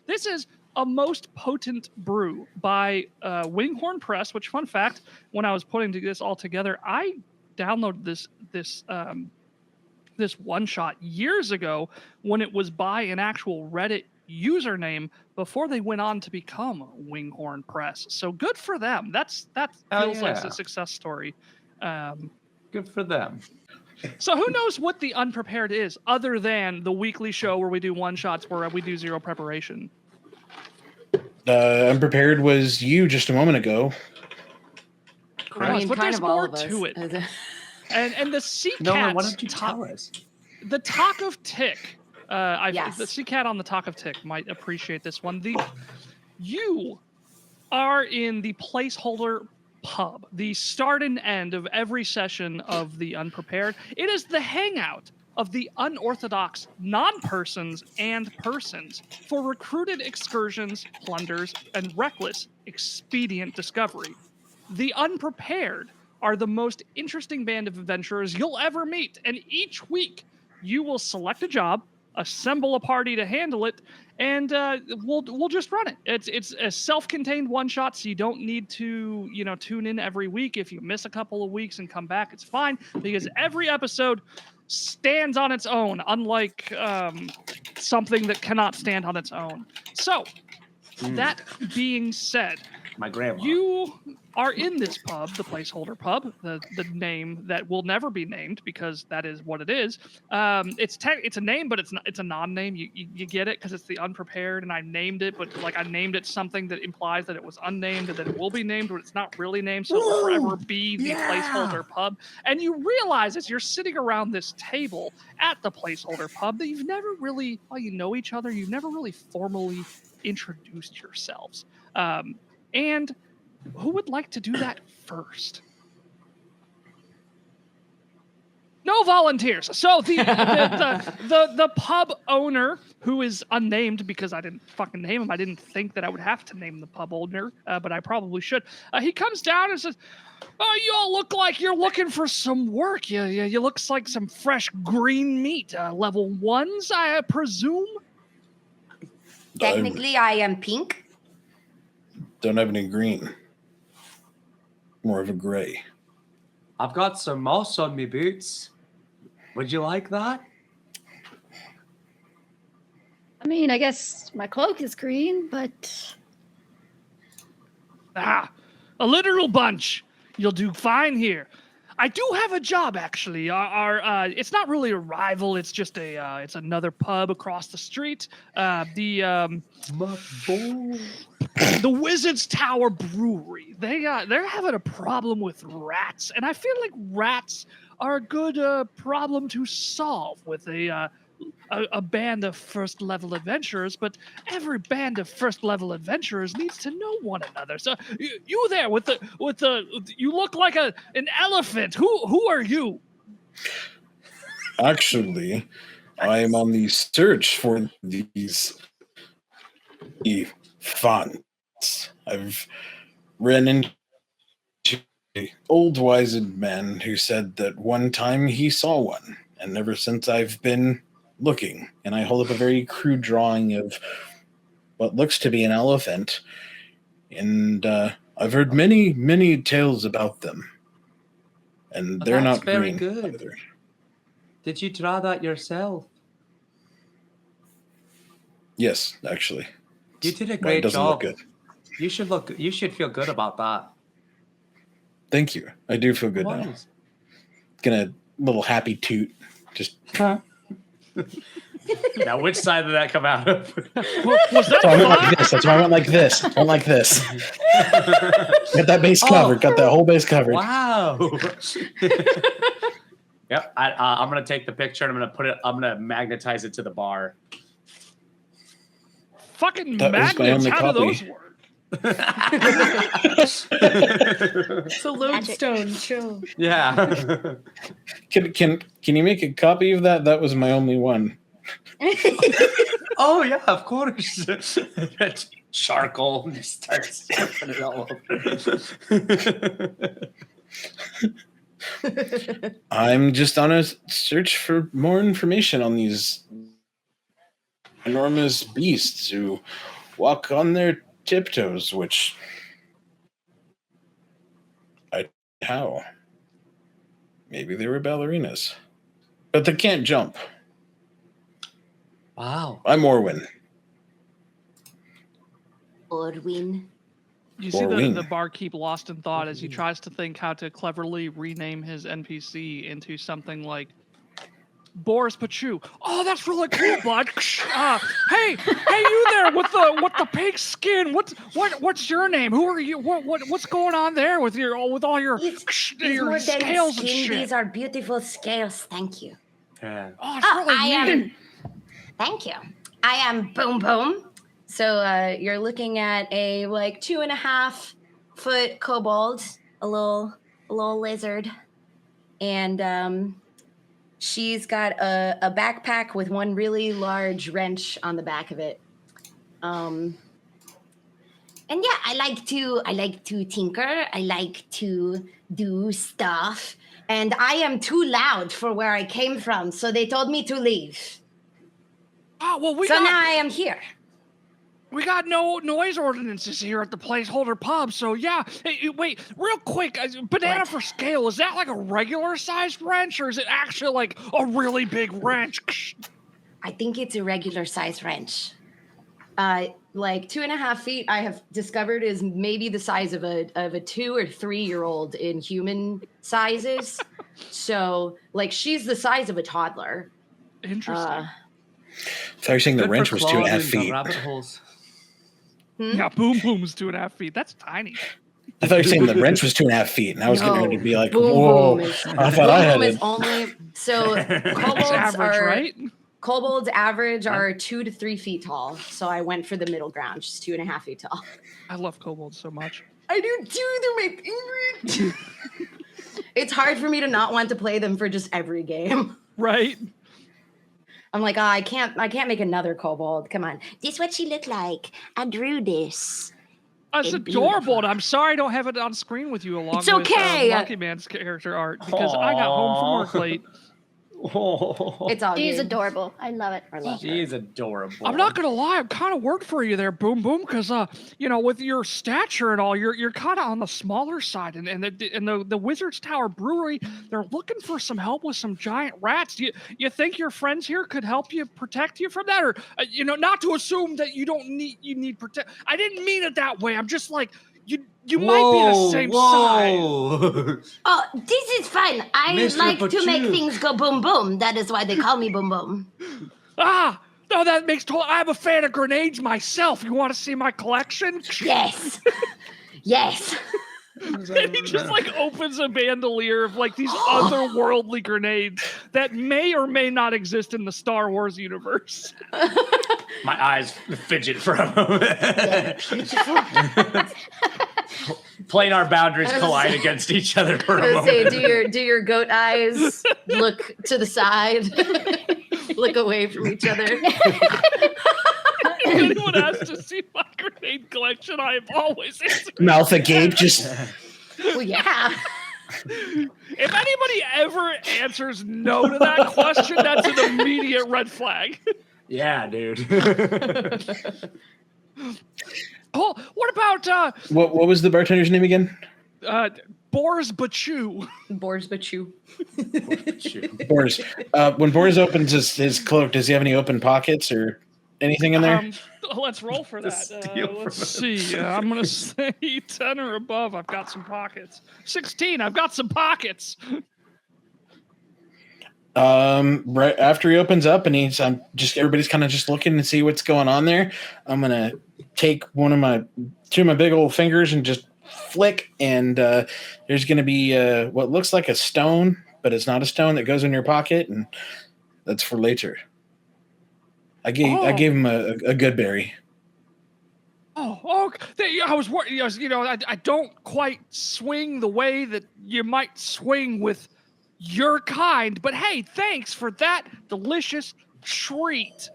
This is a most potent brew by Winghorn Press. Which, fun fact, when I was putting this all together, I downloaded this one shot years ago when it was by an actual Reddit username before they went on to become Winghorn Press. So good for them. That feels like a success story. Good for them. So who knows what the Unprepared is other than the weekly show where we do one shots where we do zero preparation? Unprepared was you just a moment ago. I mean, but kind there's of all more of us. to it. And the sea No, cats why don't you tell us? The Talk of Tick. Yes. The sea cat on the Talk of Tick might appreciate this one. You are in the placeholder pub, the start and end of every session of the Unprepared. It is the hangout of the unorthodox non-persons and persons for recruited excursions, plunders, and reckless expedient discovery. The Unprepared are the most interesting band of adventurers you'll ever meet, and each week you will select a job, assemble a party to handle it, and we'll just run it. It's a self-contained one shot, so you don't need to tune in every week. If you miss a couple of weeks and come back, it's fine, because every episode stands on its own, unlike something that cannot stand on its own. So that being said, my grandma. You are in this pub, the placeholder pub, the name that will never be named because that is what it is. It's a name, but it's a non-name. You get it because it's the Unprepared, and I named it, but I named it something that implies that it was unnamed and that it will be named, but it's not really named, so it will forever be the placeholder pub. And you realize as you're sitting around this table at the placeholder pub that you've never really, while you know each other, you've never really formally introduced yourselves. And who would like to do that first? No volunteers. So the pub owner, who is unnamed because I didn't fucking name him. I didn't think that I would have to name the pub owner, but I probably should. He comes down and says, "Oh, you all look like you're looking for some work. You looks like some fresh green meat. Level 1s, I presume." Technically, I am pink. Don't have any green. More of a gray. I've got some moss on me boots. Would you like that? I mean, I guess my cloak is green, but... A literal bunch. You'll do fine here. I do have a job, actually. It's not really a rival. It's just it's another pub across the street. The Wizards Tower Brewery. They're having a problem with rats, and I feel like rats are a good problem to solve with a band of first-level adventurers, but every band of first-level adventurers needs to know one another. So you there with the you look like an elephant. Who are you? Actually, I am on the search for these fonts. I've ran into an old wizard man who said that one time he saw one, and ever since I've been looking. And I hold up a very crude drawing of what looks to be an elephant, and I've heard many, many tales about them, and they're not very green good. either. Did you draw that yourself? Yes, actually. You did a Well, it great doesn't job. look good. You should feel good about that. Thank you. I do feel good now. Gonna little happy toot. Just Now, which side did that come out of? Was that so I went like this. That's why I went like this. I went like this. Got that base covered. Got that whole base covered. Wow. Yep. I'm gonna take the picture and I'm gonna magnetize it to the bar. Fucking That was my magnets. only How do copy. those work? It's a lodestone show. Yeah. Can you make a copy of that? That was my only one. Oh yeah, of course. Charcoal and just starts putting it all over. I'm just on a search for more information on these enormous beasts who walk on their tiptoes, which how? Maybe they were ballerinas. But they can't jump. Wow. I'm Orwin. Orwin. You see Orwin. the barkeep lost in thought as he tries to think how to cleverly rename his NPC into something like Boris Pachu. Oh, that's really cool, bud. Hey, you there with the pink skin? What's your name? Who are you? What's going on there with all your More scales than and skin. shit? These are beautiful scales. Thank you. Yeah. Oh, it's really neat. Thank you. I am Boom Boom. So you're looking at a like 2.5 foot kobold, a little lizard, and she's got a backpack with one really large wrench on the back of it. And yeah, I like to tinker. I like to do stuff. And I am too loud for where I came from, so they told me to leave. Oh, well, now I am here. We got no noise ordinances here at the Placeholder Pub, so yeah. Hey, wait, real quick, banana for scale, is that like a regular sized wrench, or is it actually like a really big wrench? I think it's a regular size wrench. Like 2.5 feet, I have discovered is maybe the size of a 2 or 3 year old in human sizes. So like she's the size of a toddler. Interesting. So you're saying the Good wrench for was 2.5 clawing feet. rabbit holes. Yeah, Boom Boom's 2.5 feet. That's tiny. I thought you were saying the wrench was 2.5 feet, and I was getting ready to be like, Boom whoa. Boom is, I thought I had it. only so kobolds Average, right? Kobolds average are 2 to 3 feet tall. So I went for the middle ground, just 2.5 feet tall. I love kobolds so much. I do too. They're my favorite. It's hard for me to not want to play them for just every game. Right. I'm like, I can't make another kobold. Come on. This is what she looked like. I drew this. It's adorable, and I'm sorry I don't have it on screen with you along It's okay. with Lucky Man's character art because I got home from work late. Oh, It's all She's good. adorable. I love it. I love her. she's adorable. I'm not gonna lie, I'm kind of worried for you there, Boom Boom, because with your stature and all, you're kind of on the smaller side, and the Wizards Tower Brewery, they're looking for some help with some giant rats. You think your friends here could help you protect you from that, or not to assume that you need protect. I didn't mean it that way. I'm just like you might be the same size. Oh, this is fun. I Mr. like to make Pachu. things go boom boom. That is why they call me Boom Boom. No, that makes total. I'm a fan of grenades myself. You want to see my collection? Yes. Yes. And he just like opens a bandolier of like these otherworldly grenades that may or may not exist in the Star Wars universe. My eyes fidget for a moment. Planar boundaries collide against each other for a moment. Do your goat eyes look to the side, look away from each other. If anyone has to see my grenade collection, I have always answered. Mouth agape, just Well, yeah. If anybody ever answers no to that question, that's an immediate red flag. Yeah, dude. Oh, what about what was the bartender's name again? Boris Pachu? Boris Pachu. Boris. When Boris opens his cloak, does he have any open pockets or anything in there? Let's roll for that. steal Let's from see. I'm going to say 10 or above. I've got some pockets. 16. I've got some pockets. Right after he opens up and everybody's kind of just looking to see what's going on there. I'm gonna take two of my big old fingers and just flick, and there's gonna be what looks like a stone, but it's not a stone that goes in your pocket, and that's for later. I gave him a good berry. Oh, I was worried. I don't quite swing the way that you might swing with your kind, but hey, thanks for that delicious treat.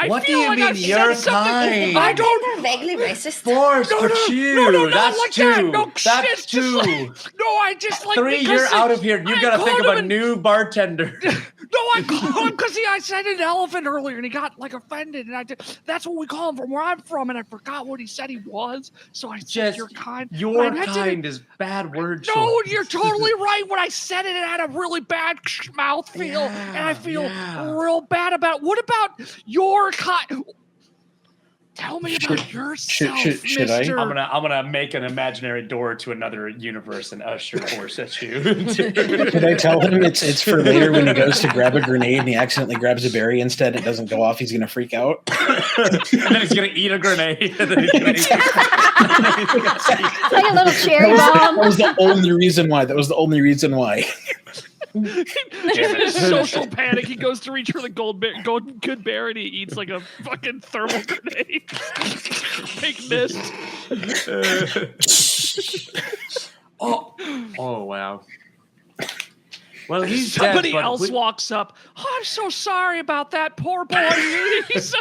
What do you mean, your kind? I don't. They're vaguely racist. Boris Pachu. No, That's like two. that. No, That's shit, two. No, I just like 3, because you're out of here. You I gotta think called of him a new bartender. No, I called him because I said an elephant earlier, and he got like offended, and that's what we call him from where I'm from, and I forgot what he said he was, so I said Just you're kind. Your I meant it- kind is bad word No, choice. you're totally right. When I said it, it had a really bad mouthfeel, and I feel real bad about it. What about your kind? Tell me about yourself, should I? mister. I'm gonna make an imaginary door to another universe and usher horse at you. Should I tell him it's for later when he goes to grab a grenade and he accidentally grabs a berry instead? It doesn't go off. He's gonna freak out. And then he's gonna eat a grenade. And then he's gonna eat It's like a little cherry That bomb. was the only reason why. That was the only reason why. Social panic. He goes to reach for the good bear, and he eats like a fucking thermal grenade. Big mist. Oh wow. Well, he's Somebody dead, but else walks up. Oh, I'm so sorry about that poor boy. He's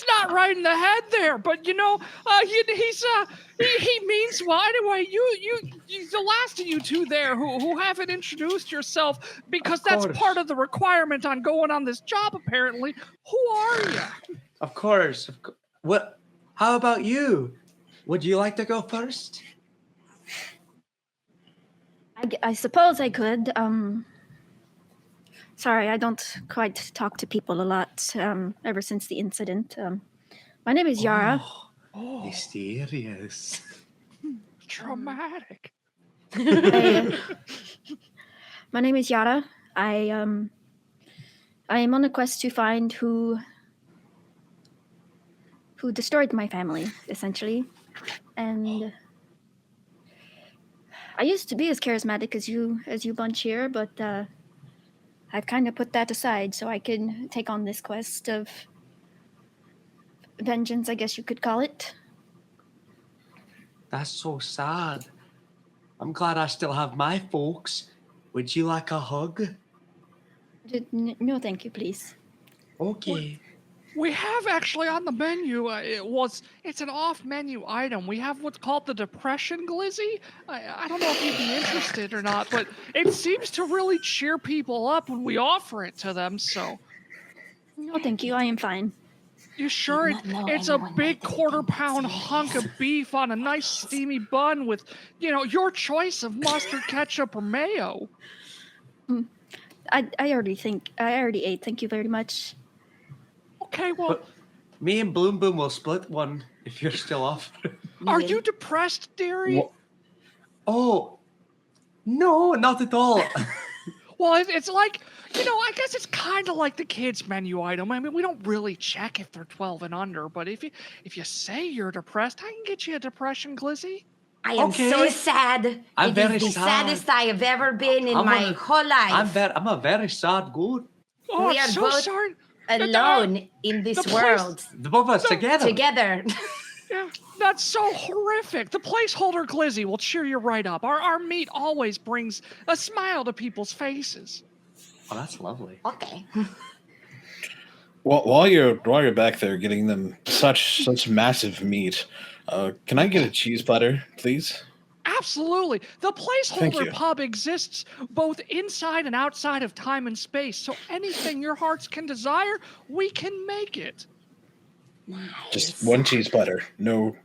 not right in the head there, but you know, he means well. Anyway, you the last of you two there who haven't introduced yourself, because that's part of the requirement on going on this job. Apparently, who are you? Of course. What? How about you? Would you like to go first? I suppose I could. Sorry, I don't quite talk to people a lot ever since the incident. My name is Yara. Oh, mysterious. Traumatic. My name is Yara. I am on a quest to find who destroyed my family, essentially. And I used to be as charismatic as you bunch here, but I've kind of put that aside so I can take on this quest of vengeance, I guess you could call it. That's so sad. I'm glad I still have my folks. Would you like a hug? No, thank you, please. Okay. We have actually on the menu, it's an off-menu item. We have what's called the Depression Glizzy. I don't know if you'd be interested or not, but it seems to really cheer people up when we offer it to them, so. No, thank you, I am fine. You sure? It's a big quarter-pound hunk of beef on a nice steamy bun with, your choice of mustard, ketchup, or mayo. I already ate, thank you very much. Okay, well, But me and Bloom Boom will split one if you're still off. are you depressed, dearie? Oh, no, not at all. Well, it's like, I guess it's kind of like the kids' menu item. I mean, we don't really check if they're 12 and under, but if you say you're depressed, I can get you a depression glizzy. I am so sad. I'm It very is the sad. saddest I have ever been in my whole life. I'm a very sad good. Oh, We I'm are so both sorry. alone in this world. The both of us together. Together. Yeah, that's so horrific. The placeholder glizzy will cheer you right up. Our meat always brings a smile to people's faces. Oh, that's lovely. Okay. Well, while you're back there getting them such massive meat, can I get a cheese platter, please? Absolutely. The Thank you. placeholder pub exists both inside and outside of time and space, so anything your hearts can desire, we can make it. Nice. Just one cheese platter. No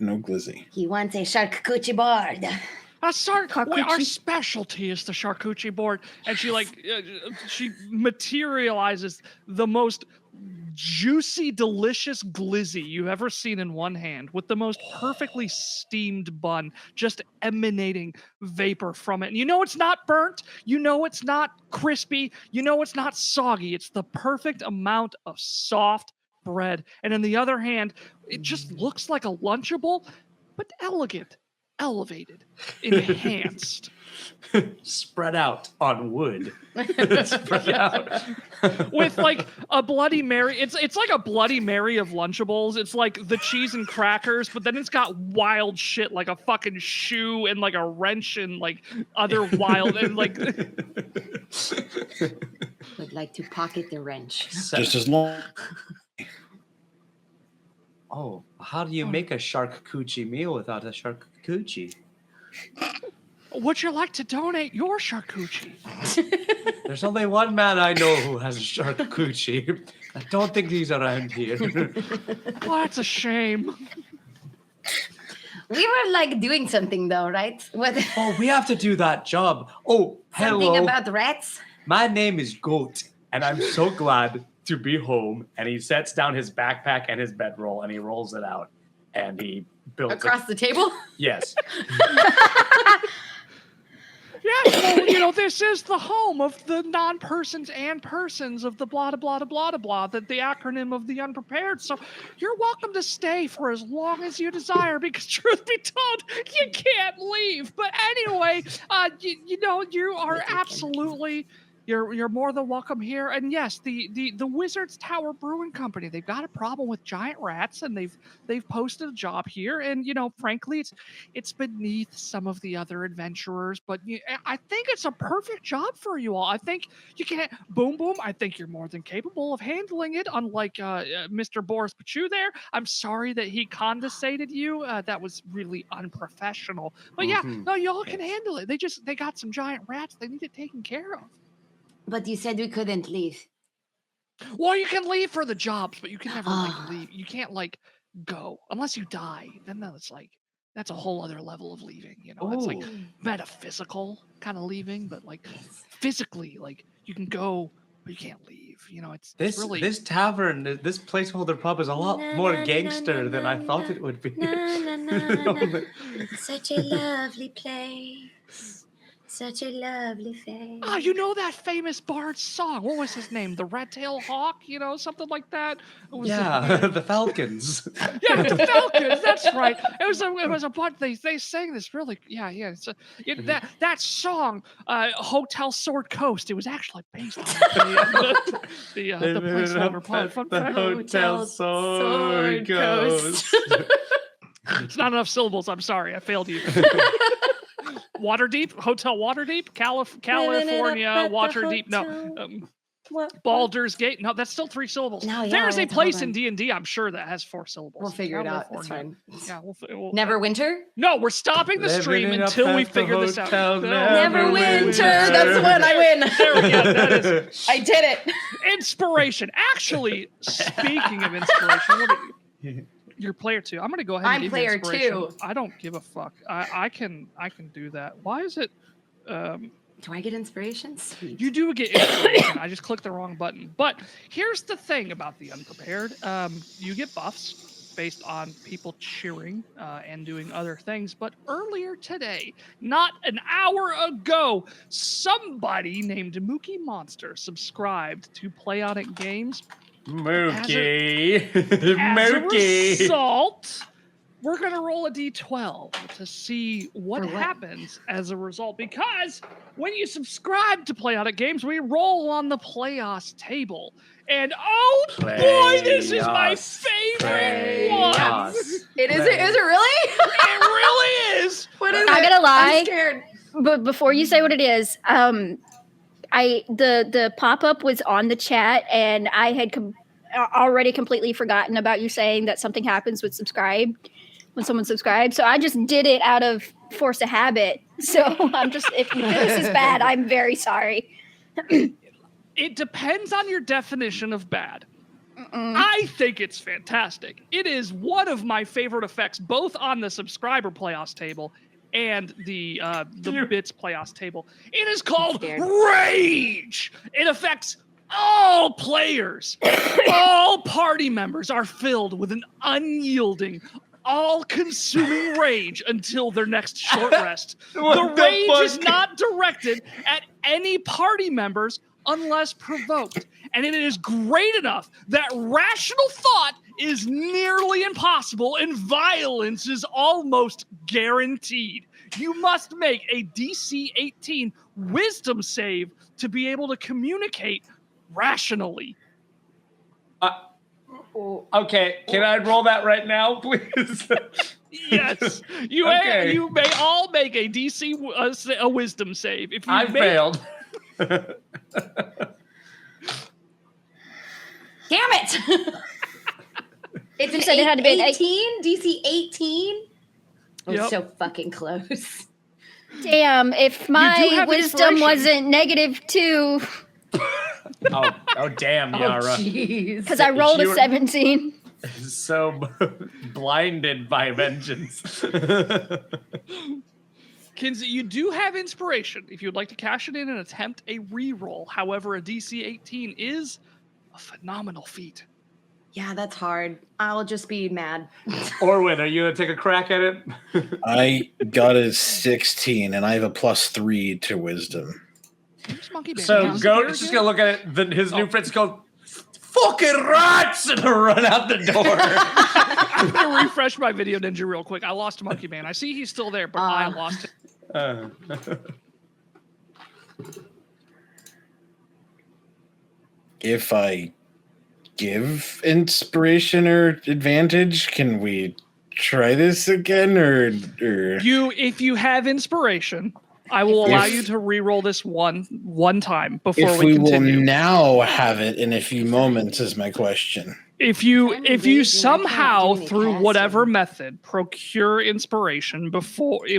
glizzy. He wants a charcuterie board. Our specialty is the charcuterie board, and she materializes the most juicy, delicious glizzy you've ever seen in one hand, with the most perfectly steamed bun just emanating vapor from it. And it's not burnt, it's not crispy, it's not soggy. It's the perfect amount of soft bread. And in the other hand, it just looks like a Lunchable, but elegant, elevated, enhanced. Spread out on wood. Spread out. With like a Bloody Mary. It's like a Bloody Mary of Lunchables. It's like the cheese and crackers, but then it's got wild shit like a fucking shoe and like a wrench and like other wild and like. Would like to pocket the wrench. Just as long. Oh, how do you make a charcuterie meal without a charcuterie? would you like to donate your charcuterie? There's only one man I know who has a charcuterie. I don't think he's around here. Well, that's a shame. We were like doing something though, right? What? Oh, we have to do that job. Oh, hello. Something about rats? My name is Goat, and I'm so glad to be home. And he sets down his backpack and his bedroll, and he rolls it out, and he builds Across the table? Yes. Yes, well, this is the home of the non-persons and persons of the blah, blah, blah, blah, blah, the acronym of the unprepared. So you're welcome to stay for as long as you desire, because truth be told, you can't leave. But anyway, you are absolutely... You're more than welcome here. And yes, the Wizards Tower Brewing Company, they've got a problem with giant rats, and they've posted a job here. And frankly, it's beneath some of the other adventurers, but I think it's a perfect job for you all. I think you can boom. I think you're more than capable of handling it. Unlike Mr. Boris Pachu there, I'm sorry that he condescended you. That was really unprofessional. But yeah, no, y'all can handle it. They got some giant rats. They need it taken care of. But you said we couldn't leave. Well, you can leave for the jobs, but you can never leave. You can't go unless you die. Then that's a whole other level of leaving. It's like metaphysical kind of leaving, but physically, you can go, but you can't leave. It's really this tavern, this placeholder pub is a lot more gangster than I thought it would be. Such a lovely place. Such a lovely face. Oh, you know that famous bard song? What was his name? The Red-tailed Hawk? Something like that. The Falcons. Yeah, the Falcons. That's right. It was a bunch. They sang this really. Yeah. That song, Hotel Sword Coast. It was actually based on the placeholder pub. Fun The fact. Hotel Sword Coast. It's not enough syllables. I'm sorry. I failed you. Waterdeep, Hotel Waterdeep, California, Waterdeep. No, Baldur's Gate. No, that's still 3 syllables. No, yeah, There's a place in D&D, I'm sure, that has 4 syllables. We'll figure it out. It's fine. Yeah, we'll Neverwinter? No, we're stopping the stream until we figure this out. Neverwinter. That's the one. I win. There we go. That is I did it. inspiration. Actually, speaking of inspiration, you're player 2. I'm going to go ahead and give player you inspiration. 2. I don't give a fuck. I can do that. Why is it... Do I get inspiration? Sweet. You do get inspiration. I just clicked the wrong button. But here's the thing about the Unprepared. You get buffs based on people cheering and doing other things. But earlier today, not an hour ago, somebody named Mookie Monster subscribed to Playotic Games. Mookie. As a result, we're going to roll a d12 to see what happens as a result. Because when you subscribe to Playotic Games, we roll on the Playoffs table. And boy, this is my favorite one. It is. Is it really? It really is. What is it? I'm gonna lie. I'm scared. But before you say what it is, the pop-up was on the chat, and I had already completely forgotten about you saying that something happens when someone subscribes. So I just did it out of force of habit. So if this is bad, I'm very sorry. It depends on your definition of bad. I think it's fantastic. It is one of my favorite effects, both on the subscriber playoffs table and the bits playoffs table. It is called Rage. It affects all players. All party members are filled with an unyielding, all-consuming rage until their next short rest. The rage is not directed at any party members unless provoked. And it is great enough that rational thought is nearly impossible and violence is almost guaranteed. You must make a DC 18 wisdom save to be able to communicate rationally. Okay, can I roll that right now, please? Yes. You may all make a DC a wisdom save. If you I failed. Damn it! It's an said it had to be an 18? DC 18? Oh, Yep. so fucking close. Damn, if do my have wisdom inspiration. wasn't -2, Oh damn, Yara. Jeez. because I rolled a You were- 17. So blinded by vengeance. Kinsey, you do have inspiration if you would like to cash it in and attempt a reroll. However, a DC 18 is a phenomenal feat. Yeah, that's hard. I'll just be mad. Orwin, are you gonna take a crack at it? I got a 16, and I have a +3 to wisdom. Here's Monkey Band. So How's it Goat's here just again? gonna look at it. His new friends go, "Fucking rats!" and run out the door. I'm gonna refresh my video ninja real quick. I lost Monkey Man. I see he's still there, but I lost it. If I give inspiration or advantage, can we try this again, or? If you have inspiration, I will allow you to re-roll this one time before If we we will continue. now have it in a few moments, is my question. If you I'm engaging, I can't somehow do any through casting. whatever method procure inspiration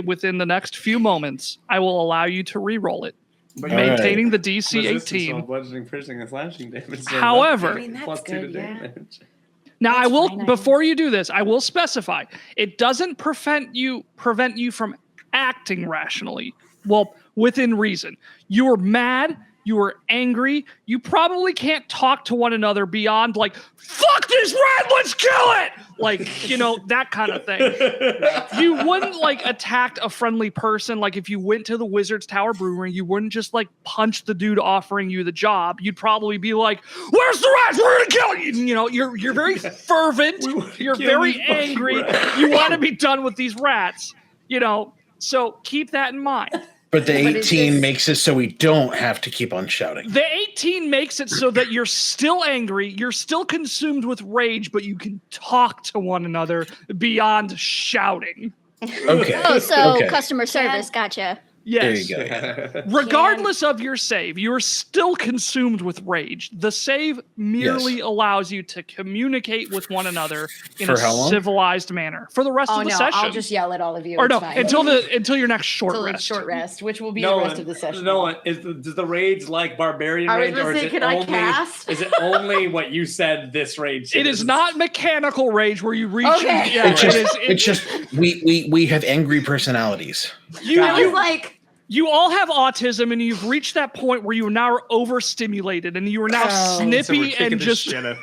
within the next few moments, I will allow you to re-roll it, But All right. maintaining the DC 18. bludgeoning, piercing, and slashing damage. However- I mean, that's good, yeah. Now I That's will fine, before you do this, I will specify it doesn't prevent you from acting rationally. Well, within reason. You were mad, you were angry, you probably can't talk to one another beyond like, fuck this rat, let's kill it! Like, you know, that kind of thing. You wouldn't like attack a friendly person. Like if you went to the Wizards Tower Brewery, you wouldn't just like punch the dude offering you the job. You'd probably be like, "Where's the rats? We're gonna kill you!" You know, you're very fervent. You're very angry. You want to be done with these rats. You know, so keep that in mind. But the But is 18 this- makes it so we don't have to keep on shouting. The 18 makes it so that you're still angry, you're still consumed with rage, but you can talk to one another beyond shouting. Okay. Oh, so okay. customer service, gotcha. Yes. There you go. Regardless of your save, you are still consumed with rage. The save merely Yes. allows you to communicate with one another in For a how long? civilized manner for the rest Oh of the no, session. I'll just yell at all of you. or it's no, fine. until your next short Till rest. short rest, which will be the rest of the session. Nolan, does the rage like barbarian I was rage, gonna or is say, it can I only? cast? Is it only what you said? This rage. It is not mechanical rage where you reach. Okay. Yeah, It's just, it is. it's just we have angry personalities. You, I was you, like, you all have autism, and you've reached that point where you are now overstimulated, and you are now So we're snippy kicking and the just. shit out.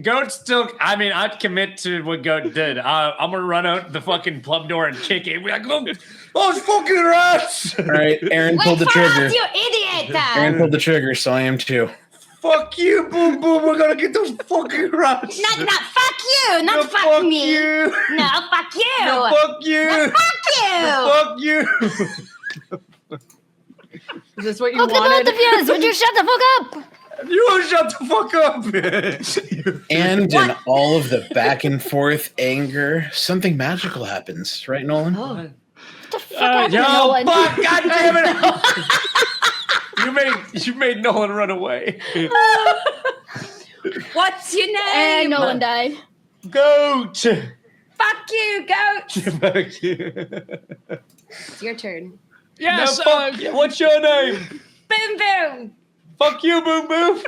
Goat still. I mean, I'd commit to what Goat did. I'm gonna run out the fucking pub door and kick it. We're like, those fucking rats! All right, Aaron Wait pulled the for trigger. us, you idiot! Aaron pulled the trigger, so I am too. Fuck you, boom boom. We're gonna get those fucking rats. Not fuck you, not No, fuck me. You. No, fuck you. No, fuck you. No, fuck you. Fuck you. is this what you Fuck the both wanted? of you! Would you shut the fuck up? You shut the fuck up. And in all of the back and forth anger, something magical happens, right, Nolan? Oh. What the fuck happened, Yo, Nolan? fuck! God damn it! You made Nolan run away. What's your And name? Nolan died. Goat. Fuck you, goat. Fuck you. It's your turn. Yes. No, fuck you. What's your name? Boom, boom. Fuck you, boom boom.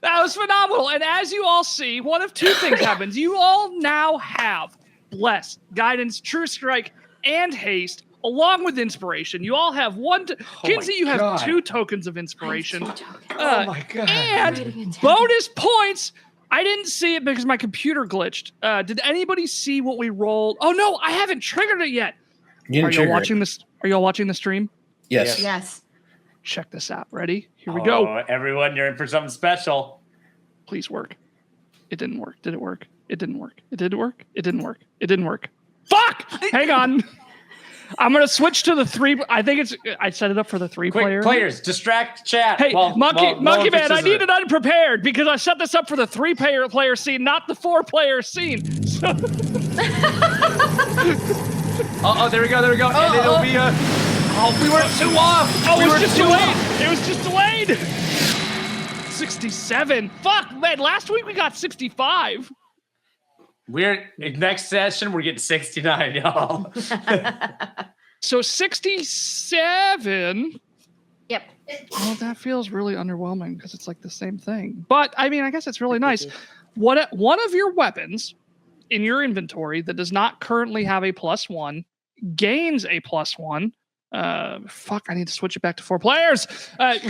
That was phenomenal. And as you all see, one of two things happens. You all now have Bless, Guidance, True Strike, and Haste, along with Inspiration. You all have one. Kinsey, you have God. 2 tokens of Inspiration. Oh my god. And bonus points. I didn't see it because my computer glitched. Did anybody see what we rolled? Oh no, I haven't triggered it yet. You Are didn't y'all trigger watching this? Are y'all watching the stream? it. Yes. Yes. Check this out. Ready? Here we go. Oh, everyone, you're in for something special. Please work. It didn't work. Did it work? It didn't work. It did work. It didn't work. It didn't work. Fuck! Hang on. I'm gonna switch to the 3. I think it's. I set it up for the 3 Quick, player. players, distract chat. Hey, Monkey Nolan Man, I fixes need it. it unprepared because I set this up for the 3-player scene, not the 4-player scene. So, Oh, there we go, there we go. And it'll be a. Oh, we were too off. oh, we it were was just too delayed. off. It was just delayed. 67. Fuck, man. Last week we got 65. Next session, we're getting 69, y'all. So 67. Yep. Oh, that feels really underwhelming because it's like the same thing. But I mean, I guess it's really nice. One of your weapons in your inventory that does not currently have a +1 gains a +1. Fuck, I need to switch it back to 4 players.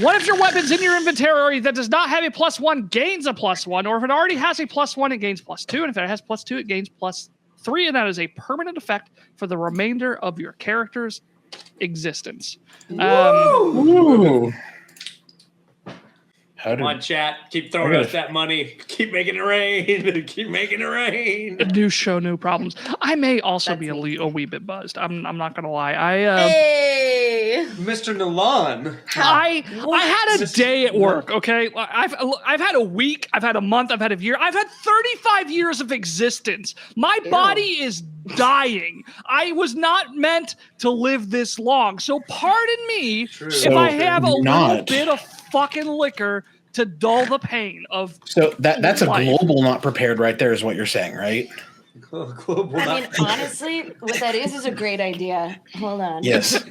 One of your weapons in your inventory that does not have a +1 gains a +1, or if it already has a +1, it gains +2, and if it has +2, it gains +3, and that is a permanent effect for the remainder of your character's existence. Ooh. How Come did on, chat. Keep throwing us that money. Keep making it rain. Keep making it rain. New show, new problems. I may also That's be a me. wee bit buzzed. I'm not gonna lie. Hey! Mr. Nalan. I had a day at work. Okay, I've had a week. I've had a month. I've had a year. I've had 35 years of existence. My body is dying. I was not meant to live this long. So pardon me if I have a little bit of fucking liquor to dull the pain of. So that's a life. global not prepared right there is what you're saying, right? I mean, honestly, what that is a great idea. Hold on. Yes.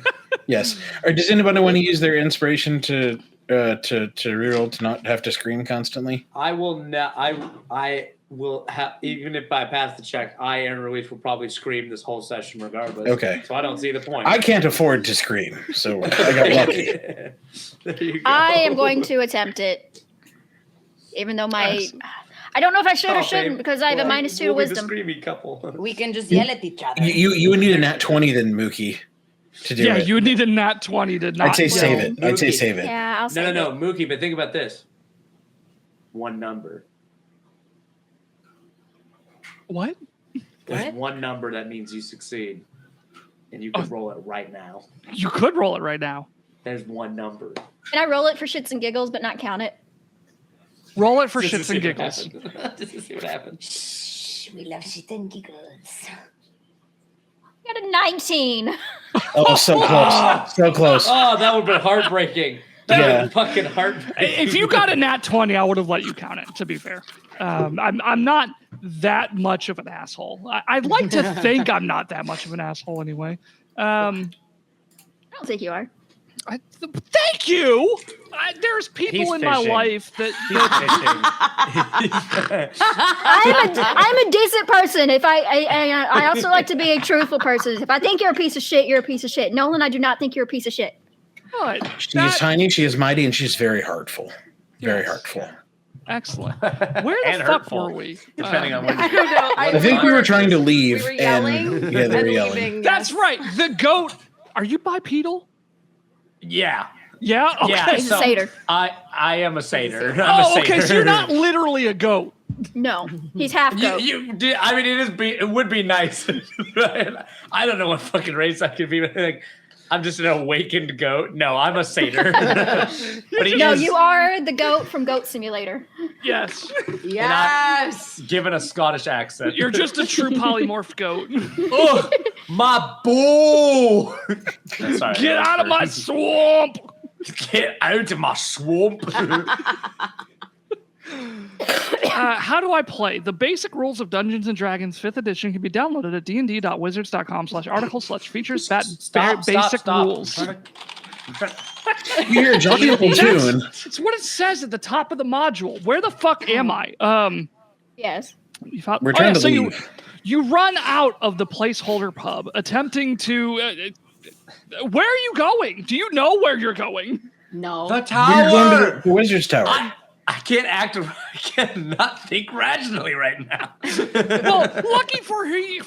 Yes. Or does anybody want to use their inspiration to reroll to not have to scream constantly? I will not. I will have, even if I pass the check, I and Relief will probably scream this whole session regardless. Okay. So I don't see the point. I can't afford to scream, so I got lucky. There you go. I am going to attempt it, even though I don't know if I should or shouldn't babe. because I have a Well, -2 to we'll be the wisdom. screamy couple. We can just yell at each other. You would need a nat 20 then, Mookie, to do Yeah, it. you would need a nat 20 to not. I'd say save it. I'd say Mookie. save it. Yeah, I'll say No, Mookie, but think about this. One number. What? There's What? one number that means you succeed. And you can roll it right now. You could roll it right now. There's one number. Can I roll it for shits and giggles but not count it? Roll it for Just to shits see and what giggles. happens. Just to see what happens. Shh, we love shit and giggles. I got a 19. Oh, so close. So close. Oh, that would be heartbreaking. That Yeah. would be fucking heartbreaking. If you got a nat 20, I would have let you count it, to be fair. I'm not that much of an asshole. I'd like to think I'm not that much of an asshole anyway. I don't think you are. Thank you. There's people He's in my fishing. life that. I'm a decent person. If I also like to be a truthful person. If I think you're a piece of shit, you're a piece of shit. Nolan, I do not think you're a piece of shit. Good. She is tiny, she is mighty, and she's very heartful. Very heartful. Excellent. Where the And fuck hurtful, were we? Depending on when I don't know. I think we were trying to leave. We were yelling. And, yeah, they were and yelling. leaving That's us. right. The goat. Are you bipedal? Yeah. Yeah. Okay. Yeah. He's a satyr. I am a satyr. I'm a Oh, okay. satyr. So you're not literally a goat. No, he's half goat. I mean, it would be nice. I don't know what fucking race I could be. Like, I'm just an awakened goat. No, I'm a satyr. But he No, is you are the goat from Goat Simulator. Yes. Yes. given a Scottish accent. You're just a true polymorph goat. Oh, my bull. Sorry, Get out of my swamp. Get out of my swamp. How do I play? The basic rules of Dungeons & Dragons 5th edition can be downloaded at dnd.wizards.com/articles/features/basic rules. You hear a jolly old tune. It's what it says at the top of the module. Where the fuck am I? Yes. We're trying to so leave. you run out of the placeholder pub, attempting to. Where are you going? Do you know where you're going? No. The We're going tower. to the Wizards Tower. I can't act. I cannot think rationally right now. Well, lucky for you,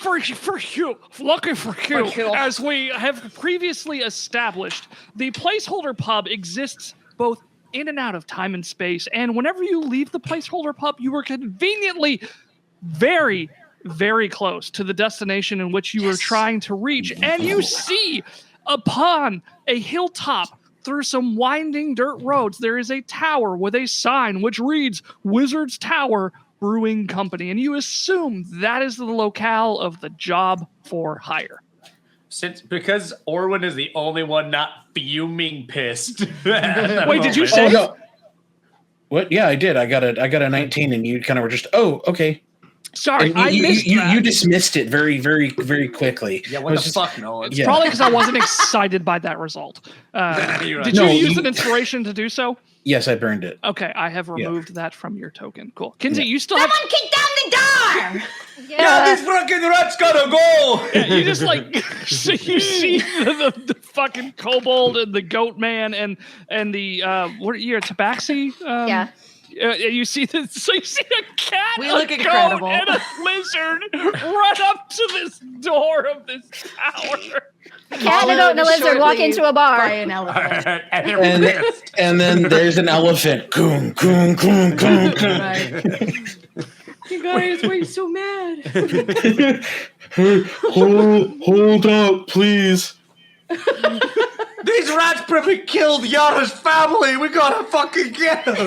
as we have previously established, the placeholder pub exists both in and out of time and space, and whenever you leave the placeholder pub, you are conveniently very, very close to the destination in which you are trying to reach, and you see upon a hilltop through some winding dirt roads, there is a tower with a sign which reads Wizards Tower Brewing Company, and you assume that is the locale of the job for hire. Because Orwin is the only one not fuming pissed. Wait, did you Oh, say? no. What? Yeah, I did. I got a 19, and you kind of were just, oh, okay. Sorry, And I missed that. you dismissed it very, very, very quickly. Yeah, what the fuck, Nolan? Yeah. Probably because I wasn't excited by that result. You're right. Did No, you use you- an inspiration to do so? Yes, I burned it. Okay, I have Yeah. removed that from your token. Cool. Kinsey, Yeah. you still have... Someone kick down the door! Yeah, these fucking rats gotta go! Yeah, you just like... so you see the fucking kobold and the goat man and the... what are you, a tabaxi? Yeah. You see the, so you see a cat, We a look goat, incredible. and a lizard run up to this door of this tower. A cat, a goat, and a lizard walk into a bar. By an elephant. And they're pissed. And then there's an elephant. Coon, coon, coon, coon, coon. Right. You guys, why are you so mad? Hold up, please. These rats probably killed Yara's family. We gotta fucking get them.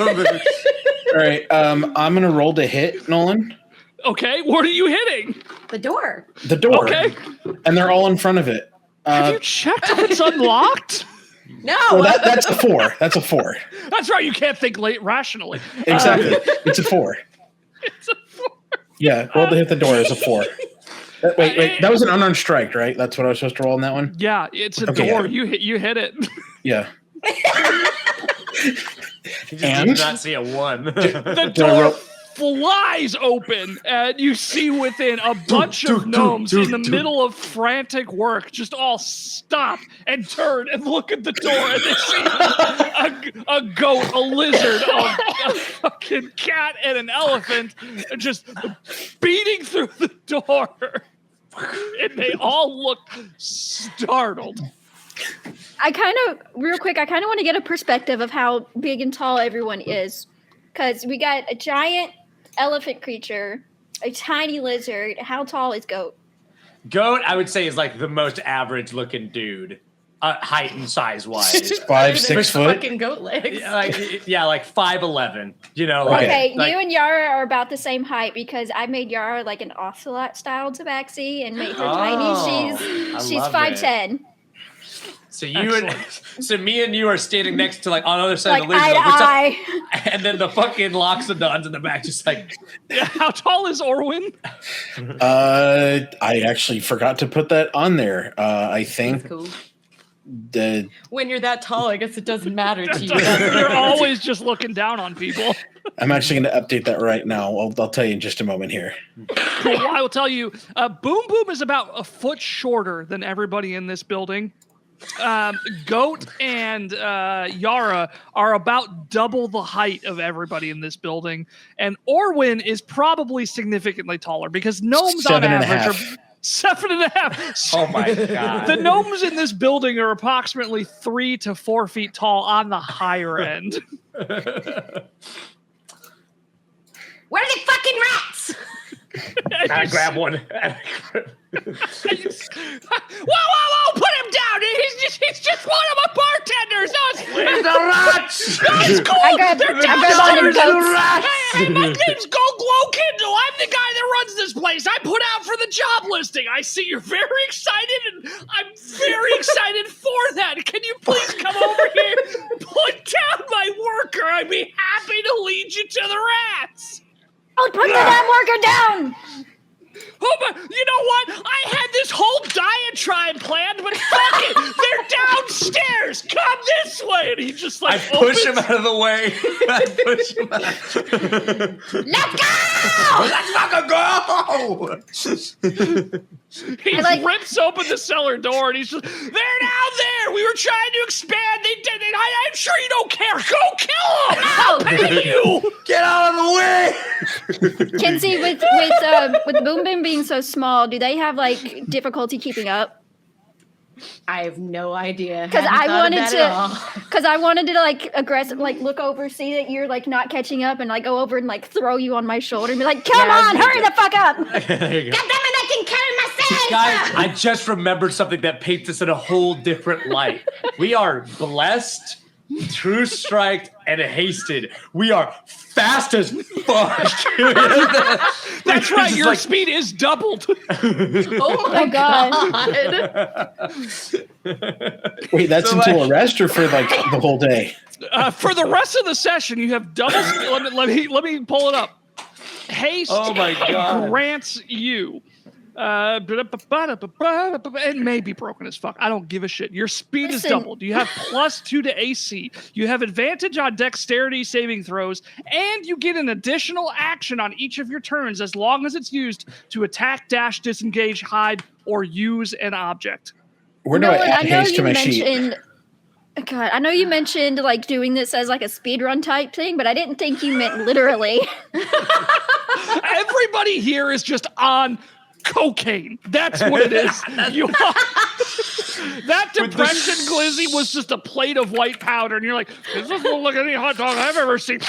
All right, I'm gonna roll to hit, Nolan. Okay, what are you hitting? The door. The door. Okay. And they're all in front of it. Have you checked if it's unlocked? No. Well, that's a 4. That's a 4. That's right, you can't think rationally. Exactly. It's a 4. It's a 4. Yeah, roll to hit the door is a 4. Wait. That was an unarmed strike, right? That's what I was supposed to roll in that one? Yeah, it's a Okay, door. yeah. You hit it. Yeah. You just And? did not see a 1. The Do I door roll- flies open, and you see within a bunch of gnomes in the middle of frantic work just all stop and turn and look at the door, and they see a goat, a lizard, a fucking cat, and an elephant just beating through the door. And they all look startled. I kind of want to get a perspective of how big and tall everyone is. Because we got a giant elephant creature, a tiny lizard. How tall is Goat? Goat, I would say, is like the most average looking dude, height and size wise. 5, 6 foot. Fucking goat legs. like 5'11". You know, Okay, like, you and Yara are about the same height because I made Yara like an ocelot style tabaxi and made her I tiny. She's love 5'10". So so me and you are standing next to like on the other side Like of the lizard, eye to eye. and then the fucking Loxodons in the back just like How tall is Orwin? I actually forgot to put that on there. I think Cool. the When you're that tall, I guess it doesn't matter to you. You're always just looking down on people. I'm actually going to update that right now. I'll tell you in just a moment here. Cool. Well, I will tell you, Boom Boom is about a foot shorter than everybody in this building. Goat and Yara are about double the height of everybody in this building, and Orwin is probably significantly taller because gnomes on 7.5. average are 7.5. oh my god. The gnomes in this building are approximately 3 to 4 feet tall on the higher end. Where are the fucking rats? I grab one. Whoa! Put him down! He's just one of my bartenders. No, it's The rats! no, it's cool. I grabbed They're one of downstairs. the goats. Hey, my name's Go Glow Kindle. I'm the guy that runs this place. I put out for the job listing. I see you're very excited, and I'm very excited for that. Can you please come over here, put down my worker? I'd be happy to lead you to the rats. Oh, put the damn worker down! Oh, but you know what? I had this whole diatribe planned, but fuck it. They're downstairs. Come this way. And he just like I push him opens- out of the way. I push him out. Let's go! Let's fucking go! He I like- rips open the cellar door and he's just, they're down there. We were trying to expand. They did it. I'm sure you don't care. Go kill them. I'll pay you. Get out of the way! Kinsey, with Boom Boom being so small, do they have like difficulty keeping up? I have no idea. Because Hadn't I thought of wanted that at all. because I wanted to like aggressive, like look over, see that you're like not catching up, and like go over and like throw you on my shoulder and be like, "Come Yeah, on, me hurry too. the fuck up!" There you go. God damn it, I can carry myself! Guys, I just remembered something that paints us in a whole different light. We are blessed, true striked, and hasted. We are fast as fuck. That's right. It's Your like- speed is doubled. Oh my Oh, God. Wait, that's So, until like- arrest or for like the whole day? For the rest of the session, you have double. Let me pull it up. Haste Oh my God. grants you. It may be broken as fuck. I don't give a shit. Your speed is Listen. doubled. You have +2 to AC. You have advantage on dexterity saving throws, and you get an additional action on each of your turns as long as it's used to attack, dash, disengage, hide, or use an object. Where do I Nolan, add haste to my sheet? God, I know you mentioned like doing this as like a speed run type thing, but I didn't think you meant literally. Everybody here is just on cocaine. That's what it is. That depression glizzy was just a plate of white powder, and you're like, this doesn't look like any hot dog I've ever seen.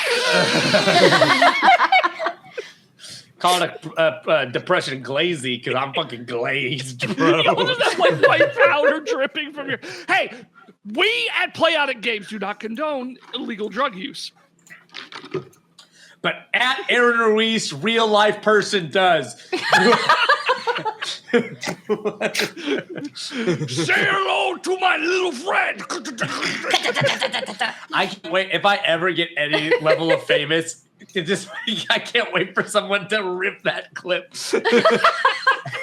Call it a depression glazy because I'm fucking glazed, bro. Yo, there's that like white powder dripping from your. Hey, we at Playotic Games do not condone illegal drug use. But at Aaron Ruiz, real life person does. Say hello to my little friend. I can't wait. If I ever get any level of famous, I can't wait for someone to rip that clip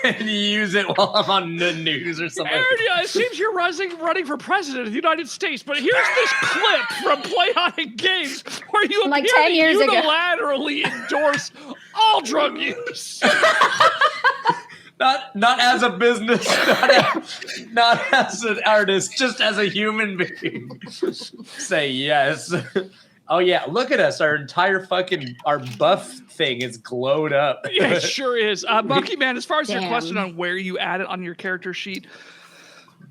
and use it while I'm on the news or something. Aaron, it seems you're running for president of the United States, but here's this clip from Playotic Games where you Like appear 10 years to ago. unilaterally endorse all drug use. Not as a business, not as an artist, just as a human being. Say yes. Oh yeah, look at us. Our entire our buff thing is glowed up. Yeah, it sure is. Monkey Man, as far as your Damn. question on where you add it on your character sheet,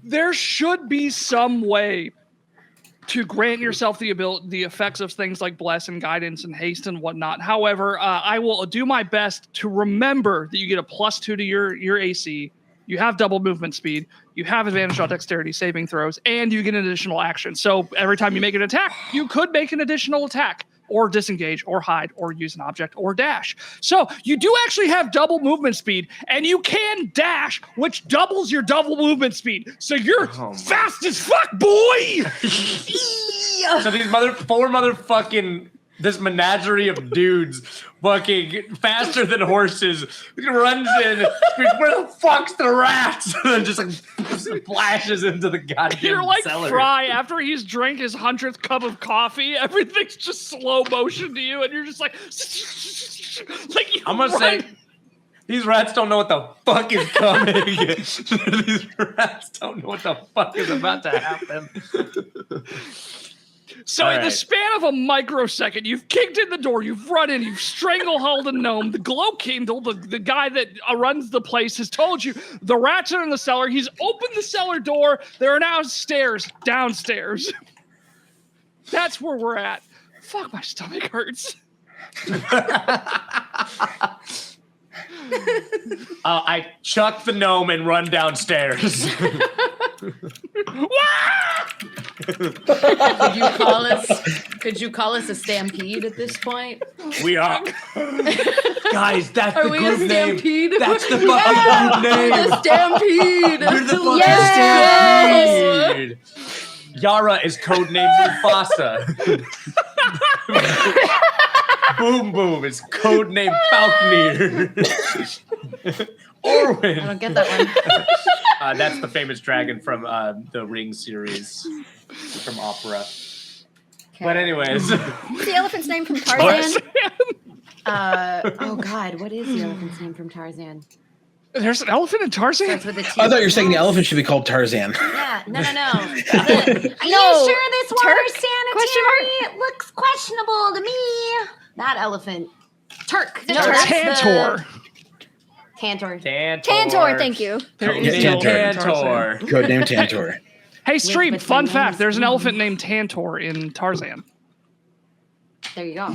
there should be some way to grant yourself the effects of things like bless and guidance and haste and whatnot. However, I will do my best to remember that you get a +2 to your AC. You have double movement speed. You have advantage on dexterity saving throws, and you get an additional action. So every time you make an attack, you could make an additional attack, or disengage, or hide, or use an object, or dash. So you do actually have double movement speed, and you can dash, which doubles your double movement speed. So you're fast as fuck, boy! So these this menagerie of dudes fucking faster than horses runs in, where the fuck's the rats? And then just like splashes into the goddamn You're like cellar. Fry after he's drank his 100th cup of coffee. Everything's just slow motion to you, and you're just like you I'm gonna say these rats don't know what the fuck is coming. These rats don't know what the fuck is about to happen. So All in the right. span of a microsecond, you've kicked in the door, you've run in, you've stranglehold a gnome. The glow kindle, the guy that runs the place, has told you the rats are in the cellar. He's opened the cellar door. There are now stairs downstairs. That's where we're at. Fuck, my stomach hurts. I chuck the gnome and run downstairs. Could you call us a stampede at this point? We are. Guys, that's Are the we a group name. stampede? That's the fucking group name. The stampede. You're the fucking Yes! stampede. Yara is codenamed Mufasa. Boom Boom is codenamed Falconeer. Orwin. I don't get that one. That's the famous dragon from the Ring series from opera. But anyways, What's the elephant's name from Tarzan? Oh God, what is the elephant's name from Tarzan? There's an elephant in Tarzan? Starts with a T. I thought you were saying the elephant should be called Tarzan. Yeah, no. Are No. you sure this water's Turk? sanitary? It looks questionable to me. Not elephant. Turk. The No, Turk. that's Tantor. Tantor. Tantor, thank you. There Yeah, is no Tantor. Codename Tantor. Hey, Stream, but fun my name fact. is There's an Boom. elephant named Tantor in Tarzan. There you go.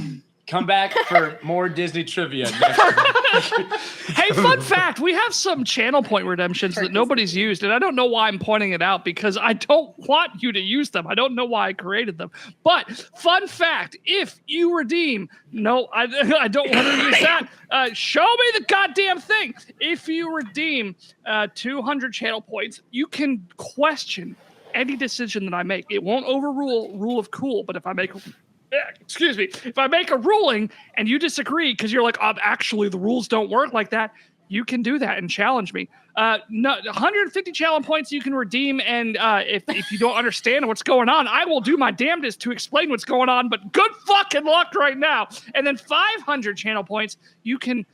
come back for more Disney trivia next week. Hey, fun fact, we have some channel point redemptions that nobody's used, and I don't know why I'm pointing it out because I don't want you to use them. I don't know why I created them. But fun fact, if you redeem, no, I don't want to use that. Show me the goddamn thing. If you redeem 200 channel points, you can question any decision that I make. It won't overrule rule of cool, but if I make excuse me, if I make a ruling and you disagree because you're like, actually the rules don't work like that, you can do that and challenge me. No, 150 challenge points you can redeem, and if you don't understand what's going on, I will do my damnedest to explain what's going on, but good fucking luck right now. And then 500 channel points, you can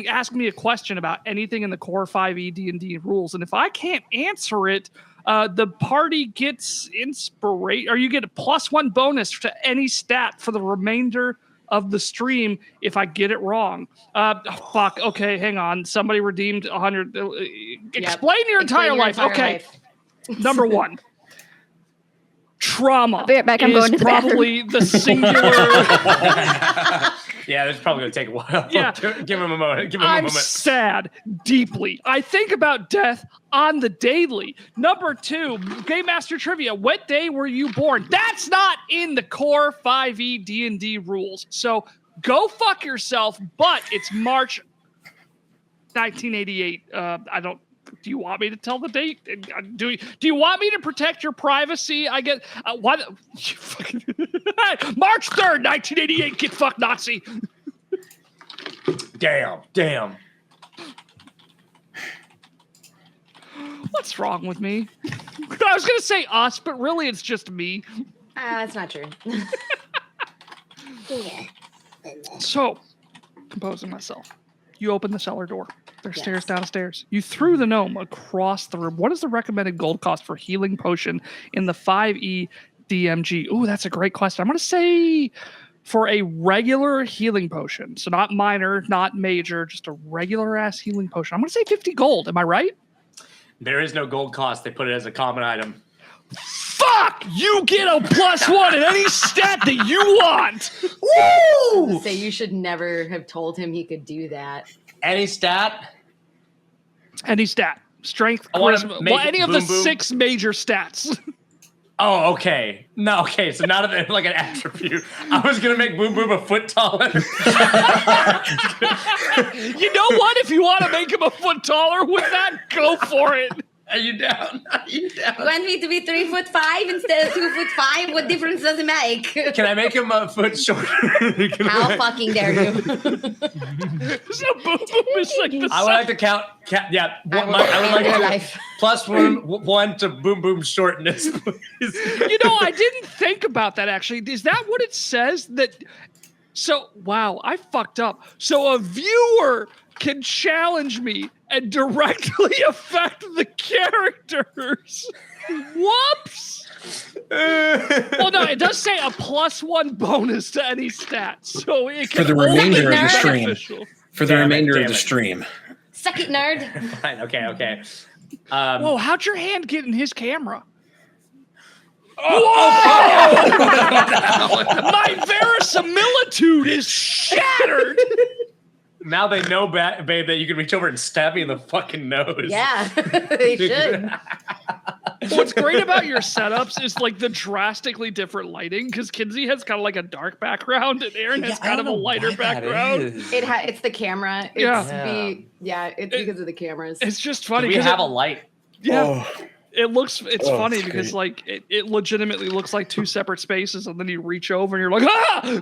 ask me a question about anything in the core 5e D&D rules, and if I can't answer it, the party gets inspiration, or you get a +1 bonus to any stat for the remainder of the stream if I get it wrong. Fuck. Okay, hang on. Somebody redeemed 100. Explain your entire life. Okay. Number 1. Trauma. I'll be right back. I'm going to the probably the singular. Yeah, it's probably going to take a while. Yeah. Give him a moment. I'm sad deeply. I think about death on the daily. Number 2, Game Master Trivia. What day were you born? That's not in the core 5e D&D rules. So go fuck yourself, but it's March 1988. Do you want me to tell the date? Do you want me to protect your privacy? I get what? March 3rd, 1988. Get fucked, Nazi. Damn. What's wrong with me? I was gonna say us, but really it's just me. That's not true. So, composing myself. You open the cellar door. There's stairs downstairs. You threw the gnome across the room. What is the recommended gold cost for healing potion in the 5e DMG? Ooh, that's a great question. I'm going to say for a regular healing potion, so not minor, not major, just a regular ass healing potion, I'm going to say 50 gold. Am I right? There is no gold cost. They put it as a common item. Fuck! You get a +1 in any stat that you want. Woo! Say you should never have told him he could do that. Any stat? Any stat. Strength, I wanna charisma. make Well, any of boom, the boom. 6 major stats. Oh, okay. No, okay. So not like an attribute. I was gonna make Boom Boom a foot taller. You know what? If you want to make him a foot taller with that, go for it. Are you down? You want me to be 3'5" instead of 2'5"? What difference does it make? Can I make him a foot shorter? How fucking dare you? So Boom Boom is like the I would like to count. Yeah, I will I would like your to life. +1 to Boom Boom's shortness, please. You know, I didn't think about that actually. Is that what it says? So, wow, I fucked up. So a viewer can challenge me and directly affect the characters. Whoops. Well, no, it does say a +1 bonus to any stat. So it can For the remainder of the be stream. beneficial. For the Damn it, remainder damn of the it. stream. Suck it, nerd. Fine. Okay. Whoa, how'd your hand get in his camera? My verisimilitude is shattered. Now they know, babe, that you can reach over and stab me in the fucking nose. Yeah, they should. What's great about your setups is like the drastically different lighting, because Kinsey has kind of like a dark background and Aaron has kind of a lighter background. It's the camera. It's because of the cameras. It's just funny. We 'cause have a light. Yeah. Oh, It's funny it's because great. like it legitimately looks like 2 separate spaces, and then you reach over and you're like, ah!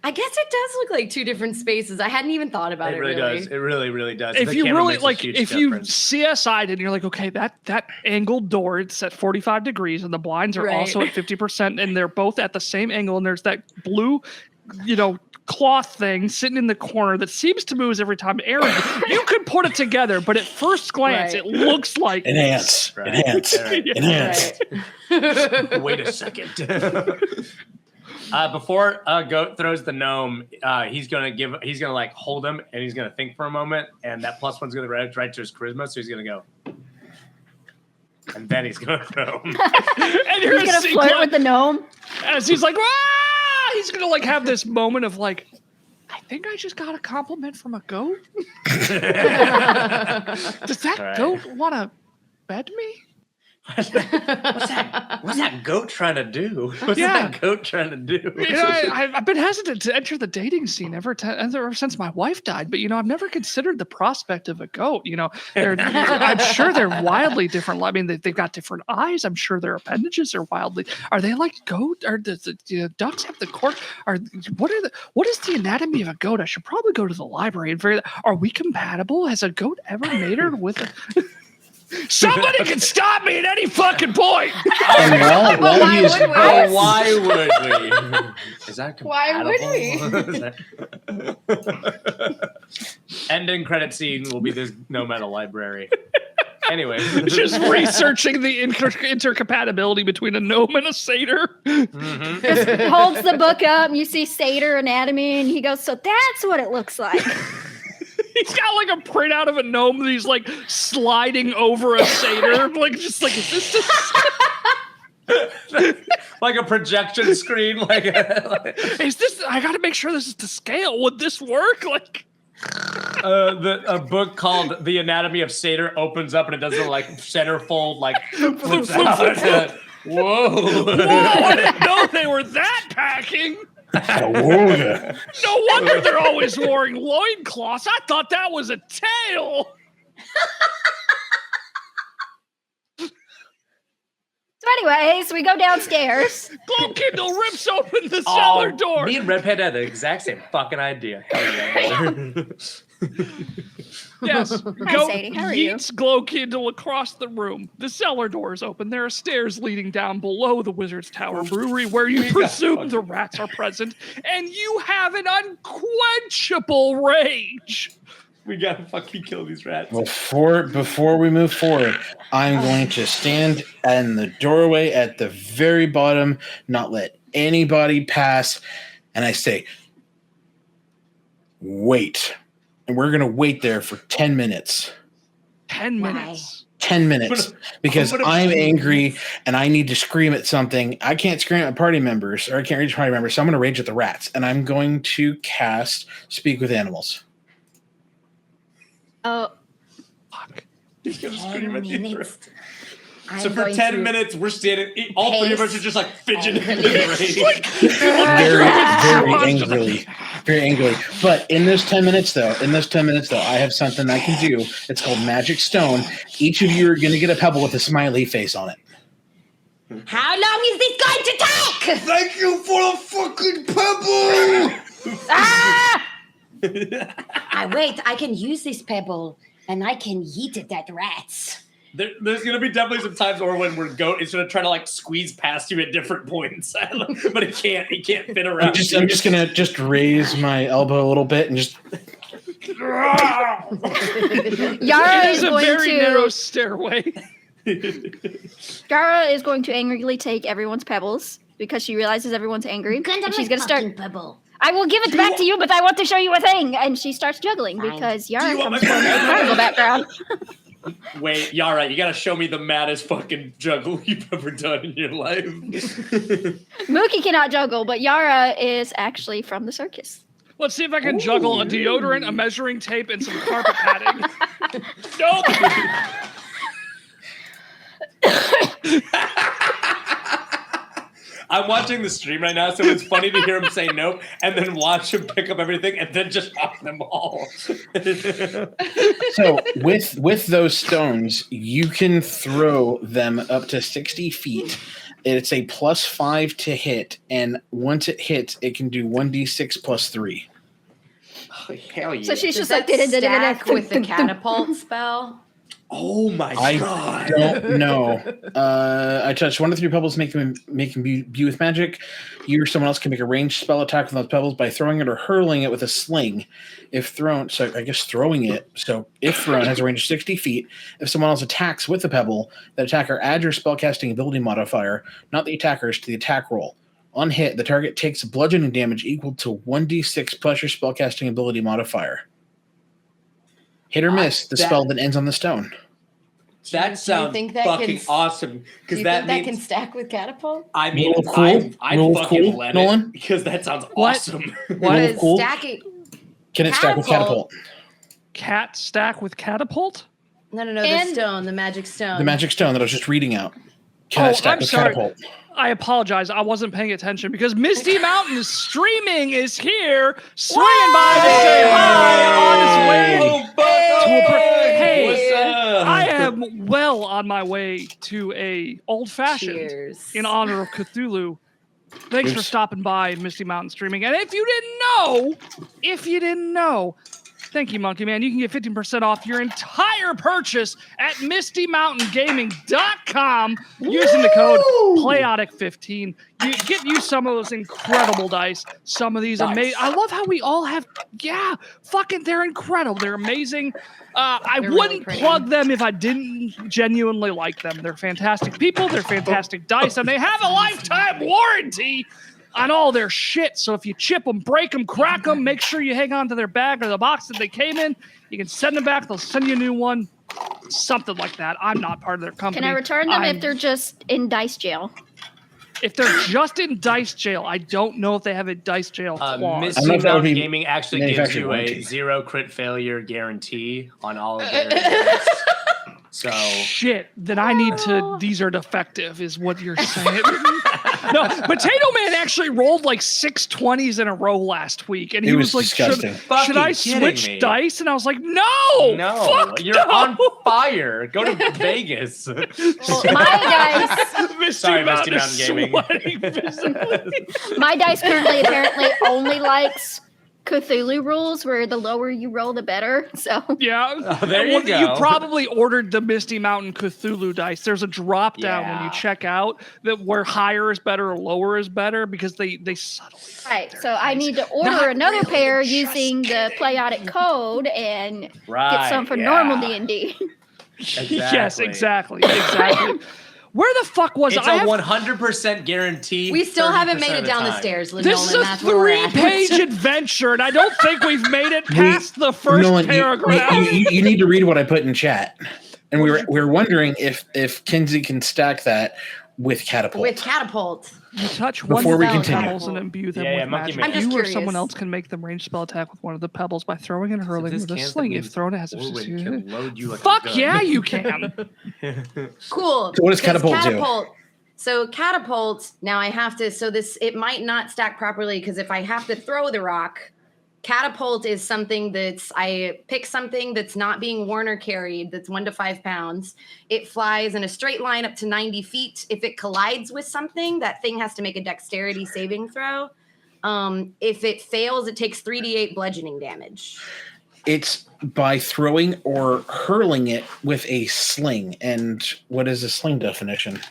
I guess it does look like 2 different spaces. I hadn't even thought about it. It really does. It really does. If The you camera really makes a like, huge if you difference. CSI'd and you're like, okay, that angled door, it's at 45 degrees, and the blinds are Right. also at 50%, and they're both at the same angle, and there's that blue, cloth thing sitting in the corner that seems to move every time. Aaron, you could put it together, but at first glance, Right. it looks like enhance. Right. Enhance. Right. Enhance. Right. Wait a second. Before Goat throws the gnome, he's gonna like hold him and he's gonna think for a moment, and that +1's gonna right to his charisma, so he's gonna go, and then he's gonna throw him. and you're He's gonna flirt with the gnome. as he's like, ah! He's gonna like have this moment of like, I think I just got a compliment from a goat. Does that Right. goat want to bed me? What's that goat trying to do? What's that goat trying to do? I've been hesitant to enter the dating scene ever since my wife died, but I've never considered the prospect of a goat. I'm sure they're wildly different. I mean, they've got different eyes. I'm sure their appendages are wildly. Are they like goat? Or does the ducks have the cork? What is the anatomy of a goat? I should probably go to the library and figure that. Are we compatible? Has a goat ever mated with a? Somebody can stop me at any fucking point. And why would we? Is that compatible? Why would we? Ending credit scene will be this no meta library. Anyway, just researching the intercompatibility between a gnome and a satyr. Mm-hmm. Just holds the book up, and you see satyr anatomy, and he goes, "So that's what it looks like." He's got like a printout of a gnome that he's like sliding over a satyr. Is this just... like a projection screen? Is this? I got to make sure this is to scale. Would this work? A book called The Anatomy of Satyr opens up and it does the centerfold flips out. Whoa! I didn't know they were that packing. No wonder they're always wearing loincloths. I thought that was a tail. So anyways, we go downstairs. Glow Kindle rips open the cellar door. Me and Red-Head had the exact same fucking idea. Hell yeah. Yes. Hi, Sadie. How are you? Yeets Glow Kindle across the room. The cellar door is open. There are stairs leading down below the Wizards Tower Brewery where you presume the rats are present, and you have an unquenchable rage. We gotta fucking kill these rats. Before we move forward, I'm going to stand in the doorway at the very bottom, not let anybody pass, and I say, wait. And we're going to wait there for 10 minutes. 10 minutes. 10 minutes. Because I'm angry and I need to scream at something. I can't scream at party members, or I can't reach party members, so I'm going to rage at the rats. And I'm going to cast Speak with Animals. Oh. Fuck. He's going to scream at the rats. So for 10 minutes, we're standing. All three of us are just fidgeting in the rain. Very angrily. But in those 10 minutes, though, I have something I can do. It's called Magic Stone. Each of you are going to get a pebble with a smiley face on it. How long is this going to take? Thank you for the fucking pebble. Wait, I can use this pebble and I can yeet it at rats. There's gonna be definitely some times where when we're it's gonna try to squeeze past you at different points, but it can't fit around. I'm just gonna raise my elbow a little bit and just. Yara is a going very to narrow stairway. Yara is going to angrily take everyone's pebbles because she realizes everyone's angry. And she's gonna start. Pebble. I will give it back to you, but I want to show you a thing. And she starts juggling because Yara comes from a carnival background. Wait, Yara, you gotta show me the maddest fucking juggle you've ever done in your life. Mookie cannot juggle, but Yara is actually from the circus. Let's see if I can juggle a deodorant, a measuring tape, and some carpet padding. Nope. I'm watching the stream right now, so it's funny to hear him say nope, and then watch him pick up everything, and then just off them all. So with those stones, you can throw them up to 60 feet. It's a +5 to hit, and once it hits, it can do 1d6 + 3. Oh, hell yeah! So she's Does just that stack with the catapult spell? Oh my god! I don't know. I touched 1 to 3 pebbles, make them imbue with magic. You or someone else can make a ranged spell attack with those pebbles by throwing it or hurling it with a sling. If thrown, so I guess throwing it. So if thrown, has a range of 60 feet. If someone else attacks with the pebble, the attacker adds your spellcasting ability modifier, not the attacker's, to the attack roll. On hit, the target takes bludgeoning damage equal to 1d6 plus your spellcasting ability modifier. Hit or miss, the spell that ends on the stone. That sounds fucking awesome. Because that can stack with catapult? I mean, cool. I'd fucking let it, because that sounds awesome. What is cool. stacking? Can it stack with catapult? Cat stack with catapult? No, the And- stone, the magic stone. The magic stone that I was just reading out. Oh, Stacked I'm with sorry. catapult. I apologize. I wasn't paying attention because Misty Mountain's streaming is here, swinging by to say hi on his way. Hey, What's up? I am well on my way to a old fashioned Cheers. in honor of Cthulhu. Thanks for Oops. stopping by Misty Mountain streaming. And if you didn't know, thank you, Monkey Man. You can get 15% off your entire purchase at mistymountaingaming.com using the code Playotic15. Use some of those incredible dice. Some of these amazing. I love how we all have. Yeah, fucking, they're incredible. They're amazing. I They're wouldn't really pretty. plug them if I didn't genuinely like them. They're fantastic people. They're fantastic dice, and they have a lifetime warranty on all their shit. So if you chip them, break them, crack them, make sure you hang on to their bag or the box that they came in. You can send them back. They'll send you a new one. Something like that. I'm not part of their company. Can I return them I'm- if they're just in dice jail? If they're just in dice jail, I don't know if they have a dice jail clause. I don't know Misty if that would Mountain be Gaming actually gives manufactured you warranty. a 0 crit failure guarantee on all of their dice. So Shit, then I need to. These are defective, is what you're saying. No, Potato Man actually rolled like 6 20s in a row last week, and he It was, was like, disgusting. should I Fucking kidding switch me. dice? And I was like, no, no, fuck you're no. on fire. Go to Vegas. Well, my dice, Misty Sorry, Misty Mountain is Mountain Gaming. sweating visibly. my dice currently apparently only likes Cthulhu rules, where the lower you roll, the better. So Yeah. Oh, there you Well, go. You probably ordered the Misty Mountain Cthulhu dice. There's a drop down when you Yeah. check out that where higher is better or lower is better because they subtly. right, so I need to order Not another really, pair just using the Playotic code and Right. get some for yeah. normal D&D. Yes, Exactly. exactly. Where the fuck was It's I? a have- 100% guarantee. We still haven't made 30% it of the down the time. stairs, Nolan. This is a That's where we're at. 3-page adventure, and I don't think we've made it past the first Nolan, paragraph. you need to read what I put in chat. And we were wondering if Kinsey can stack that with catapult. With catapult. You touch Before one we of the continue. pebbles and imbue them Yeah, yeah, with Monkey magic. Man. I'm just You or someone curious. else can make them range spell attack with one of the pebbles by throwing and hurling This with a can't sling. mean If thrown, it has a Orwin can load you like a Fuck gun. yeah, you can. Cool. So what does 'cause catapult do? So catapult, now I have to, so this, it might not stack properly because if I have to throw the rock, catapult is something that's, I pick something that's not being worn or carried, that's 1 to 5 pounds. It flies in a straight line up to 90 feet. If it collides with something, that thing has to make a dexterity saving throw. If it fails, it takes 3d8 bludgeoning damage. It's by throwing or hurling it with a sling. And what is a sling definition?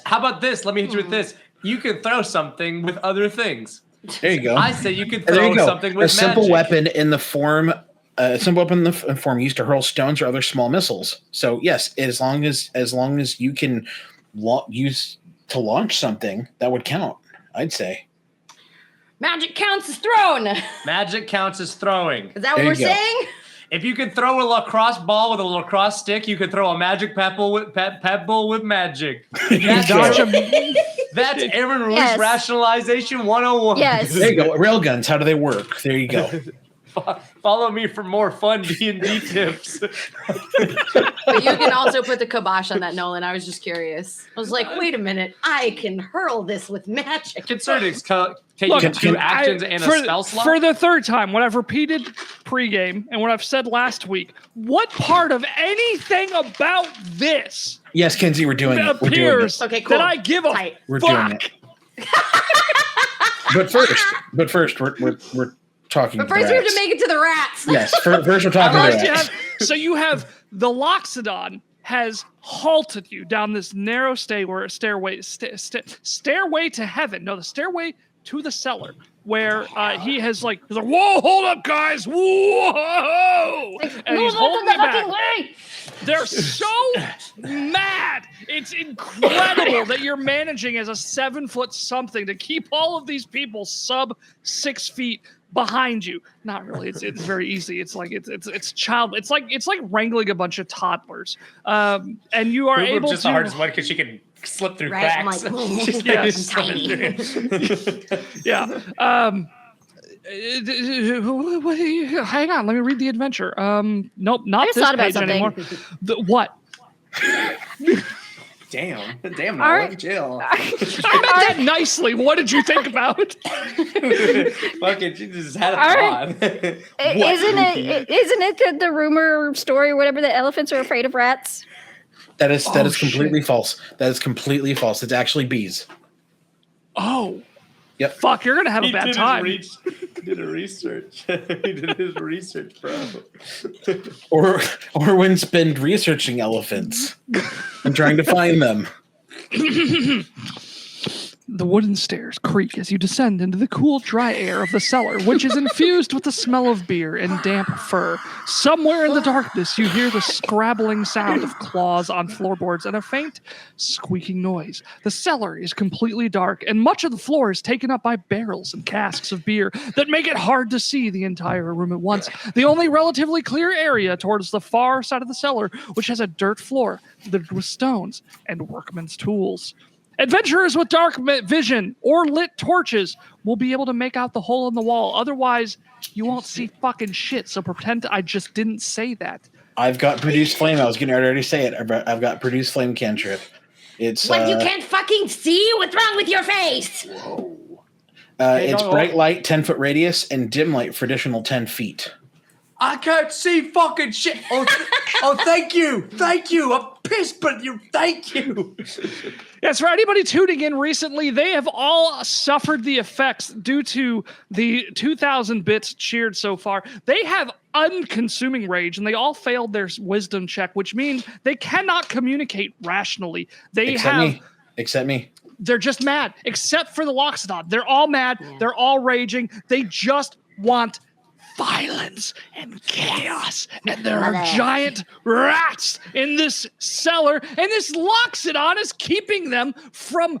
How about this? Let me hit you with this. You can throw something with other things. There you go. I say you can There throw you go. something with a simple magic. weapon in the form, form used to hurl stones or other small missiles. So yes, as long as you can use to launch something, that would count. I'd say. Magic counts as thrown. Magic counts as throwing. Is that what There we're you go. saying? If you can throw a lacrosse ball with a lacrosse stick, you can throw a magic pebble with magic. That's, Dodge go. 'em. that's Aaron Ruiz Yes. rationalization 101. Yes. There you go. Railguns. How do they work? There you go. Follow me for more fun D&D tips. But you can also put the kibosh on that, Nolan. I was just curious. I was like, wait a minute. I can hurl this with magic. Concerning taking Look, 2 actions and a spell slot. For the third time, what I've repeated pregame and what I've said last week, what part of anything about this Yes, Kinsey, we're doing it. We're doing it. appears Okay, cool. that I give a Tight. We're fuck? doing it. But first, we're talking. But to first, the we have to rats. make it to the rats. Yes, first we're talking to the First you rats. so you have the Loxodon has halted you down this narrow stairway to heaven. No, the stairway to the cellar, where he's like, whoa, hold up, guys, whoa, and he's holding me back. They're so mad. It's incredible that you're managing as a 7-foot something to keep all of these people sub 6 feet behind you. Not really. It's very easy. It's like it's child. It's like wrangling a bunch of toddlers. And you are able just to. the hardest one because she can slip through Right? I'm cracks. like, Yes. I'm tiny. Yeah. Hang on, let me read the adventure. Nope, not just this thought about page something. anymore. What? Damn, All now right. let chill. I meant that nicely. What did you think about? Fucking, she just had a All thought. What? Isn't it the rumor story or whatever that elephants are afraid of rats? That is Oh, completely shit. false. That is completely false. It's actually bees. Oh. Yep. Fuck, you're gonna have a He bad did time. He did a research. He did his research, bro. Or Orwin's been researching elephants and trying to find them. The wooden stairs creak as you descend into the cool, dry air of the cellar, which is infused with the smell of beer and damp fur. Somewhere in the darkness, you hear the scrabbling sound of claws on floorboards and a faint, squeaking noise. The cellar is completely dark, and much of the floor is taken up by barrels and casks of beer that make it hard to see the entire room at once. The only relatively clear area towards the far side of the cellar, which has a dirt floor littered with stones and workmen's tools. Adventurers with dark vision or lit torches will be able to make out the hole in the wall. Otherwise, you won't see fucking shit. So pretend I just didn't say that. I've got produce flame. I was going to already say it. I've got produce flame cantrip. It's What, you can't fucking see? What's wrong with your face? it's bright light, 10-foot radius, and dim light for additional 10 feet. I can't see fucking shit. Oh, thank you. I'm pissed, but thank you. Yes, for anybody tuning in recently, they have all suffered the effects due to the 2,000 bits cheered so far. They have unconsuming rage, and they all failed their wisdom check, which means they cannot communicate rationally. Except me. They're just mad, except for the Loxodon. They're all mad. Yeah. They're all raging. They just want violence and chaos. And there are giant rats in this cellar, and this Loxodon is keeping them from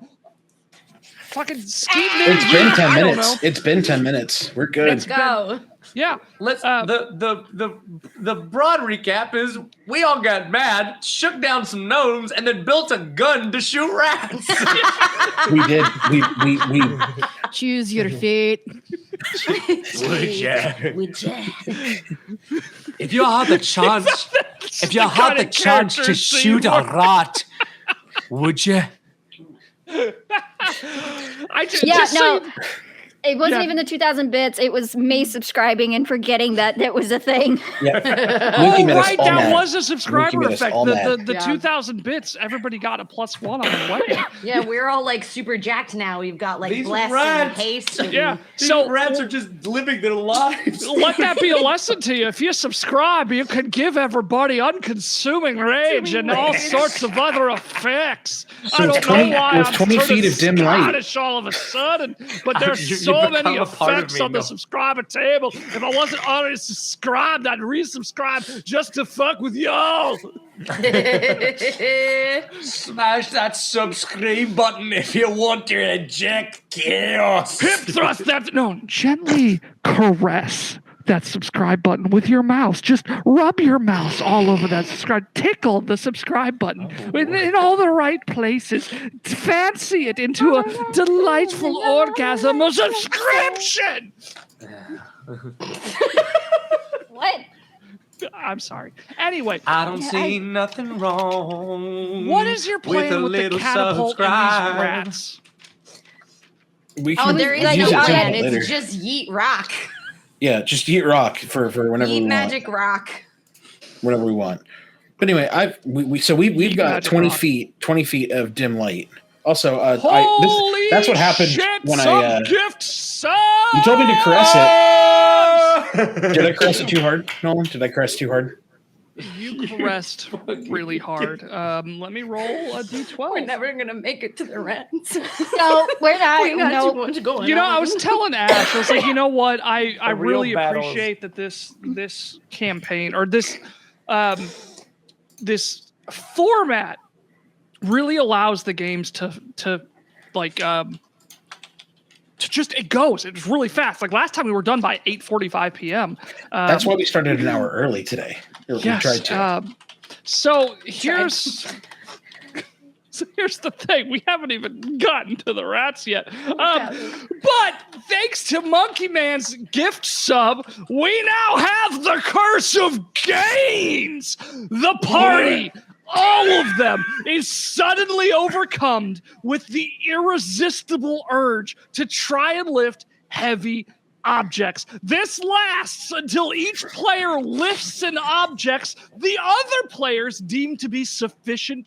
fucking scheming. It's been 10 minutes. It's been 10 minutes. We're good. Let's go. Yeah. Let's the broad recap is we all got mad, shook down some gnomes, and then built a gun to shoot rats. We did. We choose your fate. Would ya? If you had the chance, to shoot a rat, would you? It wasn't even the 2,000 bits. It was me subscribing and forgetting that was a thing. Yep. Right, that was a subscriber effect. The 2,000 bits, everybody got a +1 on the way. Yeah, we're all like super jacked now. We've got like These blessed rats. and haste. And Yeah, So rats are just living their lives. let that be a lesson to you. If you subscribe, you can give everybody unconsuming rage and all sorts of other effects. So I don't know why with I'm 20 sort feet of dim light. Scottish all of a sudden, but there's You so many become a part of effects me, on the no. subscriber table. If I wasn't already subscribed, I'd resubscribe just to fuck with y'all. Smash that subscribe button if you want to inject chaos. Hip thrust that. No, gently caress that subscribe button with your mouse. Just rub your mouse all over that subscribe. Tickle the subscribe button in all the right places. Fancy it into a delightful orgasm of subscription. What? I'm sorry. Anyway, I don't see nothing wrong. what is your plan with the catapult and these rats? We Oh, can there is use no it plan. later. It's just yeet rock. Yeah, just eat rock for whenever Yeet we magic rock. whenever we want. But anyway, we've got magic 20 rock. feet of dim light. Also, Holy that's what happened shit, when some gift subs! you told me to caress it. Did I caress it too hard, Nolan? Did I caress too hard? You caressed really hard. Let me roll a d12. We're never gonna make it to the rents. No, we're not. We got No. too much going You know, on. I was telling Ash, I was like, you know what? I The real really battles. appreciate that this campaign or this format really allows the games to just it goes. It's really fast. Like last time we were done by 8:45 p.m. That's why we started an hour early today. We Yes. tried to. So here's here's the thing. We haven't even gotten to the rats yet. But thanks to Monkey Man's gift sub, we now have the curse of gains. The party, all of them, is suddenly overcome with the irresistible urge to try and lift heavy objects. This lasts until each player lifts an object the other players deem to be sufficiently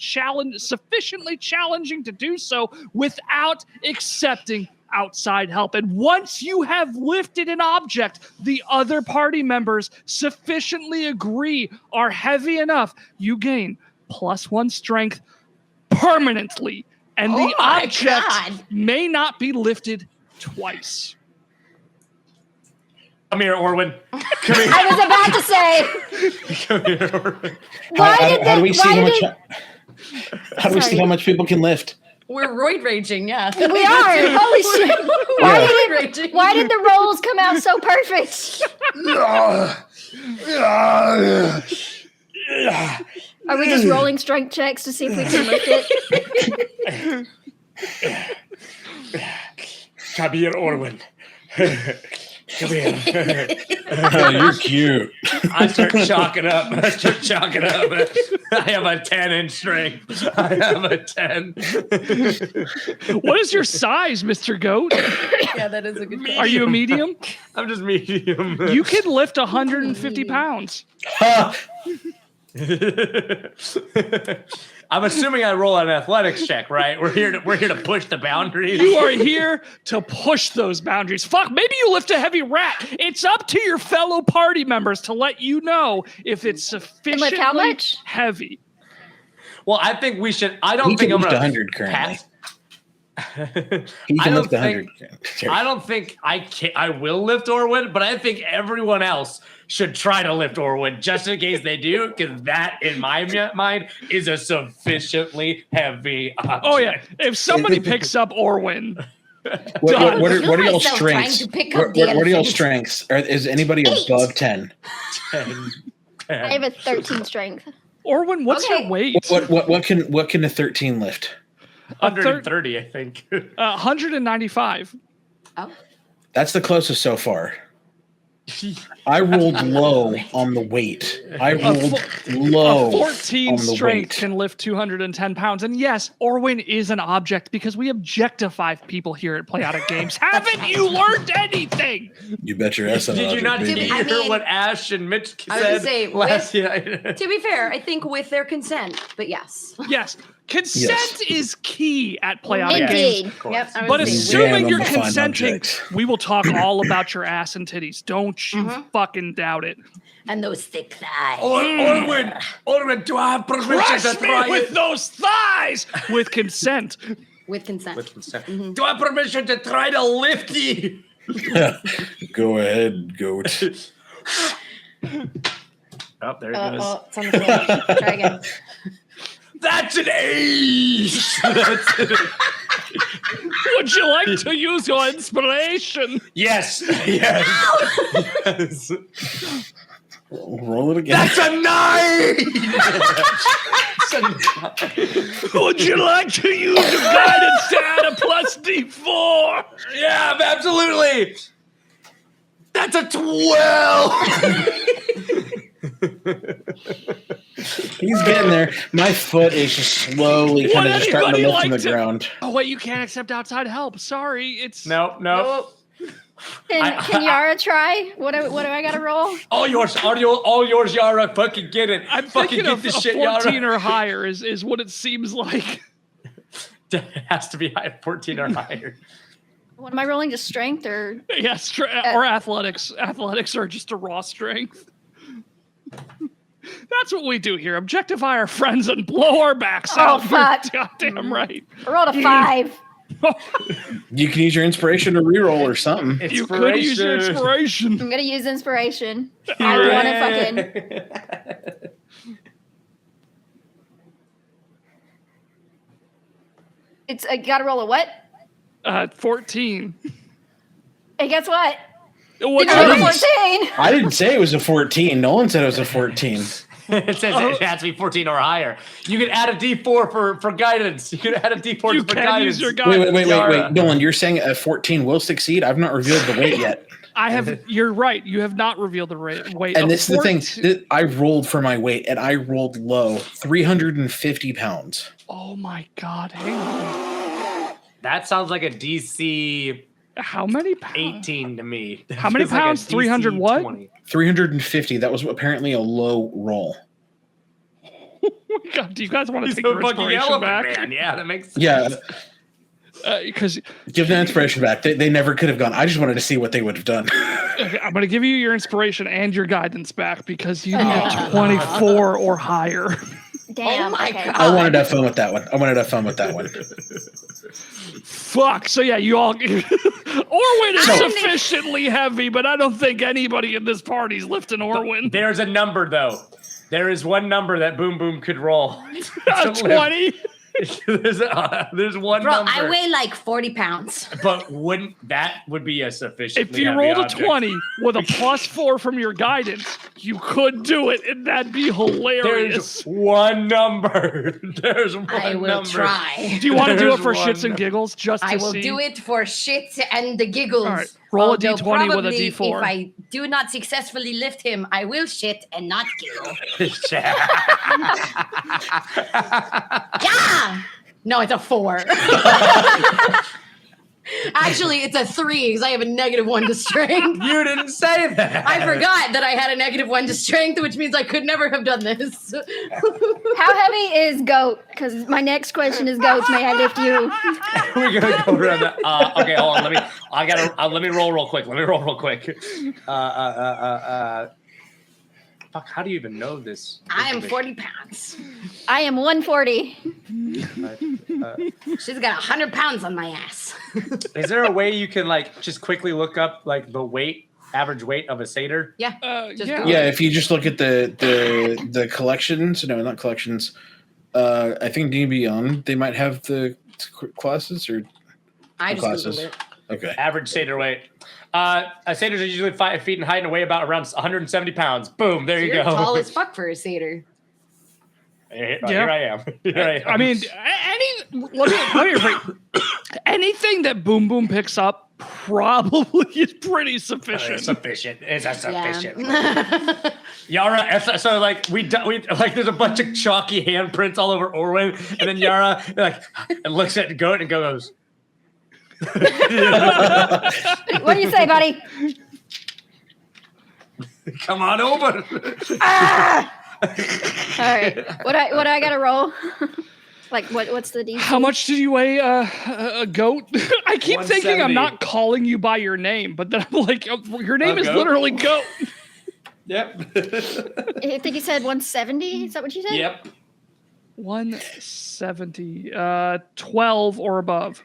challenging to do so without accepting outside help. And once you have lifted an object the other party members sufficiently agree are heavy enough, you gain +1 strength permanently. And the object may not be lifted twice. Come here, Orwin. Come here. I was about to say. Come here, Orwin. How do we see how much people can lift? We're roid raging, yeah. We are. Holy shit. Why did the rolls come out so perfect? Are we just rolling strength checks to see if we can lift it? Come here, Orwin. Come here. Oh, you're cute. I start chalking up. I have a 10 in strength. I have a 10. What is your size, Mr. Goat? Yeah, that is a good question. Are you a medium? I'm just medium. You can lift 150 pounds. I'm assuming I roll an athletics check, right? We're here to push the boundaries. You are here to push those boundaries. Fuck, maybe you lift a heavy rat. It's up to your fellow party members to let you know if it's sufficiently how much? heavy. Well, I think we should. I don't He think can I'm lift gonna 100 currently. He I can don't lift 100. I don't think I can. I will lift Orwin, but I think everyone else should try to lift Orwin just in case they do, because that, in my mind, is a sufficiently heavy object. Oh yeah, if somebody picks up Orwin, What are y'all myself trying strengths? to pick What up the are y'all elephant. strengths? Is anybody above 10? 10. I have a 13 strength. Orwin, what's your weight? What can a 13 lift? 130, I think. 195. Oh. That's the closest so far. I rolled low on the weight. I rolled low. A 14 on the strength weight. can lift 210 pounds. And yes, Orwin is an object because we objectify people here at Playotic Games. Haven't you learned anything? You bet your ass on Did you not baby. hear what Ash and Mitch I was gonna said say, last night? To be fair, I think with their consent, but yes. Yes. Consent is key at Playotic Indeed. Games. Yep. I But was saying, assuming Damn, you're I'm a fine consenting, object. we will talk all about your ass and titties. Don't you fucking doubt it. And those thick thighs. Orwin, do I have permission Crush to me try with it? those thighs with consent. with consent. With consent. Do I have permission to try to lift you? Go ahead, goat. Oh, there it goes. It's on the floor. Try again. That's an ace. That's it. Would you like to use your inspiration? Yes. Yes. Roll it again. That's a 9. Would you like to use your guidance to add a +D4? Yeah, absolutely. That's a 12. He's getting there. My foot is just slowly kind of just starting to anybody lift from like the to- ground. Oh wait, you can't accept outside help. Sorry, it's No. Can Yara try? What do I got to roll? All yours, all yours, Yara. Fucking get it. I'm fucking thinking get of this a shit, 14 Yara. or higher is what it seems like. It has to be high, 14 or higher. What am I rolling? Just strength or? Yes, or athletics. Athletics are just a raw strength. That's what we do here. Objectify our friends and blow our backs Oh, out. fuck. You're goddamn right. I rolled a 5. You can use your inspiration to reroll or something. You could use your inspiration. I'm gonna use inspiration. I want to fucking. It's I gotta roll a what? 14. Hey, guess what? What's I rolled a yours? 14. I didn't say it was a 14. Nolan said it was a 14. It says it has to be 14 or higher. You can add a D4 for guidance. You can add a D4 You for can guidance. use your guidance. Wait. Nolan, you're saying a 14 will succeed? I've not revealed the weight yet. You're right. You have not revealed the weight. And of this is the 14 thing. I rolled for my weight, and I rolled low, 350 pounds. Oh my God! Hang on. That sounds like a DC How many pounds? 18 to me. How many Feels like a pounds? 300 DC what? 20. 350. That was apparently a low roll. God, do you guys want to He's take a your fucking inspiration elephant back? man. Yeah, that makes sense. Yeah, Because give the inspiration back. They never could have gone. I just wanted to see what they would have done. I'm going to give you your inspiration and your guidance back because you need a 24 or higher. Damn. my okay. God. I wanted to have fun with that one. Fuck. So yeah, you all. Orwin is sufficiently heavy, but I don't think anybody in this party's lifting Orwin. There's a number, though. There is one number that Boom Boom could roll. 20. There's one Bro, number. I weigh like 40 pounds. But that would be a sufficient. If you rolled a 20 with a +4 from your guidance, you could do it, and that'd be hilarious. There's one number. There's one I will number. try. Do you want to do it There's for one shits and giggles? Just to I will see? do it for shits and the giggles. All right, roll a Although D20 with a probably D4. If I do not successfully lift him, I will shit and not giggle. Yeah! No, it's a 4. Actually, it's a 3 because I have a -1 to strength. You didn't say that. I forgot that I had a -1 to strength, which means I could never have done this. How heavy is goat? Because my next question is goats. May I lift you? We're gonna go around that. Okay, hold on. Let me roll real quick. Fuck, how do you even know this? I am 40 pounds. I am 140. She's got 100 pounds on my ass. Is there a way you can just quickly look up the average weight of a satyr? Yeah. Just yeah. Google Yeah, if you just look at the collections, no, not collections. I think D&B they might have the classes or I just classes. Googled it. Okay. Average satyr weight. Satyrs are usually 5 feet in height and weigh about around 170 pounds. Boom, there you You're go. tall as fuck for a satyr. Here I am. I mean, let me rephrase. Anything that Boom Boom picks up probably is pretty sufficient. It's sufficient. It's a sufficient. Yeah. Yara, so we there's a bunch of chalky handprints all over Orwin, and then Yara looks at Goat and goes, What do you say, buddy? "Come on over." All right. What I gotta roll? What's the DC? How much did you weigh, a goat? I keep thinking I'm 170. not calling you by your name, but then I'm like, your name is Goat? literally Goat. Yep. I think you said 170. Is that what you said? Yep. 170, 12 or above.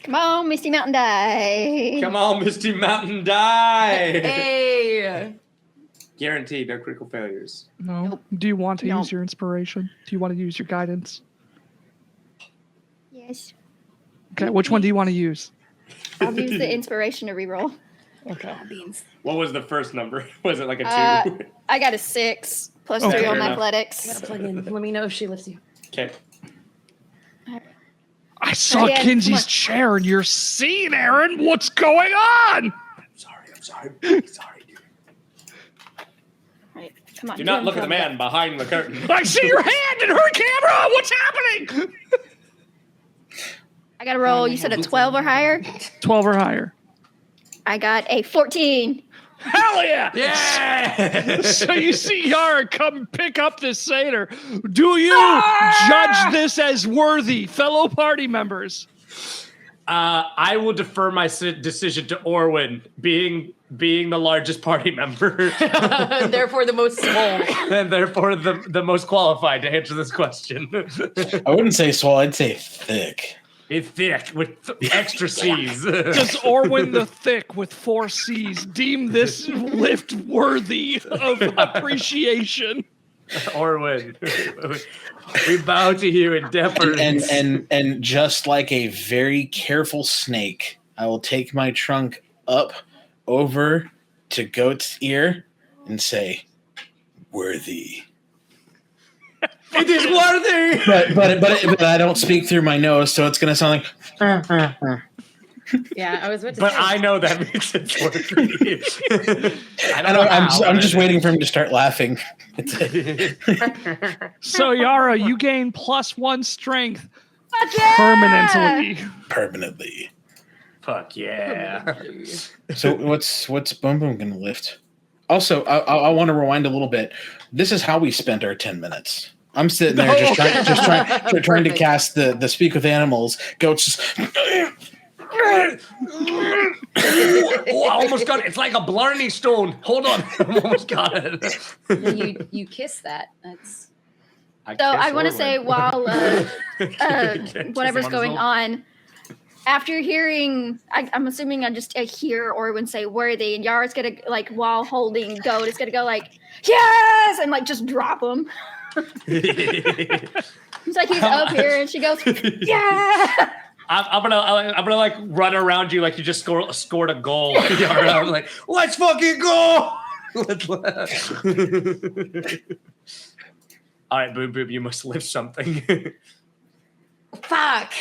Come on, Misty Mountain Die. Come on, Misty Mountain, die. Hey. Guaranteed, no critical failures. No. Do you want to No. use your inspiration? Do you want to use your guidance? Yes. Okay, which one do you want to use? I'll use the inspiration to reroll. Okay. What was the first number? Was it like a 2? I got a 6 plus Okay. 3 on Fair enough. athletics. Plug in. Let me know if she lifts you. Okay. I saw Again, Kinsey's come on. chair in your scene, Aaron. What's going on? I'm sorry. Right, come on. Do not look at the man behind the curtain. I see your hand in her camera. What's happening? I got to roll. You said a 12 or higher? 12 or higher. I got a 14. Hell yeah! Yeah. So you see Yara come pick up this satyr. Do you judge this as worthy, fellow party members? I will defer my decision to Orwin, being the largest party member, Therefore, the most small. and therefore the most qualified to answer this question. I wouldn't say swole. I'd say thick. It's thick with extra C's. Does Orwin the Thick with 4 C's deem this lift worthy of appreciation? Orwin, we bow to you in deference. And just like a very careful snake, I will take my trunk up over to Goat's ear and say, worthy. It is worthy. But I don't speak through my nose, so it's gonna sound like. Yeah, I was about to But say. I know that means it's worthy. I don't know I'm just waiting for him to start laughing. So Yara, you gain +1 strength yeah! permanently. Fuck yeah. So what's Boom Boom gonna lift? Also, I want to rewind a little bit. This is how we spent our 10 minutes. I'm sitting there trying to cast the speak with animals. Goats just. Oh, I almost got it. It's like a Blarney stone. Hold on. I almost got it. you kiss that. That's So I want to say while whatever's on going his on, after hearing, I'm assuming I just hear Orwin say worthy, and Yara's gonna like while holding Goat, it's gonna go like yes, and like just drop him. It's like he's up here, and she goes yeah. I'm gonna like run around you like you just scored a goal. I'm like, let's fucking go. All right, Boom Boom, you must lift something. fuck.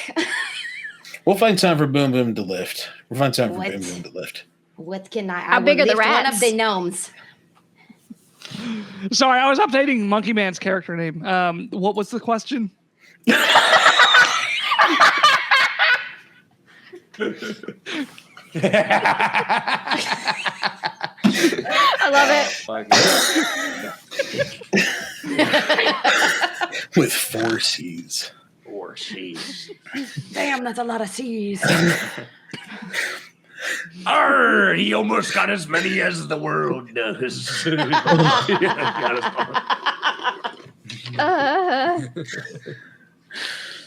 We'll find time for Boom Boom to lift. We'll find time for What? Boom Boom to lift. What can I? How I big will are the lift one rats? of the gnomes. Sorry, I was updating Monkey Man's character name. What was the question? I love it. With 4 C's. 4 C's. Damn, that's a lot of C's. Arr, he almost got as many as the world does.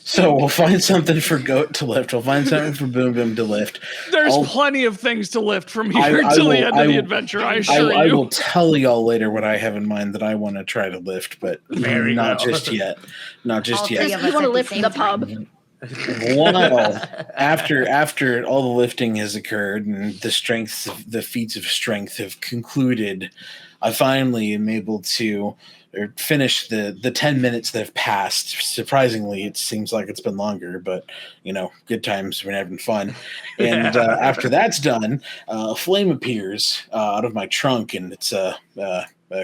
So we'll find something for Goat to lift. We'll find something for Boom Boom to lift. There's plenty of things to lift from here I until the will- end I of the will- adventure, I assure I you. will tell y'all later what I have in mind that I want to try to lift, but Very not well. just yet. Not just All yet. three of You us want to at the lift same the time. pub? While after all the lifting has occurred and the feats of strength have concluded, I finally am able to finish the 10 minutes that have passed. Surprisingly, it seems like it's been longer, but good times when having fun. And after that's done, a flame appears out of my trunk, and it's a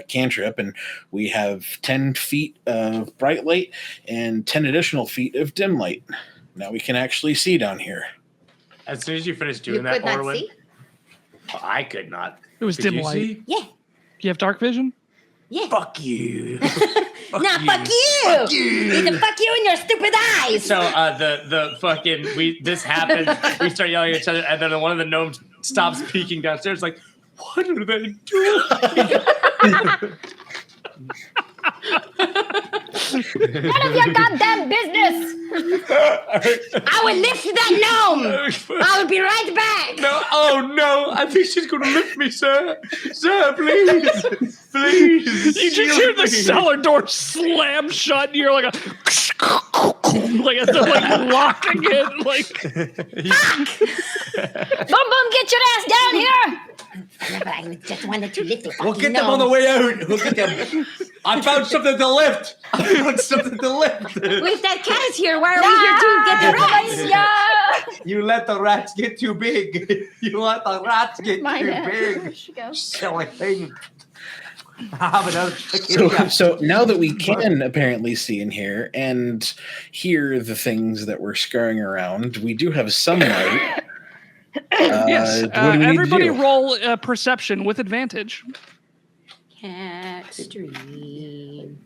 cantrip, and we have 10 feet of bright light and 10 additional feet of dim light. Now we can actually see down here. As soon as you finish You doing that, could not Orwin, see. I could not. It was Could dim you light. see? Yeah. You have dark vision? Yeah. Fuck you. Nah, fuck you. Fuck you. Need to fuck you in your stupid eyes. So the fucking this happens. We start yelling at each other, and then one of the gnomes stops peeking downstairs. Like, what are they doing? None of your goddamn business. I will lift that gnome. I will be right back. No, oh no! I think she's gonna lift me, sir. Sir, please, please. You just hear the cellar door slam shut, and you're like like it's like locking it. Like, Boom Boom, get your ass down here. But I just wanted to lift the We'll fucking get them on the way out. We'll get them. I found something to lift. I found something to lift. Well, if that cat is here, why are we here to get the rats? Yeah. You let the rats get too big. You let the rats get My too bad. There big. she goes. Silly thing. Have another So now that we can apparently see in here and hear the things that we're scurrying around, we do have some light. yes. What do we need to Everybody do? roll perception with advantage. Extreme.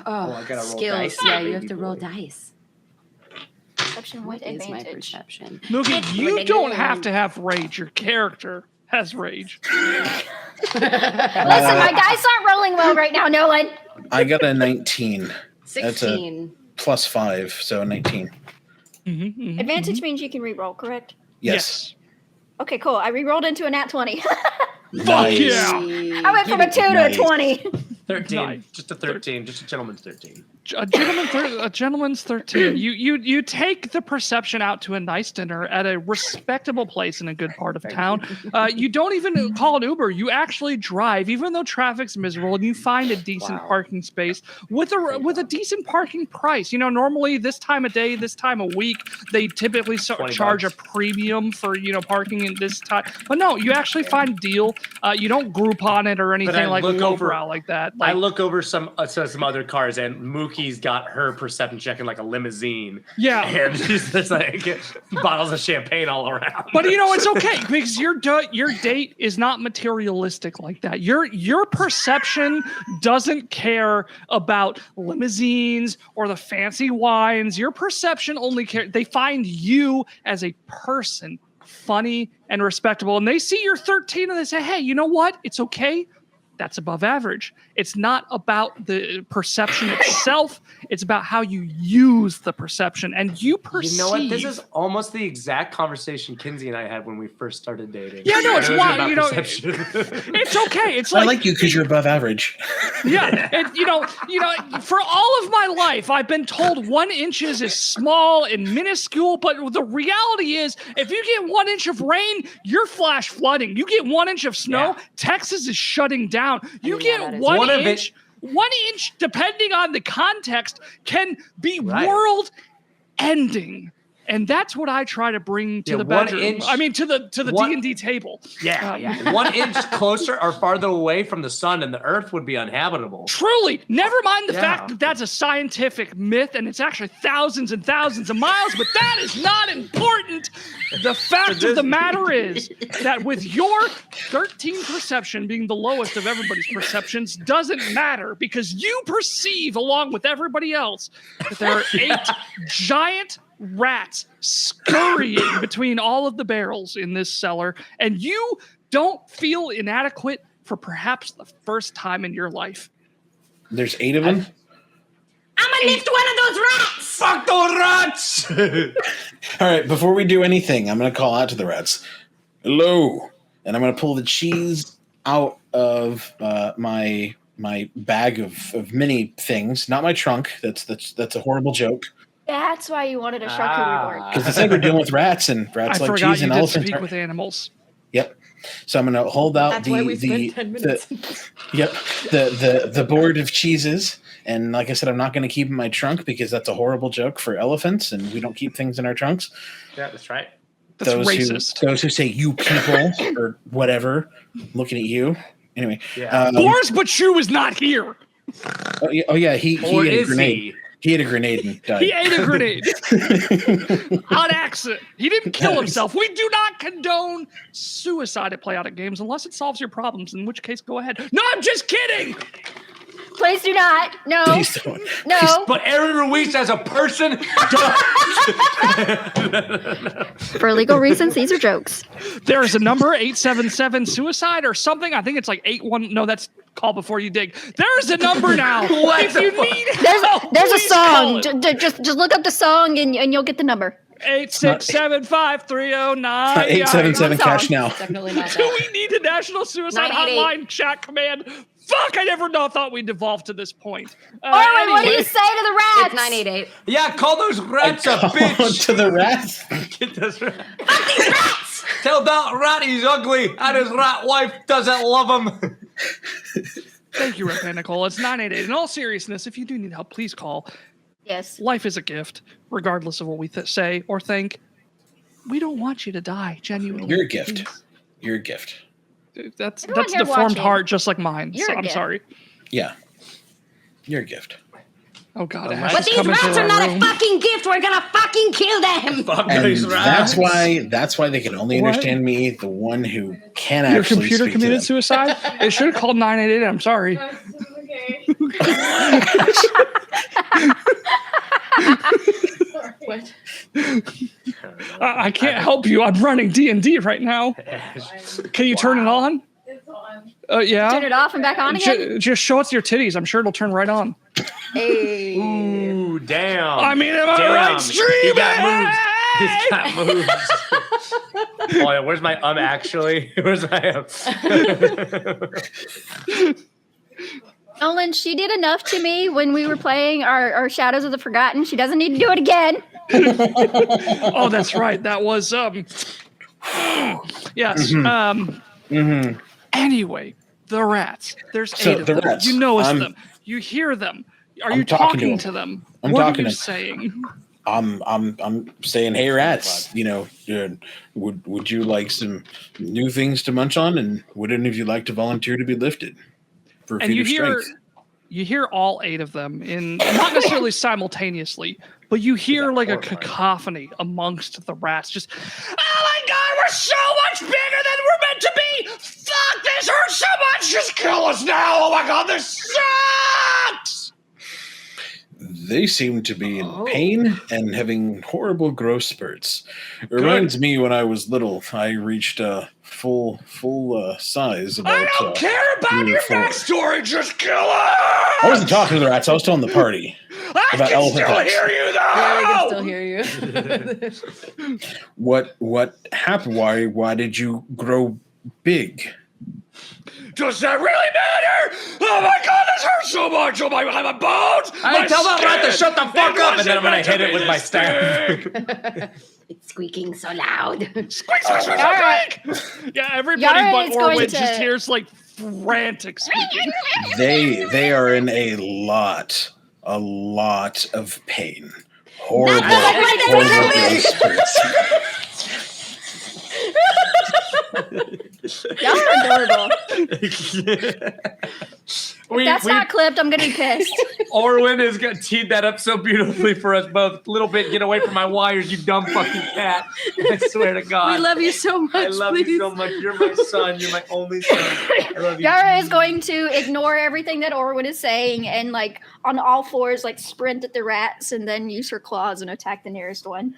Oh, I gotta roll skills. dice. Yeah, you have to roll dice. Perception with What is my advantage. perception? Mookie, you don't have to have rage. Your character has rage. Listen, my dice aren't rolling well right now, Nolan. I got a 19. 16. Plus 5, so 19. Advantage means you can re-roll, correct? Yes. Okay, cool. I re-rolled into a nat 20. Fuck yeah. I went from a 2 to a Nice. 20. 13. Nice. Just a 13. Just a gentleman's 13. A gentleman's 13. You take the perception out to a nice dinner at a respectable place in a good part of town. You don't even call an Uber. You actually drive, even though traffic's miserable, and you find a decent parking space with a decent parking price. Normally this time of day, this time of week, they typically charge a premium for parking in this time. But no, you actually find a deal. You don't Groupon it or anything like lowbrow like that. I look over some other cars, and Mookie's got her perception check in like a limousine. Yeah. And there's like bottles of champagne all around. But it's okay because your date is not materialistic like that. Your perception doesn't care about limousines or the fancy wines. Your perception only cares. They find you as a person funny and respectable, and they see you're 13 and they say, hey, you know what? It's okay. That's above average. It's not about the perception itself. It's about how you use the perception and you perceive. You know what? This is almost the exact conversation Kinsey and I had when we first started dating. Yeah, no, it's wild. It's okay. It's like I like you because you're above average. Yeah, and for all of my life, I've been told 1 inch is small and minuscule. But the reality is, if you get 1 inch of rain, you're flash flooding. You get 1 inch of snow, Texas is shutting down. You get 1 inch. 1 inch, depending on the context, can be world ending. And that's what I try to bring to the bedroom. To the D&D table. Yeah. 1 inch closer or farther away from the sun and the earth would be uninhabitable. Truly. Never mind the fact that that's a scientific myth and it's actually thousands and thousands of miles, but that is not important. The fact of the matter is that with your 13 perception being the lowest of everybody's perceptions doesn't matter because you perceive, along with everybody else, that there are 8 giant rats scurrying between all of the barrels in this cellar, and you don't feel inadequate for perhaps the first time in your life. There's 8 of them? I'm gonna lift one of those rats! Fuck those rats! All right, before we do anything, I'm going to call out to the rats. Hello. And I'm going to pull the cheese out of my bag of mini things, not my trunk. That's a horrible joke. That's why you wanted a charcuterie board. Because it's like we're dealing with rats, and rats like cheese, and elephants. Speak with animals. Yep. So I'm going to hold out the board of cheeses, and like I said, I'm not going to keep in my trunk because that's a horrible joke for elephants, and we don't keep things in our trunks. Yeah, that's right. That's racist. Those who say "you people" or whatever, looking at you. Anyway, Boris Bachu is not here. Oh yeah, he had a grenade. He had a grenade and died. He ate a grenade. On accident. He didn't kill himself. We do not condone suicide at Playotic Games unless it solves your problems, in which case, go ahead. No, I'm just kidding! Please do not. No. Please don't. No. But Aaron Ruiz as a person For legal reasons, these are jokes. There is a number, 877-suicide or something. I think it's like 81. No, that's call before you dig. There's a number now. If you need help, there's a please song. call it. Just look up the song and you'll get the number. 867-5309. 877 cash now. Definitely not Do that. we need a national suicide 988. hotline chat command? Fuck, I never thought we'd devolve to this point. Arwen, what do you say to the rats? It's 988. Yeah, call those rats a bitch. To the rats. Get those rats. Fuck these rats! Tell that rat he's ugly and his rat wife doesn't love him. Thank you, Red Nicole. It's 988. In all seriousness, if you do need help, please call. Yes. Life is a gift, regardless of what we say or think. We don't want you to die, genuinely. You're a gift. You're a gift. That's Everyone here deformed watching. heart, just like mine. You're So a I'm gift. sorry. Yeah. You're a gift. Oh God, But Ash But is these coming rats to are our not room. a fucking gift. We're gonna fucking kill them. Fuck And these rats. that's why they can only What? understand me, the one who can Your actually computer speak to committed them. suicide? It should have called 988. I'm sorry. What? I can't help you. I'm running D&D right now. Can you turn it on? Yeah. Turn it off and back on again? Just show us your titties. I'm sure it'll turn right on. Hey. Ooh, damn. I mean, am I Damn. right, streaming? He got moves. Oh, yeah, where's my actually? Where's my Nolan, she did enough to me when we were playing our Shadows of the Forgotten. She doesn't need to do it again. Oh, that's right. That was yes. Anyway, the rats. There's So 8 of the them. rats, You notice I'm- them. You hear them. Are I'm you talking to talking them. to them? I'm What talking are you to them. saying? I'm saying, hey rats, would you like some new things to munch on, and would any of you like to volunteer to be lifted for a And feat you of hear strength? you hear all 8 of them in not necessarily simultaneously, but you hear like a cacophony amongst the rats. Just, oh my god, we're so much bigger than we're meant to be. Fuck, this hurts so much. Just kill us now. Oh my god, this sucks. They seem to be in pain and having horrible growth spurts. It reminds me when I was little, I reached full size. About, I don't care about 3 or your 4. backstory. Just kill us. I wasn't talking to the rats. I was telling the party. I about can elephant still heads. hear you though. Yeah, I can still hear you. What happened? Why did you grow big? Does that really matter? Oh my god, this hurts so much. Oh my god, my bones. I my tell that rat to skin. shut the fuck up, and then I'm gonna wasn't hit it meant with to my be staff. this It's squeaking so loud. big. Squeak, squeak, squeak, Yara. squeak. Yeah, everybody Yara but is going Orwin to- just hears like frantic squeaking. They are in a lot of pain. Horrible growth spurts. Y'all are adorable. If that's not clipped, I'm gonna be pissed. Orwin has got teed that up so beautifully for us both. Little bit, get away from my wires, you dumb fucking cat. I swear to God. We love you so much. I love please. you so much. You're my son. You're my only son. I love you. Yara is going to ignore everything that Orwin is saying and like on all fours like sprint at the rats and then use her claws and attack the nearest one.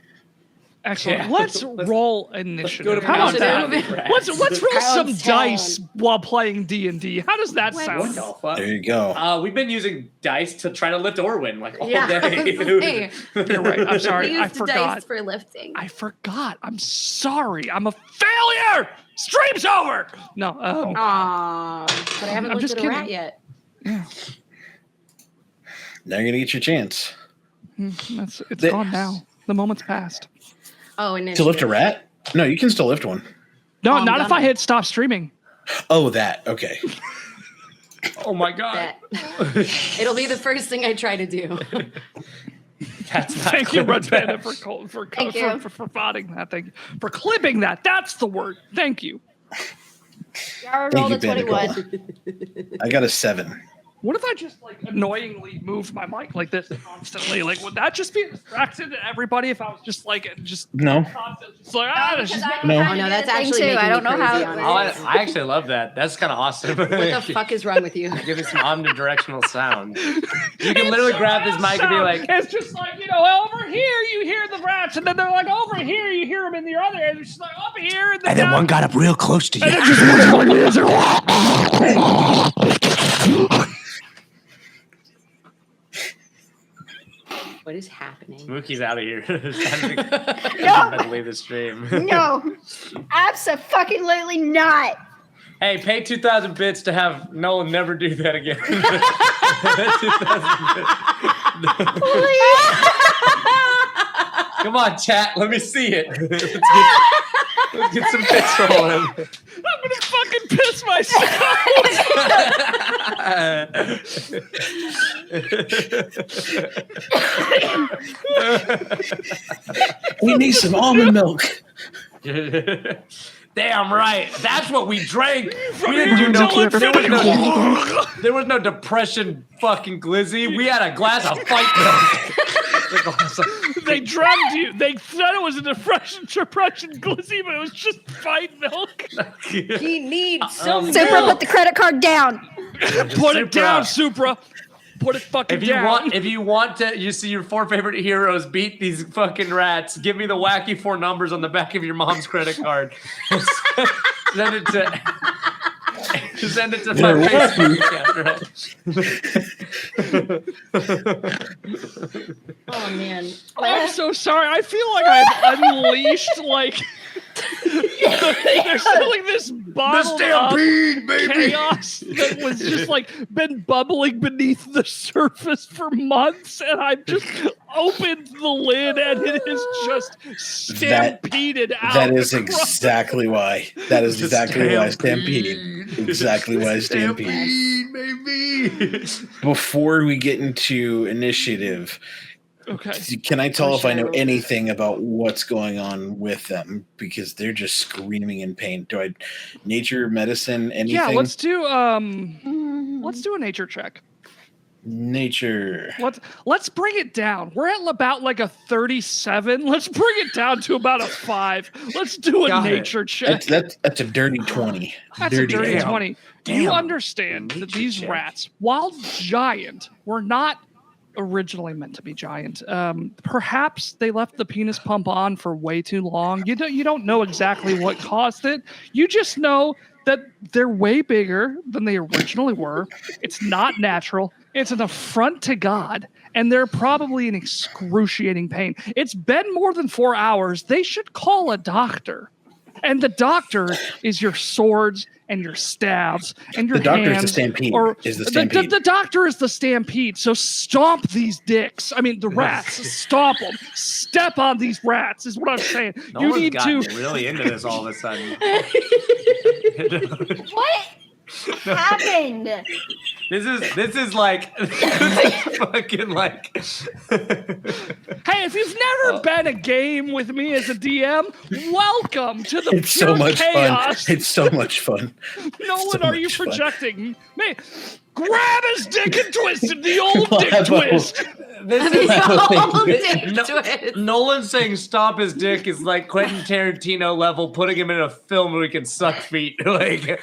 Excellent. Yeah. Let's roll initiative. go to How about that? initiative. Let's roll some Pounds down. dice while playing D&D. How does that What? sound? What the fuck? There you go. We've been using dice to try to lift Orwin like all Yeah, day. hey, You're right. I'm we sorry. I used forgot. dice for lifting. I forgot. I'm sorry. I'm a failure. Stream's over. No. Aww, but I haven't I'm looked just at a rat kidding. yet. Yeah. Now you're gonna get your chance It's The- gone now. The moment's passed. Oh, and to lift a rat. No, you can still lift one. No, I'm not if gonna. I hit stop streaming. Oh, that. Okay. Oh my God. that. It'll be the first thing I try to do. That's not Thank you, clear. Red Panda, for Thank you. for spotting that. Thank you for clipping that. That's the word. Thank you. Yara Thank rolled you, a 21. Bandicoot. I got a 7. What if I just like annoyingly moved my mic like this constantly? Like, would that just be a distraction to everybody if I was just like No. constant, just like it's just No. Oh no, that's actually too. making I don't me know crazy, how- honestly. I actually love that. That's kind of awesome. What the fuck is wrong with you? Give me some omnidirectional sound. You can literally grab this mic and be like, it's just like, over here you hear the rats, and then they're like over here you hear them in the other end. It's just like up here, And then one got up real close to and you. it just looks like this. What is happening? Mookie's out of here. It's time to leave the stream. No, absolutely not. Hey, pay 2,000 bits to have Nolan never do that again. 2,000 bits. Come on, chat. Let me see it. Let's get some bits rolling. I'm gonna fucking piss myself. We need some almond milk. Damn right. That's what we drank. We didn't do no. There was no depression fucking glizzy. We had a glass of fight milk. They drugged you. They said it was a depression glizzy, but it was just fight milk. He needs some Super, milk. put the credit card down. Put it down, Supra. Put it fucking down. If you want to, you see your 4 favorite heroes beat these fucking rats. Give me the wacky 4 numbers on the back of your mom's credit card. Send it to. Send it to my Facebook account. Oh man. I'm so sorry. I feel like I've unleashed like They're selling this bottled up baby. chaos that was just like been bubbling beneath the surface for months, and I've just opened the lid and it is just stampeded out. That is across- exactly why. That is exactly why Stampede. Exactly why Stampede. Baby. Before we get into initiative, Okay. can I tell if I know anything about what's going on with them? Because they're just screaming in pain. Do I nature, medicine, anything? Yeah, let's do a nature check. Nature. Let's bring it down. We're at about like a 37. Let's bring it down to about a 5. Let's do a Got it. nature check. That's a dirty 20. That's a dirty Damn. 20. Damn. You understand that Nature these check. rats, while giant, were not originally meant to be giant. Perhaps they left the penis pump on for way too long. You don't know exactly what caused it. You just know that they're way bigger than they originally were. It's not natural. It's an affront to God, and they're probably in excruciating pain. It's been more than 4 hours. They should call a doctor. And the doctor is your swords and your staves and your The doctor is the hands, Stampede. or Is the Stampede. the doctor is the Stampede. So stomp these dicks. I mean, the rats. Stomp them. Step on these rats is what I'm saying. No you one's need gotten to. really into this all of a sudden. What happened? This is like this is fucking like. Hey, if you've never been a game with me as a DM, welcome to the It's pure so much chaos. fun. It's so much fun. Nolan, so are you much fun. projecting? Man, grab his dick and twist it. The old dick Bravo. twist. This Twist. Nolan saying "stop his dick" is like Quentin Tarantino level, putting him in a film where he can suck feet. Like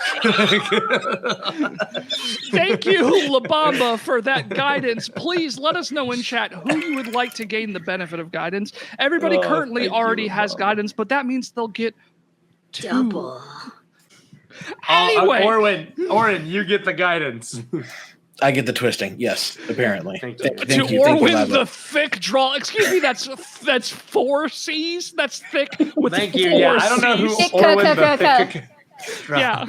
Thank you, La Bamba, for that guidance. Please let us know in chat who you would like to gain the benefit of guidance. Everybody currently thank you, already La has Bamba. guidance, but that means they'll get 2. Double. Anyway, Orin, you get the guidance. I get the twisting. Yes, apparently. Thank you. to Orwin the thick draw. Excuse me, that's 4 C's. That's thick with Thank 4 you. Yeah, I don't know who Cs. Orwin the thick. Yeah.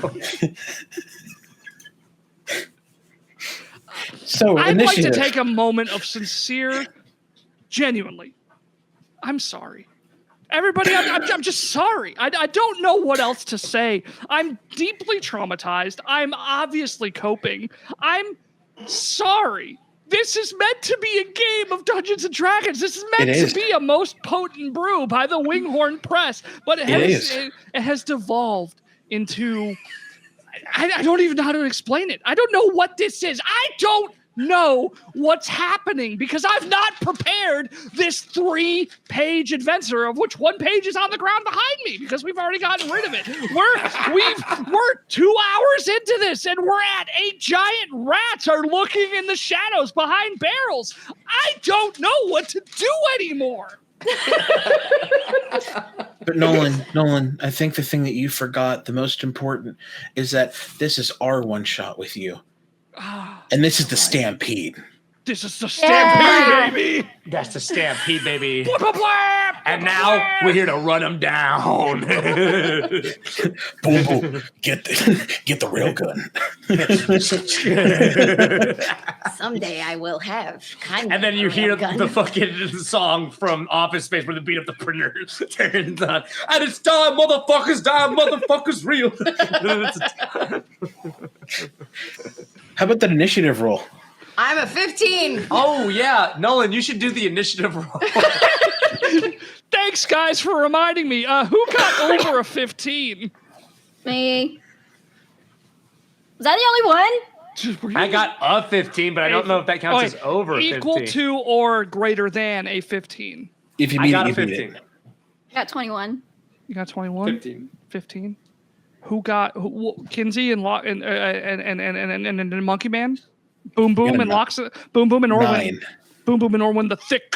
So I'd like to initiative. take a moment of sincere, genuinely. I'm sorry. Everybody, I'm just sorry. I don't know what else to say. I'm deeply traumatized. I'm obviously coping. I'm sorry. This is meant to be a game of Dungeons and Dragons. This is meant to be a most potent brew by the Winghorn Press, but it has devolved into. I don't even know how to explain it. I don't know what this is. I don't know what's happening because I've not prepared this 3-page adventure, of which 1 page is on the ground behind me because we've already gotten rid of it. We're 2 hours into this and we're at 8 giant rats are looking in the shadows behind barrels. I don't know what to do anymore. But Nolan, I think the thing that you forgot, the most important, is that this is our one shot with you. And this is the Stampede. This is the Stampede, baby. That's the Stampede, baby. Blah, blah, blah, And blah, now blah. we're here to run them down. Boom, boom. Get the railgun. Someday I will have. And then you hear the fucking song from Office Space where they beat up the printer turns on. And it's time, motherfuckers, real. How about that initiative roll? I'm a 15. Oh, yeah. Nolan, you should do the initiative roll. Thanks, guys, for reminding me. Who got over a 15? Me. Was I the only one? I got a 15, but I don't know if that counts as over 15. Equal to or greater than a 15. If you I beat got it, a you beat 15. it. I got 21. You got 21? 15. 15. Who got Kinsey and Monkey Man? Boom Boom got and a Locks. Boom Boom and Orwin. 9. Boom Boom and Orwin the thick.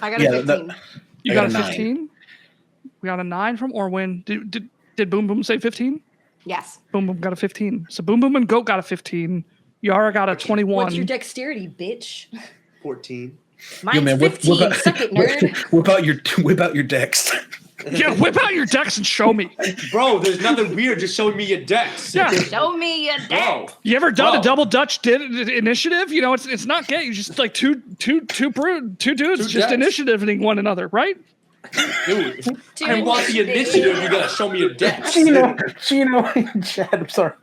I got a 15. You I got a got a 15? We got a 9 from Orwin. Did Boom Boom say 15? Yes. Boom Boom got a 15. So Boom Boom and Goat got a 15. Yara got a 21. What's your dexterity, bitch? 14. Mine's Yo, man, 15. Suck it, nerd. Whip out your dex. Yeah, whip out your decks and show me. Bro, there's nothing weird. Just showing me your decks. Yeah. Show me your Bro. deck. You ever done Bro. a double Dutch initiative? You know, it's not gay. You just like two dudes just decks. initiating one another, right? Dude, I want the initiative. You gotta show me your decks. Chino, Chad, I'm sorry.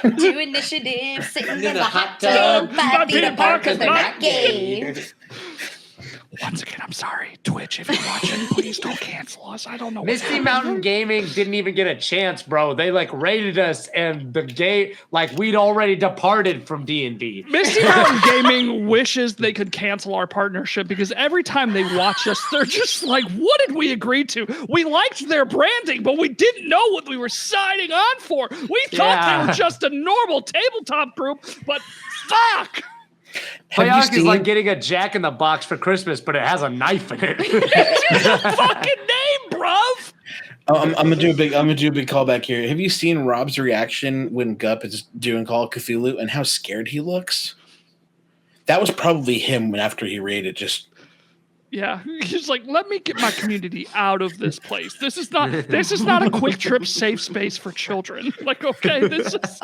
Do initiative, sitting in the hot tub, 5 feet apart because they're not gay. Once again, I'm sorry. Twitch, if you're watching, please don't cancel us. I don't know. Misty Mountain Gaming didn't even get a chance, bro. They like rated us, and the gay like we'd already departed from D&D. Misty Mountain Gaming wishes they could cancel our partnership because every time they watch us, they're just like, what did we agree to? We liked their branding, but we didn't know what we were signing on for. We thought they were just a normal tabletop group, but fuck! Playotic is like getting a Jack in the Box for Christmas, but it has a knife in it. It's your fucking name, bruv! I'm gonna do a big callback here. Have you seen Rob's reaction when Gup is doing Call of Cthulhu and how scared he looks? That was probably him when after he raided. Just yeah, he's like, let me get my community out of this place. This is not a quick trip safe space for children. Like, okay, this is.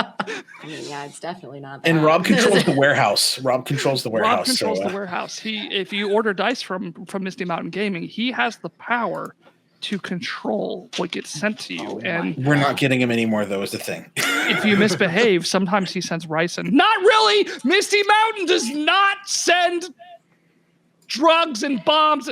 Yeah, it's definitely not. And that. Rob controls the warehouse. Rob controls the warehouse. Rob controls the warehouse. If you order dice from Misty Mountain Gaming, he has the power to control what gets sent to you. And we're not getting him anymore, though, is the thing. if you misbehave, sometimes he sends ricin. Not really. Misty Mountain does not send drugs and bombs.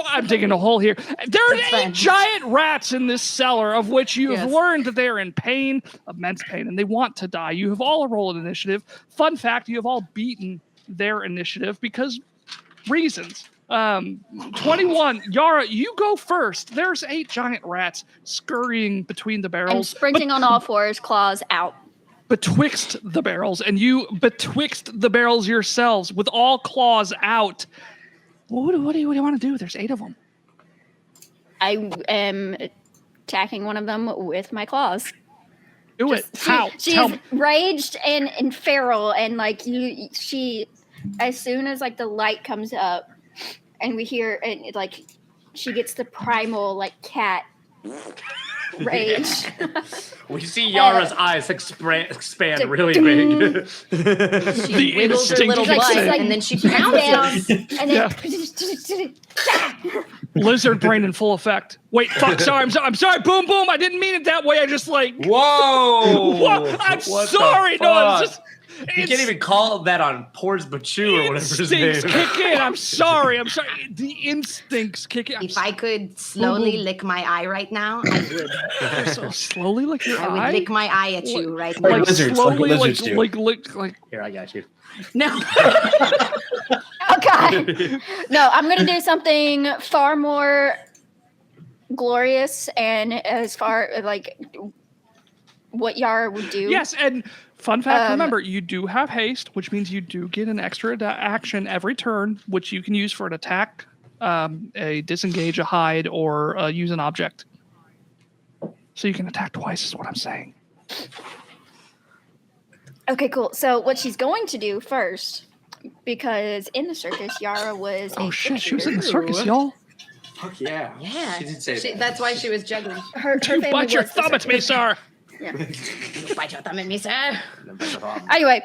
I'm digging a hole here. There are 8 giant rats in this cellar, of which you have learned that they are in pain, immense pain, and they want to die. You have all rolled an initiative. Fun fact, you have all beaten their initiative because reasons. 21, Yara, you go first. There's 8 giant rats scurrying between the barrels. I'm sprinting on all fours, claws out. Betwixt the barrels, and you betwixt the barrels yourselves with all claws out. What do you want to do? There's 8 of them. I am attacking one of them with my claws. Do it. How? She's raged and feral, and like she, as soon as like the light comes up, and we hear and like she gets the primal like cat rage. We see Yara's eyes expand really big. She wiggles her little butt, and then she pounces. And then lizard brain in full effect. Wait, fuck, sorry, I'm sorry, boom, boom, I didn't mean it that way, I just like... Whoa! I'm sorry, no, it's just... You can't even call that on Pors Bachu or whatever his name is. Kick in, I'm sorry, the instincts kick in. If I could slowly lick my eye right now, I would. So slowly lick your eye? I would lick my eye at you right now. Like lizards, slowly, like lizards do. like... Here, I got you. No. oh god, no! I'm gonna do something far more glorious and as far like what Yara would do. Yes, and fun fact, remember, you do have haste, which means you do get an extra action every turn, which you can use for an attack, a disengage, a hide, or use an object. So you can attack twice is what I'm saying. Okay, cool. So what she's going to do first, because in the circus, Yara was Oh shit, she was in the circus, y'all. Fuck yeah. Yeah. She did say that. That's why she was juggling. her You family bite your was the thumb at me, circus. sir. Yeah. Bite your thumb at me, sir. Anyway,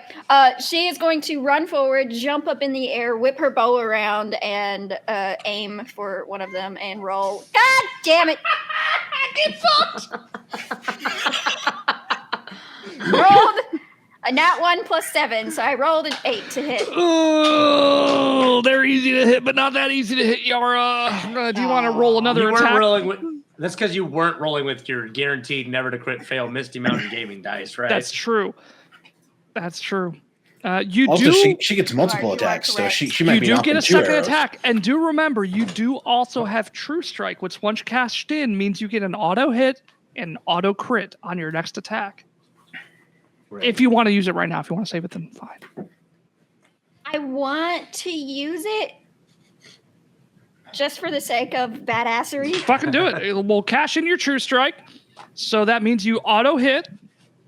she is going to run forward, jump up in the air, whip her bow around, and aim for one of them and roll. God damn it! Get fucked! Rolled a nat 1 plus 7, so I rolled an 8 to hit. Oh, they're easy to hit, but not that easy to hit, Yara. Do you want to roll another You attack? weren't rolling with... That's because you weren't rolling with your guaranteed never to crit fail Misty Mountain Gaming dice, right? That's true. That's true. You Also, do. she gets multiple You are attacks, so correct. she might You be do knocking get a 2 second arrows. attack, and do remember, you do also have True Strike, which once cashed in means you get an auto hit and auto crit on your next attack. Right. If you want to use it right now, if you want to save it, then fine. I want to use it just for the sake of badassery. Fucking do it. We'll cash in your True Strike, so that means you auto hit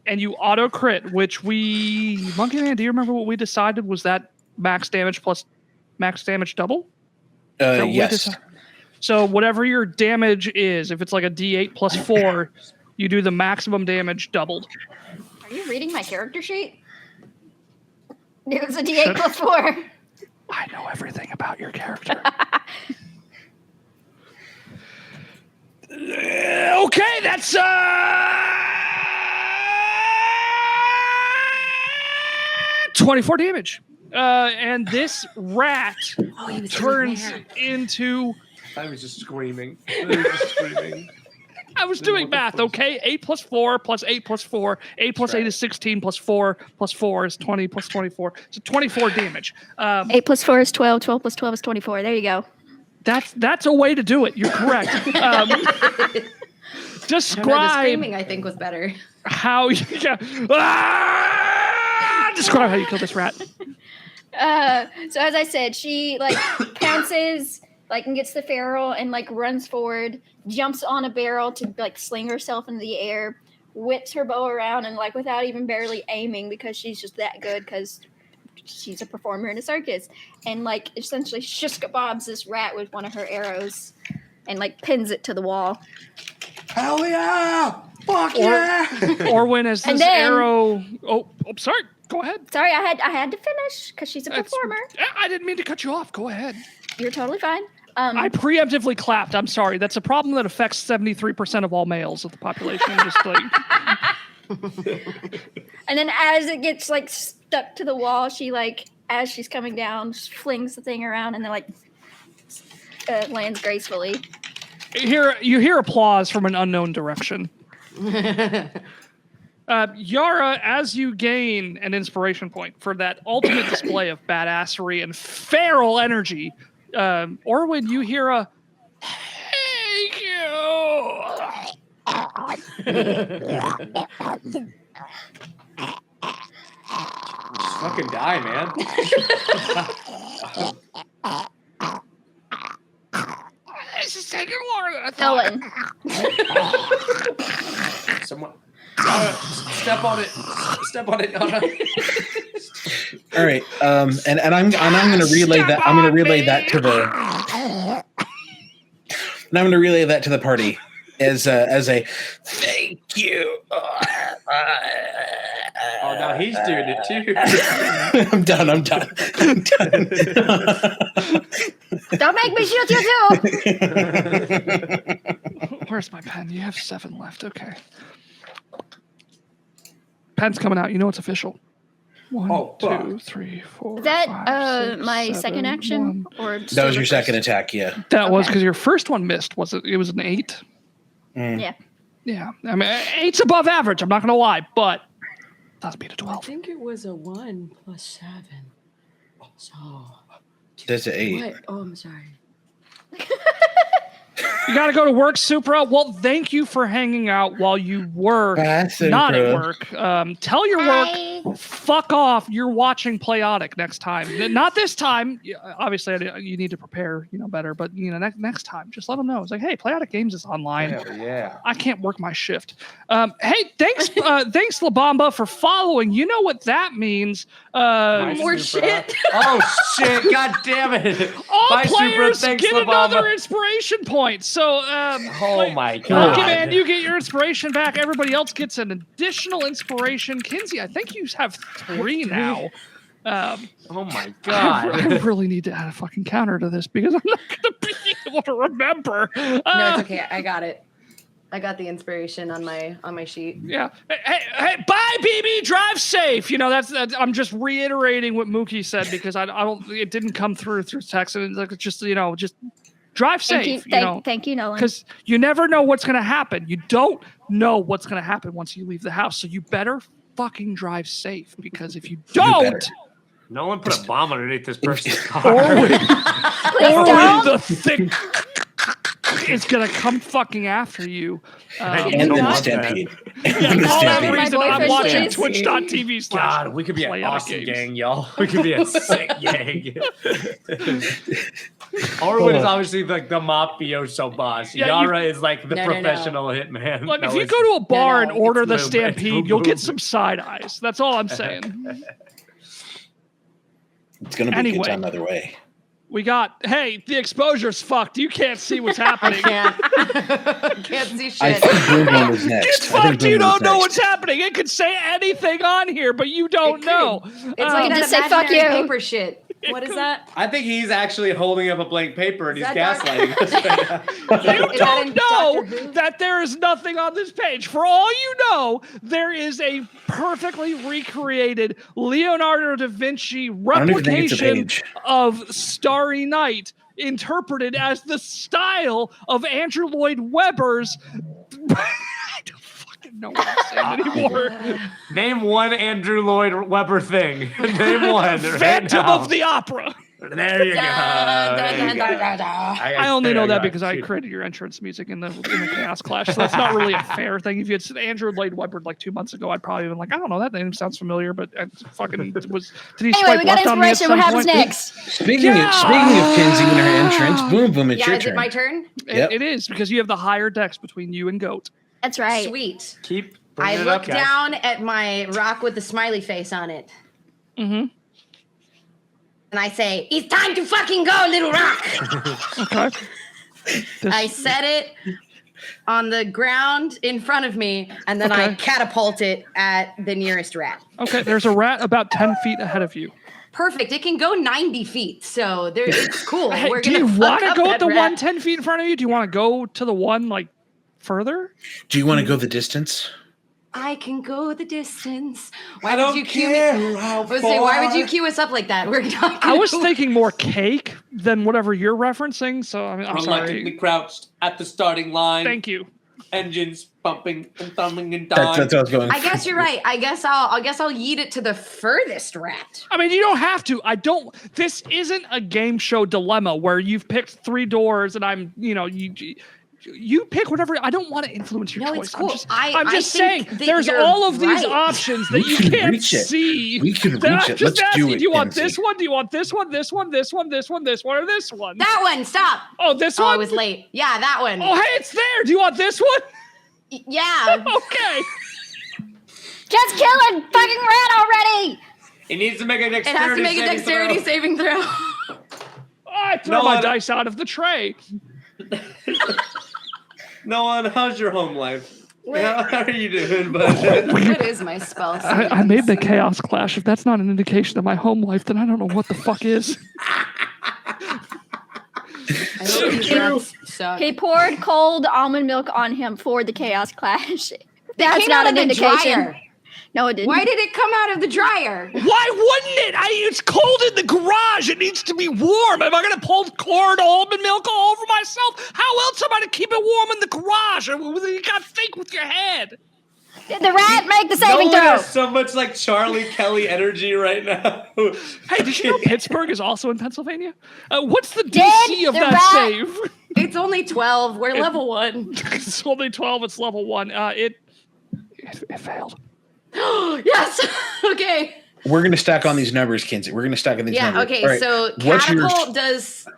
and you auto crit, which we... Monkey Man, do you remember what we decided was that max damage plus max damage double? Is that what we Yes. decided? So whatever your damage is, if it's like a D8 plus 4, you do the maximum damage doubled. Are you reading my character sheet? It was a D8 plus 4. I know everything about your character. Okay, that's 24 damage. And this rat turns into... I was just screaming. I was doing math, okay? 8 plus 4 plus 8 plus 4. 8 plus 8 is 16 plus 4 plus 4 is 20 plus 24. So 24 damage. 8 plus 4 is 12. 12 plus 12 is 24. There you go. That's a way to do it. You're correct. Describe the screaming, I think, was better. how you describe how you kill this rat. So as I said, she like pounces, like, and gets the feral and like runs forward, jumps on a barrel to like sling herself into the air, whips her bow around, and like without even barely aiming because she's just that good because she's a performer in a circus, and like essentially shish-kebabs this rat with one of her arrows and like pins it to the wall. Hell yeah! Fuck yeah! Or when as this arrow... Oh, sorry. Go ahead. Sorry, I had to finish because she's a performer. I didn't mean to cut you off. Go ahead. You're totally fine. I preemptively clapped. I'm sorry. That's a problem that affects 73% of all males of the population. Just like... And then as it gets like stuck to the wall, she like, as she's coming down, flings the thing around and then like lands gracefully. You hear applause from an unknown direction. Yara, as you gain an inspiration point for that ultimate display of badassery and feral energy, Orwin, you hear a "Thank you." Fucking die, man. This is taking longer than I thought. Ellen. Someone step on it. Step on it, Yana. All right, and I'm going to relay that. I'm going to relay that to the. And I'm going to relay that to the party as a thank you. Oh, now he's doing it too. I'm done. Don't make me shoot you too. Where's my pen? You have 7 left. Okay. Pen's coming out. You know it's official. 1, 2, 3, 4. Is that 5, 6, my 7, second action? 1. Or That was your second attack, yeah. That was because your first one missed. Was it? It was an 8. Yeah. Yeah. I mean, 8's above average. I'm not gonna lie, but that's beat a 12. I think it was a 1 plus 7. So That's an 8. what? Oh, I'm sorry. You got to go to work, Supra. Well, thank you for hanging out while you were not at work. Tell your work, fuck off. You're watching Playotic next time. Not this time. Obviously, you need to prepare, better. But next time, just let them know. It's like, hey, Playotic Games is online. Hell yeah. I can't work my shift. Hey, thanks, thanks, La Bamba, for following. You know what that means. More shit. Oh shit! God damn it! All Bye, players Supra. Thanks, get La Bamba. another inspiration point. So, Oh my god! Monkey Man, you get your inspiration back. Everybody else gets an additional inspiration. Kinsey, I think you have 3 now. Oh my I god! really need to add a fucking counter to this because I'm not going to be able to remember. No, it's okay. I got it. I got the inspiration on my sheet. Yeah. Hey, bye, BB. Drive safe. That's I'm just reiterating what Mookie said because I don't. It didn't come through text, and it's just just drive safe. Thank you, Nolan. Because you never know what's going to happen. You don't know what's going to happen once you leave the house. So you better fucking drive safe because if you don't, No one put a bomb underneath this person's car. Orwin the thick is going to come fucking after you. And then Stampede. All that My reason I'm boyfriend watching is- twitch.tv/ God, we could be an Playotic awesome Games. gang, y'all. We could be a sick gang. Orwin is obviously like the mafioso boss. Yeah, Yara is like the No. professional hitman. Look, No, if you it's- go to a bar no, and order the it's boom, it's Stampede, boom, you'll get boom. some side eyes. That's all I'm saying. It's going to be Anyway. a good time either way. We got, hey, the exposure's fucked. You can't see what's happening. Can't see shit. I think Boom Boom is next. It's I think fucked. Boom You Boom's don't know next. what's happening. It could say anything on here, but you don't know. It's like that just say, "Fuck imaginary you." paper shit. What is that? I think he's actually holding up a blank paper and Is he's that gaslighting us right now. You Is that in don't know Doctor Who? that there is nothing on this page. For all you know, there is a perfectly recreated Leonardo da Vinci don't even think it's a replication page. of Starry Night, interpreted as the style of Andrew Lloyd Webber's. I don't fucking know what I'm saying anymore. Name one Andrew Lloyd Webber thing. Name one. Phantom of the Opera. There you go. I only know that because I created your entrance music in the Chaos Clash, so that's not really a fair thing. If you had said Andrew Lloyd Webber like 2 months ago, I'd probably been like, I don't know, that name sounds familiar, but I fucking was. Did he Anyway, swipe we got left on me at inspiration. some What happens point? next? Speaking of Kinsey and her entrance, Boom Boom, it's Yeah, your is turn. it my turn? Yep. It is because you have the higher dex between you and Goat. That's right. Sweet. Keep I bringing it look up, guys. down at my rock with the smiley face on it. Mm-hmm. And I say, it's time to fucking go, little rock. Okay. I set it on the ground in front of me, and then I Okay. catapult it at the nearest rat. Okay, there's a rat about 10 feet ahead of you. Perfect. It can go 90 feet, so it's cool. Hey, We're do gonna you fuck want to up go that at the rat. one 10 feet in front of you? Do you want to go to the one like further? Do you want to go the distance? I can go the distance. Why I would don't you cue care me? how I was saying, why would you far. cue us up like that? We're not. I was gonna- thinking more cake than whatever you're referencing, so I mean, I'm Reluctantly sorry. crouched at the starting line. Thank you. Engines pumping and thumbing and That's dying. what I was going. I guess you're right. I guess I'll yeet it to the furthest rat. I mean, you don't have to. This isn't a game show dilemma where you've picked 3 doors and I'm, you pick whatever. I don't want to influence your No, choice. it's cool. I'm I just saying, think that there's you're all of these right. options that We you can can't reach it. see. We can Then reach I'm it. just Let's do asking, it, do you want Kinsey. this one? Do you want this one? This one? This one? This one? This one? Or this one? That one. Stop. Oh, this Oh, one? I was late. Yeah, that one. Oh, hey, it's there. Do you want this one? Yeah. Okay. Just kill a fucking rat already! He needs to make a It dexterity has to make a saving dexterity throw. saving throw. Oh, I throw No, my I- dice out of the tray. Nolan, how's your home life? How are you doing, bud? What is my spell? I made the Chaos Clash. If that's not an indication of my home life, then I don't know what the fuck is. I hope these rats suck. He poured cold almond milk on him for the Chaos Clash. That's came not out an of the indication. dryer. No, it didn't. Why did it come out of the dryer? Why wouldn't it? It's cold in the garage. It needs to be warm. Am I going to pour cold almond milk all over myself? How else am I to keep it warm in the garage? You got to think with your head. Did the rat make the saving Nolan throw? has so much like Charlie Kelly energy right now. Hey, did you know Pittsburgh is also in Pennsylvania? What's the Did DC of the that rat- save? It's only 12. We're level 1. It's only 12. It's level 1. It failed. Yes. Okay. We're gonna stack on these numbers, Kinsey. We're gonna stack on these Yeah. numbers. Okay. All right. So What's your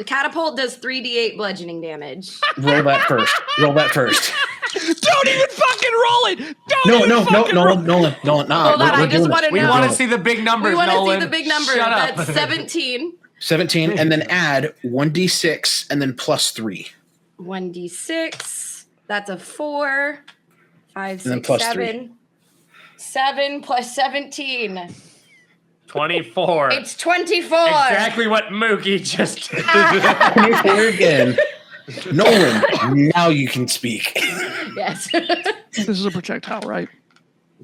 catapult does 3d8 bludgeoning damage. roll that first? Roll that first. Don't even fucking roll it. Don't No, even no, no, fucking roll. Nolan. Nah, Hold on, we're I just doing wanna this. We know. want to see the big numbers, We want to Nolan. see the big number. Shut up. That's 17. 17, and then add 1d6, and then plus 3. 1d6. That's a 4. 5, then 6, plus 7. 7 plus 17. 24. It's 24. Exactly what Mookie just did. 24 again. Nolan, now you can speak. Yes. This is a projectile, right?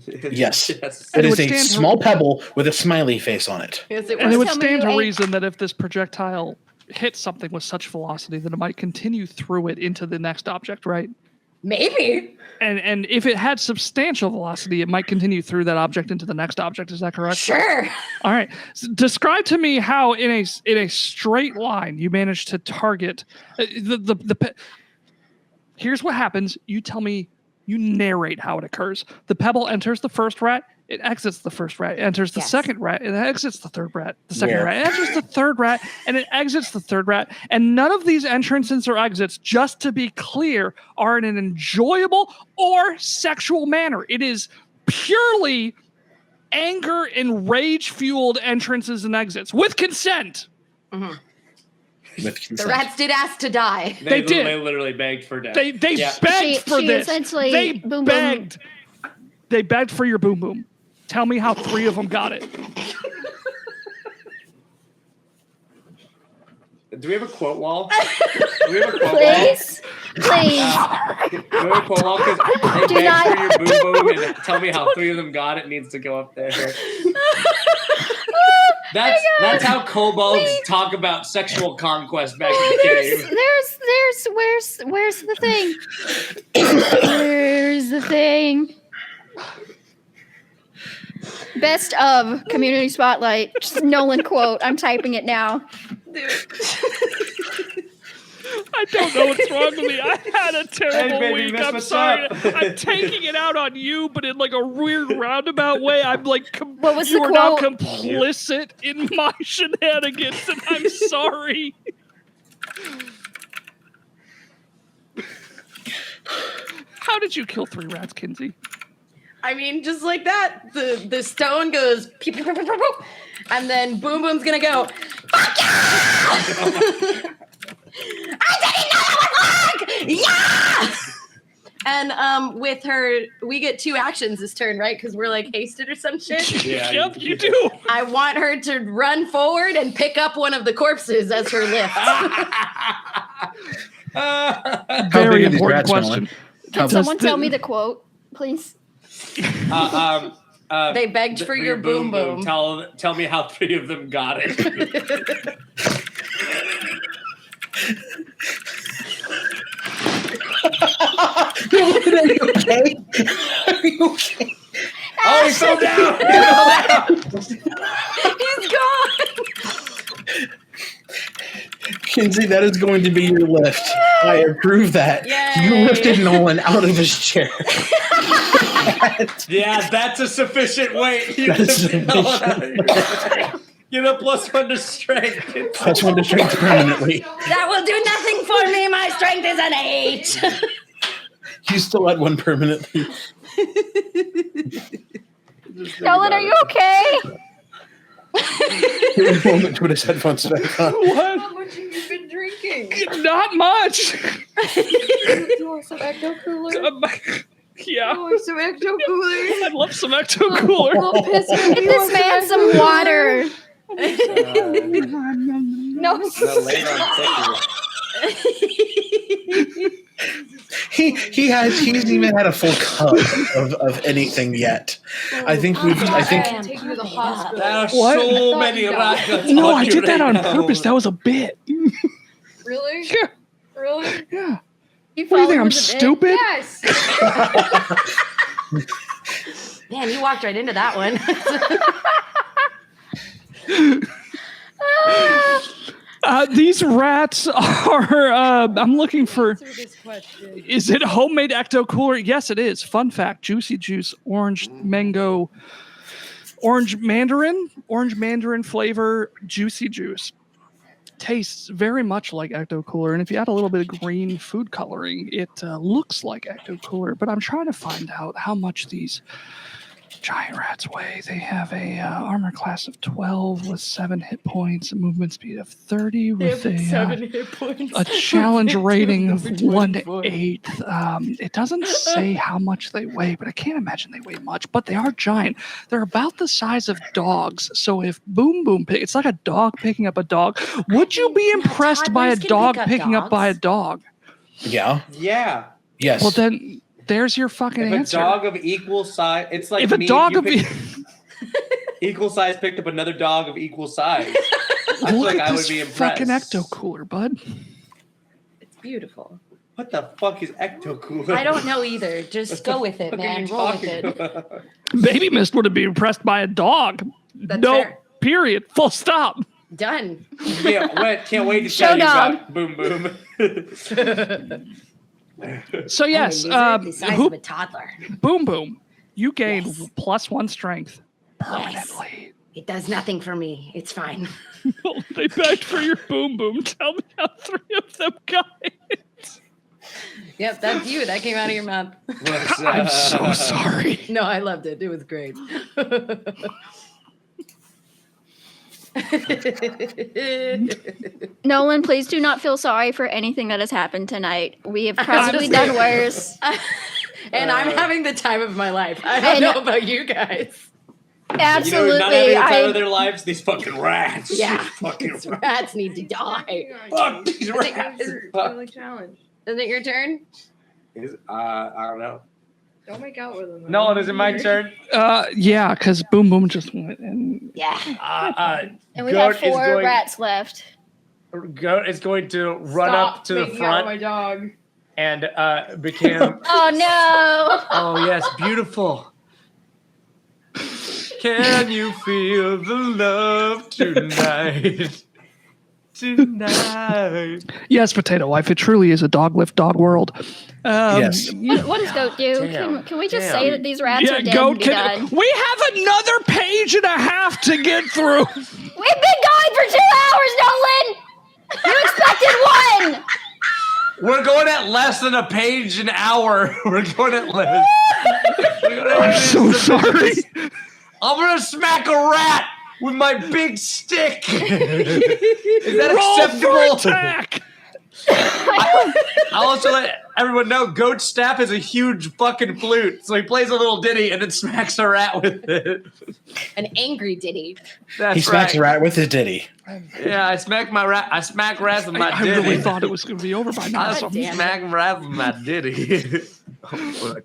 Yes. Yes. It it is would a stand to- small pebble with a smiley face on it. Yes, it And it was. would Tell me stand you to ate- reason that if this projectile hits something with such velocity, that it might continue through it into the next object, right? Maybe. And if it had substantial velocity, it might continue through that object into the next object. Is that correct? Sure. All right. Describe to me how in a straight line you manage to target Here's what happens. You tell me. You narrate how it occurs. The pebble enters the first rat. It exits the first rat. It enters the Yes. second rat. It exits the third rat. The second Where? rat. It enters the third rat, and it exits the third rat. And none of these entrances or exits, just to be clear, are in an enjoyable or sexual manner. It is purely anger and rage-fueled entrances and exits with consent. with The consent. rats did ask to die. They did. They literally begged for death. They Yeah. begged for She this. essentially They boom, boom. begged. They begged for your boom boom. Tell me how 3 of them got it. Do we have a quote wall? Do we have a quote Please, please. wall? Do we have a quote wall? Because they Do begged not- for your boom boom and tell me how 3 of them got it needs to go up there. That's how kobolds talk about sexual conquest back in the cave. Where's the thing? Where's the thing? Best of community spotlight. Just Nolan quote. I'm typing it now. I don't know what's wrong with me. I had a terrible baby, week. miss I'm what's sorry. up. I'm taking it out on you, but in like a weird roundabout way. I'm like, What was you the are now quote? complicit in my shenanigans, and I'm sorry. How did you kill 3 rats, Kinsey? I mean, just like that, the stone goes pew, pew, pew, pew, pew, pew, and then Boom Boom's gonna go. Fuck you! I didn't know that would work. Yeah. And with her, we get 2 actions this turn, right? Because we're like hasted or some shit. Yeah, Yep, you do. I want her to run forward and pick up one of the corpses as her lift. How Very big are these important rats, question. Nolan? Can Does someone the- tell me the quote, please? They begged for your boom boom. Tell me how 3 of them got it. Nolan, are you okay? Are you okay? Oh, he fell down! He's gone. Kinsey, that is going to be your lift. I approve that. Yay. You lifted Nolan out of his chair. Yeah, that's a sufficient weight. You That's lifted Nolan out of your chair. Get a +1 to strength. That's one to strength permanently. That will do nothing for me. My strength is an 8. You still at 1 permanently. Nolan, are you okay? Give me a moment to put his headphones back on. What? How much have you been drinking? Not much. You want some Ecto Cooler? Yeah, want some Ecto Cooler? I'd love some Ecto Cooler. Get this man some water. No. He's even had a full cup of anything yet. I think Take you to the hospital. There are What? so many rats. No, I did that on purpose. That was a bit. Really? Yeah, Really? yeah. You What do you think? followed I'm with the bit? Yes. Man, you walked right into that one. These rats are. I'm looking for. Is it homemade Ecto Cooler? Yes, it is. Fun fact: juicy juice, orange mango, orange mandarin flavor, juicy juice. Tastes very much like Ecto Cooler, and if you add a little bit of green food coloring, it looks like Ecto Cooler. But I'm trying to find out how much these giant rats weigh. They have a armor class of 12 with 7 hit points, a movement speed of 30 with hit points. a challenge rating of 1/8. It doesn't say how much they weigh, but I can't imagine they weigh much. But they are giant. They're about the size of dogs. So if Boom Boom it's like a dog picking up a dog. Would you be impressed by a toddlers can dog pick up picking up by a dogs. dog? Yeah. Yeah. Yes. Well, then there's your fucking If answer. a dog of equal size, it's like if a me, dog you of equal size picked up another dog of equal size. I feel look like at I would this be impressed. fucking Ecto Cooler, bud. It's beautiful. What the fuck is Ecto Cooler? I don't know either. Just go with it, What are man. you Roll with talking it. about? Baby Mist would have been impressed by a dog. That's no, fair. period. Full stop. Done. Can't wait to Show tell you dog. about Boom Boom. So yes, I'm a lizard the size of a toddler. Boom Boom, you gained Yes. +1 strength permanently. It does nothing for me. It's fine. They begged for your Boom Boom. Tell me how 3 of them got it. Yep, that's you. That came out of your mouth. I'm so sorry. No, I loved it. It was great. Nolan, please do not feel sorry for anything that has happened tonight. We have probably done worse. And I'm having the time of my life. I don't know about you guys. Absolutely. You know, not having the time of their lives, these fucking rats. Yeah. Fucking These rats need to die. Fuck these rats. Challenge. Isn't it your turn? I don't know. Don't make out with them. No, is it my turn? Yeah, because Boom Boom just went and Yeah. And we Goat have is 4 going- rats left. Goat is going to run up to the front my dog. and become. Oh no! Oh, yes, beautiful. Can you feel the love tonight? Tonight. yes, Potato Wife. It truly is a dog lift dog world. Yes. What does Goat do? Damn. Can we just Damn. say that these rats are dead Goat and be can. done? We have another page and a half to get through. We've been going for 2 hours, Nolan! You expected 1! We're going at less than a page an hour. We're going at less. I'm so sorry. I'm gonna smack a rat with my big stick. Is that Roll for acceptable? attack. I'll also let everyone know Goat's staff is a huge fucking flute. So he plays a little ditty and then smacks a rat with it. An angry Diddy. That's He smacks right. a rat with his ditty. Yeah, I smack rats with my I ditty. really thought it was going to be over by now. I So. smack rats with my ditty. Oh, fuck.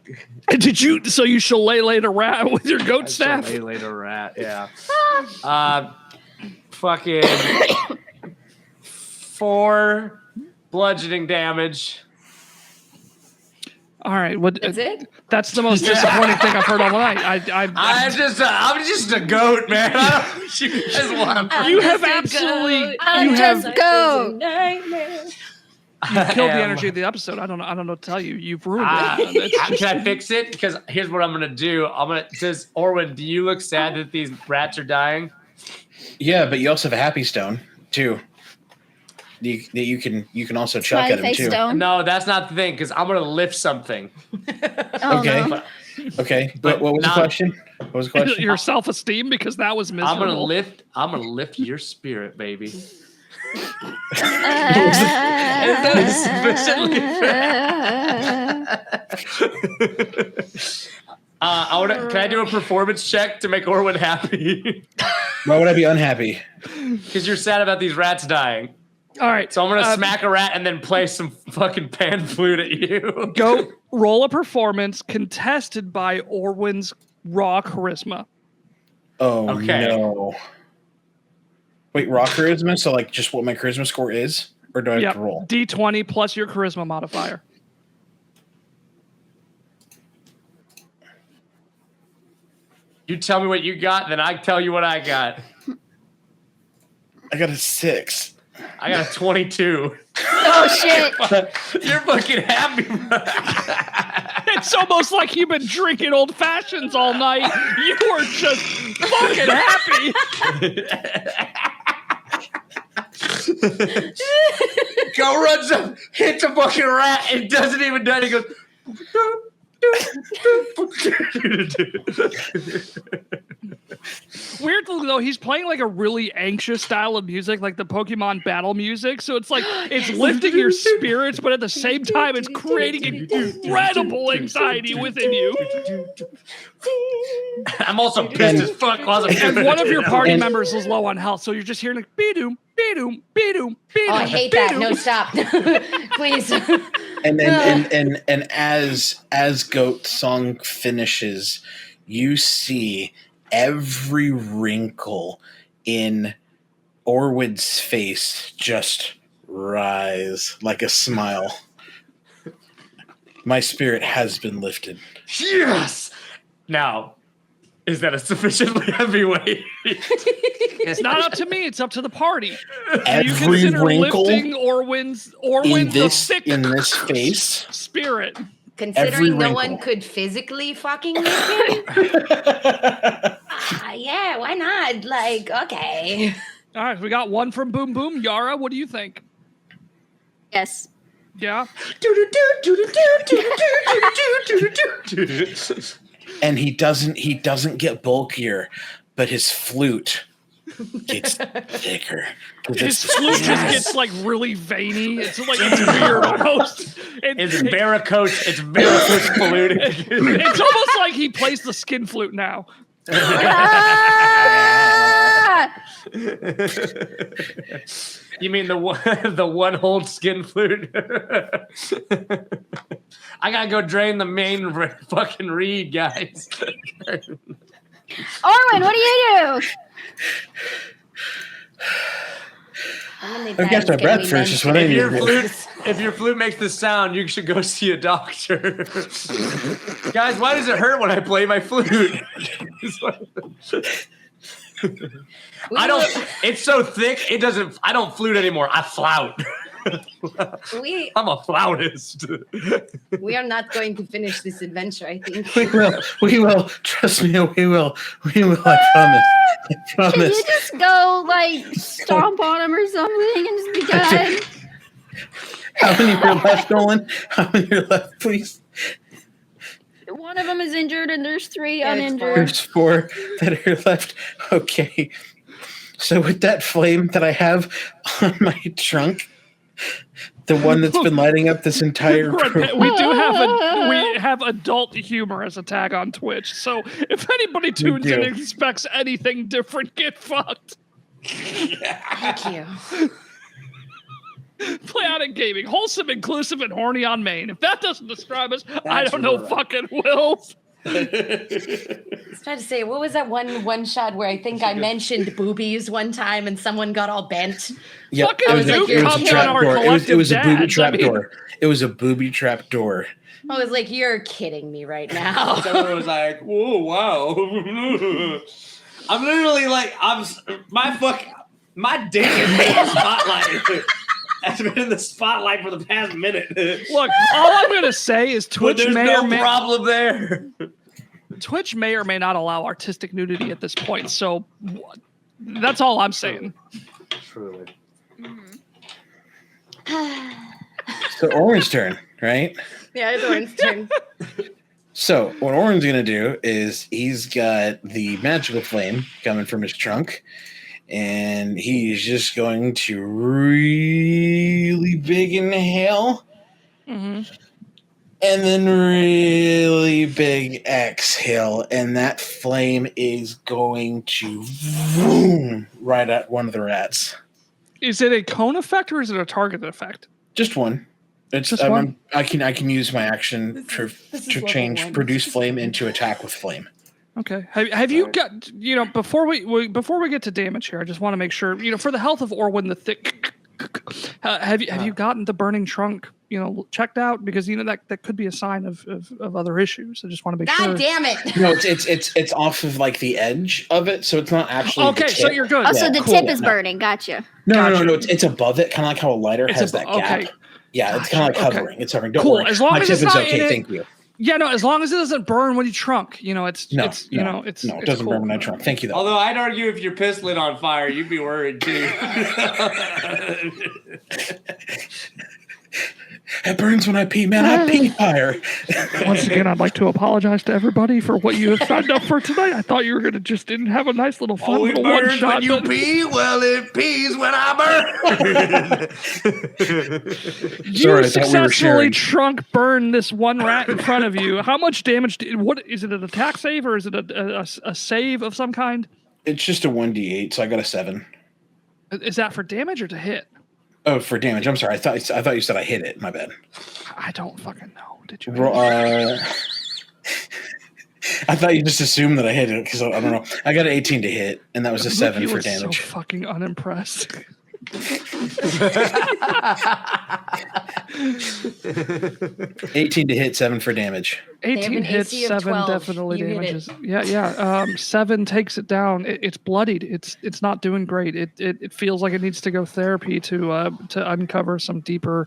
Did you? So you shillelagh a rat with your goat staff? I later rat, yeah. Fucking 4 bludgeoning damage. All right. What? That's it? That's the most disappointing thing I've heard all night. I'm just a goat, man. I don't know what you guys want. You have absolutely. I'm You have just Goat! killed the energy of the episode. I don't know what to tell you. You've ruined it. It's just- Can I fix it? Because here's what I'm gonna do. It says, Orwin, do you look sad that these rats are dying? Yeah, but you also have a happy stone too. That you can also chuck Smiley at him face too. stone. No, that's not the thing. Because I'm gonna lift something. Oh, Okay. no. Okay, But but what was the not- question? What was the question? your self-esteem because that was I'm miserable. gonna lift your spirit, baby. Can I do a performance check to make Orwin happy? Why would I be unhappy? Because you're sad about these rats dying. All right. So I'm gonna smack a rat and then play some fucking pan flute at you. Go roll a performance contested by Orwin's raw charisma. Oh Okay. no. Wait, raw charisma? So like just what my charisma score is? Or do I have to roll? D20 plus your charisma modifier. You tell me what you got, then I tell you what I got. I got a 6. I got a 22. Oh, shit. You're fucking happy. It's almost like you've been drinking old fashions all night. You were just fucking happy. Go runs up, hits a fucking rat, and doesn't even die. He goes. Weirdly though, he's playing like a really anxious style of music, like the Pokemon battle music. So it's like it's lifting your spirits, but at the same time, it's creating incredible anxiety within you. I'm also pissed as fuck while I'm doing And one of it. your party members is low on health, so you're just hearing like be-doom, be-doom, be-doom, be-doom. Oh, I hate that. No, stop. Please. And then and as Goat song finishes, you see every wrinkle in Orwood's face just rise like a smile. My spirit has been lifted. Yes. Now, is that a sufficiently heavy weight? It's not up to me; it's up to the party. Do you Every consider wrinkle lifting Orwin's in the this thick face. spirit? Considering no one wrinkle. could physically fucking lift him? Yeah, why not? Like, okay. All right, we got one from Boom Boom. Yara, what do you think? Yes. Yeah. And he doesn't get bulkier, but his flute gets thicker. His flute just gets like really veiny. It's like it's weird almost. It's varicose. It's varicose flute. It's almost like he plays the skin flute now. You mean the one hold skin flute? I gotta go drain the main fucking reed, guys. Orwin, what do you do? I've got my breath first. Is what I need to do. If your flute makes this sound, you should go see a doctor. Guys, why does it hurt when I play my flute? I don't. It's so thick. It doesn't. I don't flute anymore. I flout. I'm a flautist. We are not going to finish this adventure, I think. We will. Trust me, we will. I promise. Can you just go like stomp on him or something and just be done? How many are left, Nolan? How many are left, please? One of them is injured and there's 3 uninjured. There's 4 that are left. Okay. So with that flame that I have on my trunk, the one that's been lighting up this entire group. We have adult humor as a tag on Twitch. So if anybody tunes in and expects anything different, get fucked. Thank you. Playotic Gaming, wholesome, inclusive, and horny on main. If that doesn't describe us, I don't know fucking wills. I was trying to say, what was that one shot where I think I mentioned boobies one time and someone got all bent? Yep. Fucking It was a trap door. It was a booby trap door. It was a booby trap door. I was like, you're kidding me right now. Someone was like, whoa, wow. I'm literally like, my dick is in the spotlight. I've been in the spotlight for the past minute. Look, all I'm going to say is Twitch problem there. Twitch may or may not allow artistic nudity at this point. So that's all I'm saying. Truly. So Orin's turn, right? Yeah, it's Orin's turn. So what Orin's going to do is he's got the magical flame coming from his trunk. And he's just going to really big inhale. Mm-hmm. And then really big exhale. And that flame is going to boom right at one of the rats. Is it a cone effect or is it a target effect? Just one. It's just one. I can use my action to change produce flame into attack with flame. Okay. Have you got, before we get to damage here, I just want to make sure, for the health of Orwin the Thick, have you gotten the burning trunk, checked out? Because, that could be a sign of other issues. I just want to make sure. God damn it. No, it's off of like the edge of it. So it's not actually. Okay. So you're good. Oh, so the tip is burning. Gotcha. No. It's above it. Kind of like how a lighter has that gap. Okay. Yeah. It's kind of like hovering. It's hovering. Don't cool. worry. As long as it's not okay. Thank you. Yeah, no, as long as it doesn't burn when you trunk, it doesn't burn when I trunk. Thank you, though. Although I'd argue if your piss lit on fire, you'd be worried too. It burns when I pee, man. I pee fire. Once again, I'd like to apologize to everybody for what you have signed up for tonight. I thought you were going to just didn't have a nice little fun little one shot. When you pee, well, it pees when I burn. You successfully trunk burn this one rat in front of you. How much damage? What is it? An attack save or is it a save of some kind? It's just a 1d8, so I got a 7. Is that for damage or to hit? Oh, for damage. I'm sorry. I thought you said I hit it. My bad. I don't fucking know. Did you? I thought you just assumed that I hit it because I don't know. I got an 18 to hit, and that was a 7 for damage. So fucking unimpressed. 18 to hit, 7 for damage. 18 hits, 7 definitely damages. Yeah. 7 takes it down. It's bloodied. It's not doing great. It feels like it needs to go therapy to uncover some deeper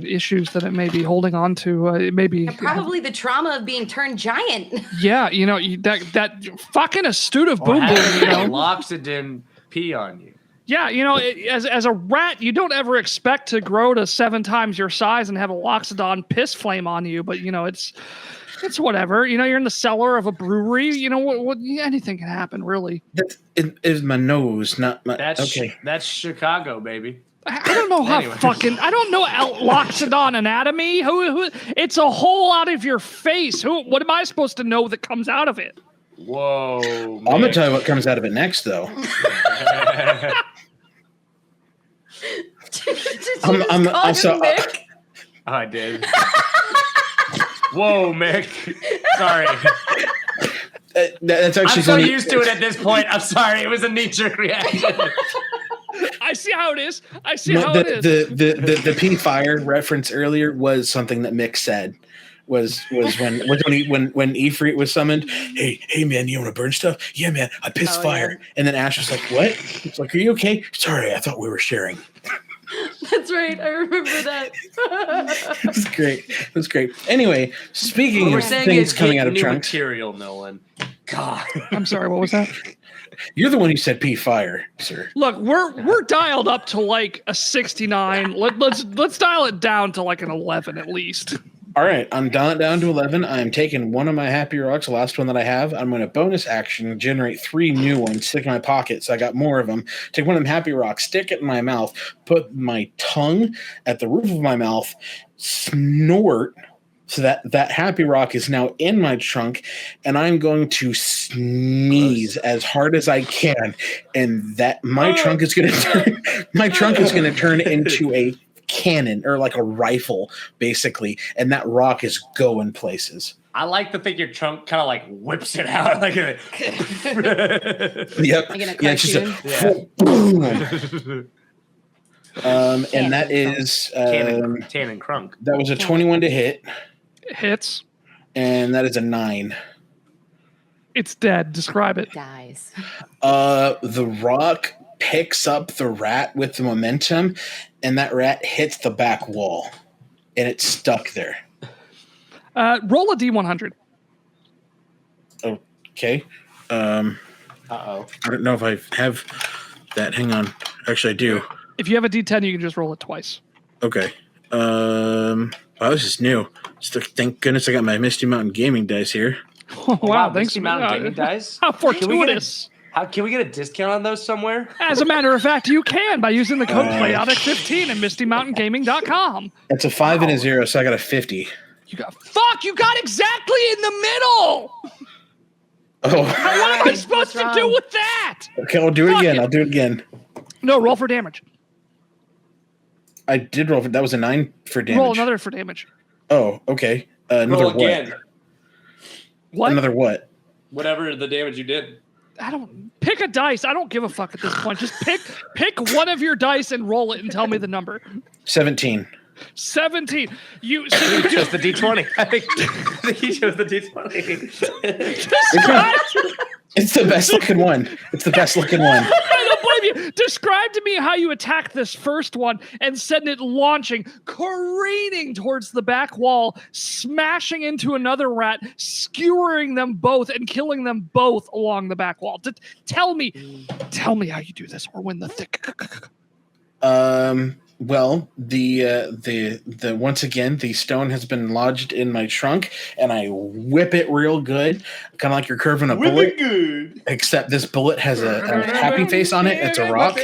issues that it may be holding on to. It may be probably the trauma of being turned giant. Yeah, that fucking astute of Boom Boom. Loxodon pee on you. Yeah, as a rat, you don't ever expect to grow to 7 times your size and have a Loxodon piss flame on you. But it's whatever. You're in the cellar of a brewery. What anything can happen, really. It is my nose, not my. That's Chicago, baby. I don't know how Anyway. I don't know Loxodon anatomy. Who? It's a hole out of your face. What am I supposed to know that comes out of it? Whoa! I'm gonna tell you what comes out of it next, though. I'm so. I did. Whoa, Mick. Sorry. That's actually. I'm so used to it at this point. I'm sorry. It was a knee-jerk reaction. I see how it is. The P.Fire reference earlier was something that Mick said. Was when Ifrit was summoned. Hey man, you want to burn stuff? Yeah man, I piss fire. Yeah. And then Ash was like, "What?" He's like, "Are you okay?" Sorry, I thought we were sharing. That's right. I remember that. It was great. Anyway, speaking of things coming out of trunks, material, Nolan. God, I'm sorry. What was that? You're the one who said P.Fire, sir. Look, we're dialed up to like a 69. Let's dial it down to like an 11 at least. All right, I'm dialing it down to 11. I'm taking one of my Happy Rocks, the last one that I have. I'm going to bonus action, generate 3 new ones, stick in my pocket, so I got more of them. Take one of them Happy Rocks, stick it in my mouth, put my tongue at the roof of my mouth, snort, so that Happy Rock is now in my trunk, and I'm going to sneeze as hard as I can, and that my trunk is going to turn into a cannon or like a rifle, basically, and that rock is going places. I like to think your trunk kind of like whips it out like a. Yep. Like in a Yeah, it's just a boom. And that is Cannon crunk. That was a 21 to hit. Hits. And that is a 9. It's dead. Describe it. Dies. The rock picks up the rat with the momentum, and that rat hits the back wall, and it's stuck there. Roll a D100. Okay. Uh-oh. I don't know if I have that. Hang on. Actually, I do. If you have a D10, you can just roll it twice. Okay. Wow, this is new. Thank goodness I got my Misty Mountain Gaming dice here. Oh, wow, thanks. Misty Mountain Gaming dice? How fortuitous. Can we get a discount on those somewhere? As a matter of fact, you can by using the code Playotic15 at MistyMountainGaming.com. That's a 5 and a 0, so I got a 50. You got exactly in the middle. Oh. What am I supposed to do with that? Okay, I'll do it again. I'll do it again. No, roll for damage. I did roll for that was a 9 for damage. Roll another for damage. Oh, okay. Another roll again. What? Another what? Whatever the damage you did. I don't pick a dice. I don't give a fuck at this point. Just pick one of your dice and roll it and tell me the number. 17. 17. You chose the D20. I think he chose the D20. It's the best looking one. It's the best looking one. I don't blame you. Describe to me how you attacked this first one and send it launching, careening towards the back wall, smashing into another rat, skewering them both and killing them both along the back wall. Tell me how you do this, or when the thick. Well, the once again the stone has been lodged in my trunk, and I whip it real good, kind of like you're curving a bullet. Good. Except this bullet has a happy face on it. It's a rock.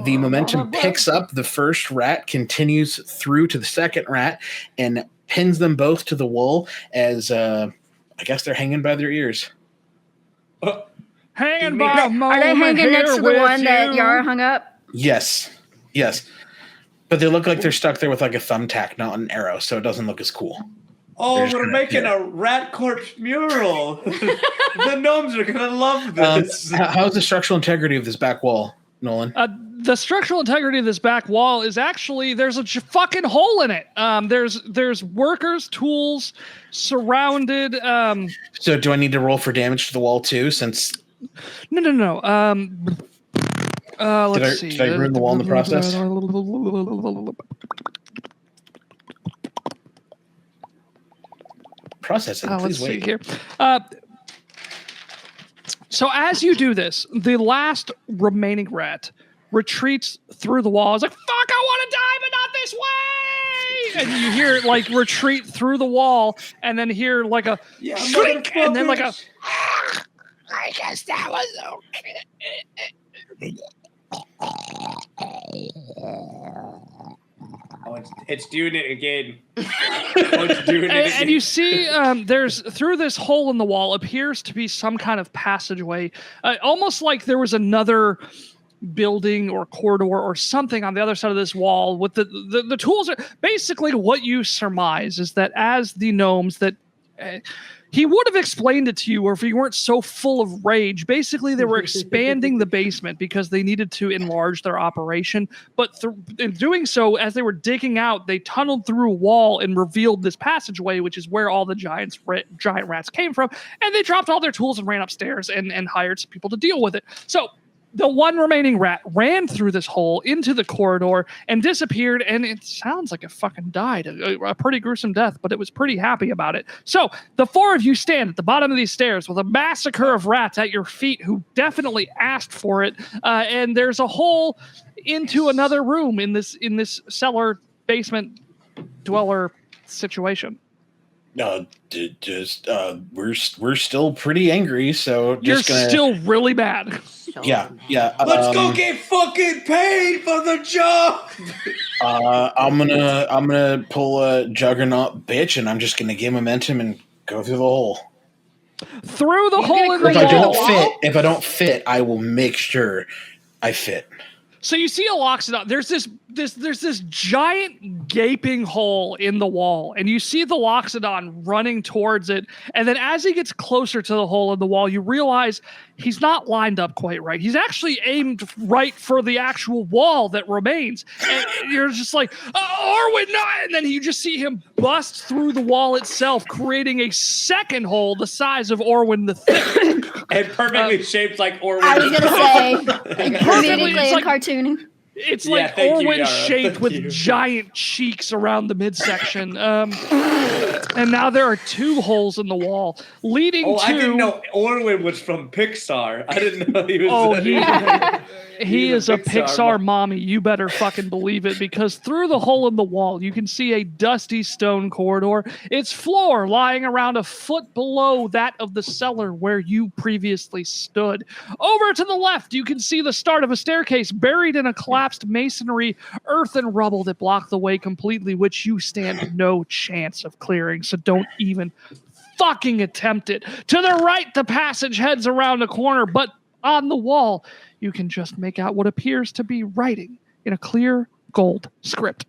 The momentum picks up. The first rat continues through to the second rat and pins them both to the wall as I guess they're hanging by their ears. Hanging by a moment. Are they hanging next to the one that Yara hung up? Yes. But they look like they're stuck there with like a thumbtack, not an arrow, so it doesn't look as cool. Oh, we're making a rat corpse mural. The gnomes are gonna love this. How's the structural integrity of this back wall, Nolan? The structural integrity of this back wall is actually there's a fucking hole in it. There's workers, tools surrounded. So do I need to roll for damage to the wall too? Since no. Let's see. Did I ruin the wall in the process? Processing. Please wait. See here. So as you do this, the last remaining rat retreats through the wall. It's like, fuck, I want to die, but not this way. And you hear it like retreat through the wall, and then hear like a shriek, and then like a. I guess that was okay. Oh, it's doing it again. It's doing it again. And you see, there's through this hole in the wall appears to be some kind of passageway, almost like there was another building or corridor or something on the other side of this wall. With the tools are basically what you surmise is that as the gnomes that. He would have explained it to you, or if you weren't so full of rage. Basically, they were expanding the basement because they needed to enlarge their operation. But in doing so, as they were digging out, they tunneled through a wall and revealed this passageway, which is where all the giant rats came from. And they dropped all their tools and ran upstairs and hired some people to deal with it. So the one remaining rat ran through this hole into the corridor and disappeared, and it sounds like it fucking died. A pretty gruesome death, but it was pretty happy about it. So the four of you stand at the bottom of these stairs with a massacre of rats at your feet who definitely asked for it, and there's a hole into another room in this cellar basement dweller situation. No, we're still pretty angry, so You're just still really mad. Yeah. Let's go get fucking paid for the job. I'm gonna pull a juggernaut bitch, and I'm just gonna give momentum and go through the hole. Through the hole in the wall. If I don't fit, I will make sure I fit. So you see a loxodon. There's this giant gaping hole in the wall, and you see the loxodon running towards it. And then as he gets closer to the hole in the wall, you realize he's not lined up quite right. He's actually aimed right for the actual wall that remains. And you're just like, Orwin, no! And then you just see him bust through the wall itself, creating a second hole the size of Orwin the Thick. And perfectly shaped like Orwin. I was gonna say, comedically and cartooning. It's like Orwin shaped with giant cheeks around the midsection. And now there are two holes in the wall leading to. I didn't know Orwin was from Pixar. I didn't know he was. He is a Pixar mommy. You better fucking believe it, because through the hole in the wall, you can see a dusty stone corridor. Its floor lying around a foot below that of the cellar where you previously stood. Over to the left, you can see the start of a staircase buried in a collapsed masonry, earth and rubble that block the way completely, which you stand no chance of clearing. So don't even fucking attempt it. To the right, the passage heads around a corner, but on the wall, you can just make out what appears to be writing in a clear gold script.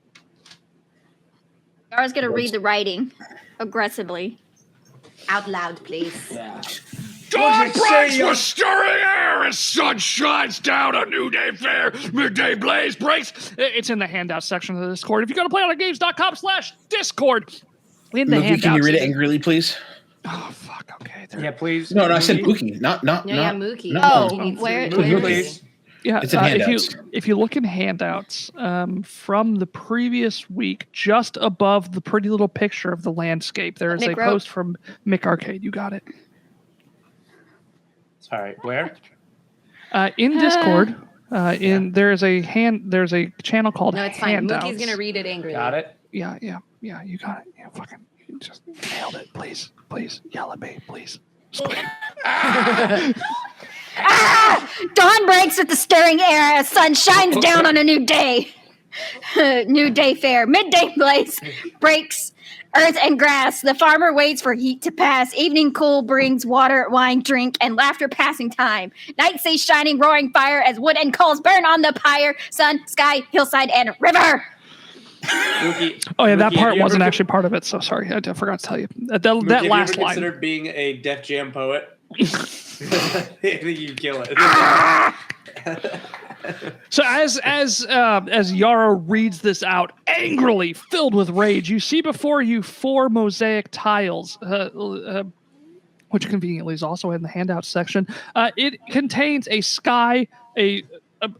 Yara's going to read the writing aggressively. Out loud, please. Yeah. Dawn breaks with stirring air as sun shines down a new day fair. Midday blaze breaks. It's in the handout section of the Discord. If you go to playoticgames.com/Discord, in the Mookie, handout. can you read it angrily, please? Oh, fuck. Okay. Yeah, please. No, I said Mookie, not. Yeah, Mookie. Oh, where? Please. Yeah, It's in handouts. if you look in handouts from the previous week, just above the pretty little picture of the landscape, there is Mick a wrote. post from Mick.Arcade. You got it. Sorry, where? In Discord, there's a channel called No, it's fine. Handouts. Mookie's gonna read it angrily. Got it. Yeah, you got it. Yeah, fucking, you just nailed it. Please, yell at me, please. Dawn breaks with the stirring air as sun shines down on a new day. New day fair. Midday blaze breaks earth and grass. The farmer waits for heat to pass. Evening cool brings water, wine, drink, and laughter passing time. Night stays shining, roaring fire as wood and coals burn on the pyre. Sun, sky, hillside, and river. Mookie, Oh yeah, that Mookie, part have you wasn't ever actually part of it. So sorry, I forgot to tell you that Mookie, that have last you ever line. considered being a Def Jam poet? I think you kill it. So as Yara reads this out, angrily filled with rage, you see before you 4 mosaic tiles, which conveniently is also in the handout section. It contains a sky, a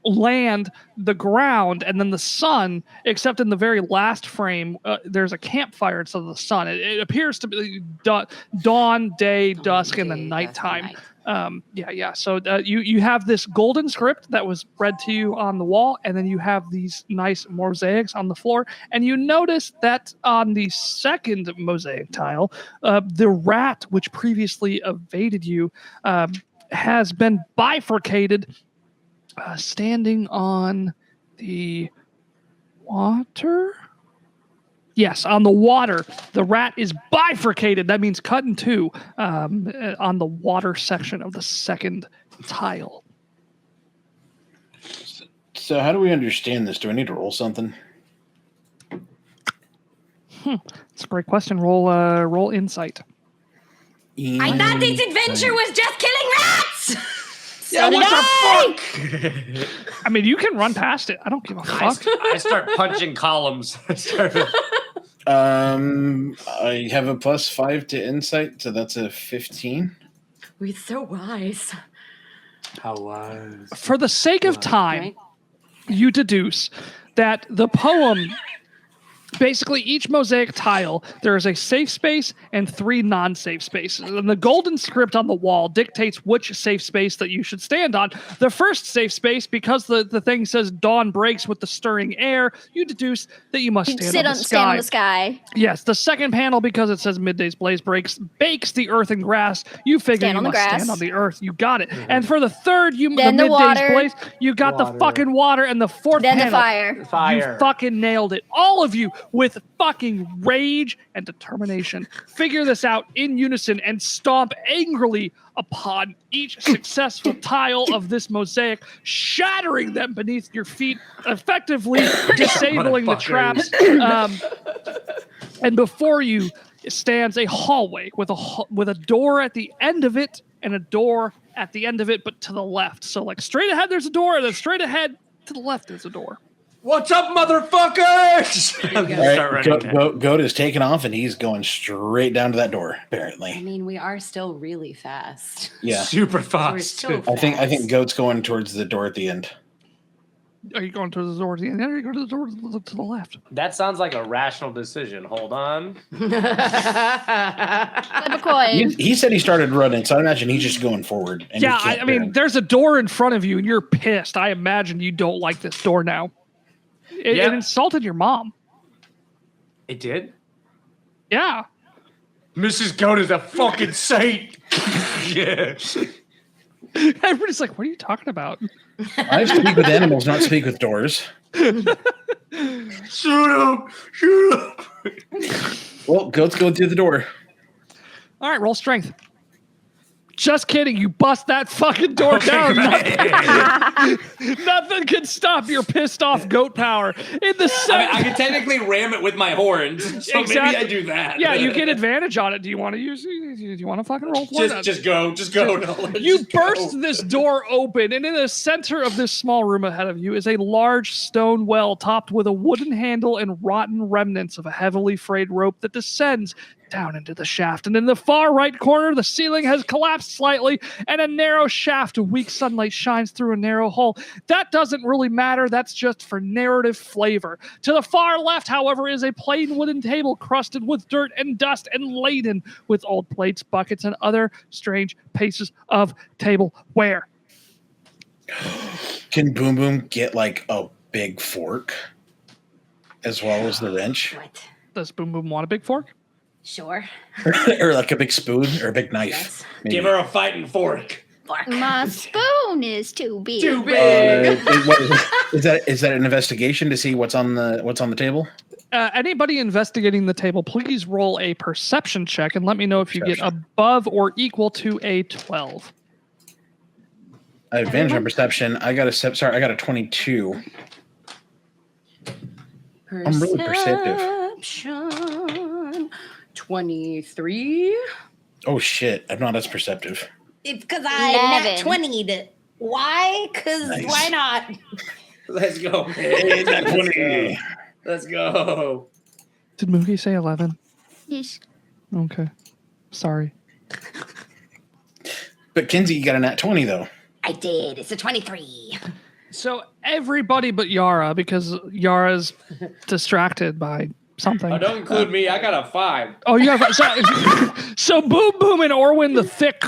land, the ground, and then the sun, except in the very last frame, there's a campfire instead of the sun. It appears to be dawn, day, dusk, and the nighttime. Yeah. So you have this golden script that was read to you on the wall, and then you have these nice mosaics on the floor. And you notice that on the second mosaic tile, the rat, which previously evaded you, has been bifurcated, standing on the water. Yes, on the water, the rat is bifurcated. That means cut in two on the water section of the second tile. So how do we understand this? Do I need to roll something? That's a great question. Roll insight. I thought this adventure was just killing rats. Yeah, what the fuck? I mean, you can run past it. I don't give a fuck. I start punching columns. I have a +5 to insight, so that's a 15. We're so wise. How wise. For the sake of time, Right? you deduce that the poem, basically each mosaic tile, there is a safe space and 3 non-safe spaces. And the golden script on the wall dictates which safe space that you should stand on. The first safe space, because the thing says dawn breaks with the stirring air, you deduce that you must stand on the sky. Stand on the sky. Yes, the second panel, because it says midday's blaze bakes the earth and grass, you figure Stand you on the must stand grass. on the earth. You got it. And for the third, the Then the midday's water. blaze, you got the fucking water. And the fourth Then panel, the fire. Fire. you fucking nailed it. All of you with fucking rage and determination. Figure this out in unison and stomp angrily upon each successful tile of this mosaic, shattering them beneath your feet, effectively disabling the traps. And before you stands a hallway with a door at the end of it and a door at the end of it, but to the left. So like straight ahead there's a door, and then straight ahead to the left there's a door. What's up, motherfuckers? All right, Goat is taking off, and he's going straight down to that door, apparently. I mean, we are still really fast. Yeah. Super We're fast. so I think fast. Goat's going towards the door at the end. Are you going to the door at the end, or are you going to the door to the left? That sounds like a rational decision. Hold on. Flip a coin. He said he started running, so I imagine he's just going forward. And Yeah, you can't I mean, hear him. there's a door in front of you, and you're pissed. I imagine you don't like this door now. It Yeah. insulted your mom. It did? Yeah. Mrs. Goat is a fucking saint. Yeah. Everybody's like, what are you talking about? I speak with animals, not speak with doors. Shoot him. Shoot him. Well, Goat's going through the door. All right, roll strength. Just kidding. You bust that fucking door down. Nothing can stop your pissed off goat power. In the I can technically ram it with my horns, so maybe I do that. Yeah, you get advantage on it. Do you want to use? Do you want to fucking roll for it? Just go. No, You just burst go. this door open, and in the center of this small room ahead of you is a large stone well topped with a wooden handle and rotten remnants of a heavily frayed rope that descends down into the shaft. And in the far right corner, the ceiling has collapsed slightly, and a narrow shaft of weak sunlight shines through a narrow hole. That doesn't really matter. That's just for narrative flavor. To the far left, however, is a plain wooden table crusted with dirt and dust and laden with old plates, buckets, and other strange pieces of tableware. Can Boom Boom get like a big fork as well as the wrench? What? Does Boom Boom want a big fork? Sure. Or like a big spoon or a big knife? Yes. maybe. Give her a fighting fork. Fork. My spoon is too big. Too big. Is that an investigation to see what's on the table? Anybody investigating the table, please roll a perception check and let me know if you get Perception. above or equal to a 12. I have advantage on perception. I got a 22. I'm really perceptive. Perception. 23. Oh shit! I'm not as perceptive. It's because I nat 11. 20'd. Why? Because Nice. why not? Let's go. Hey, that 20. Let's go. Did Mookie say 11? Yes. Okay. Sorry. But Kinsey, you got a nat 20 though. I did. It's a 23. So everybody but Yara, because Yara's distracted by something. Oh, don't include me. I got a 5. Oh, you have so Boom Boom and Orwin the Thick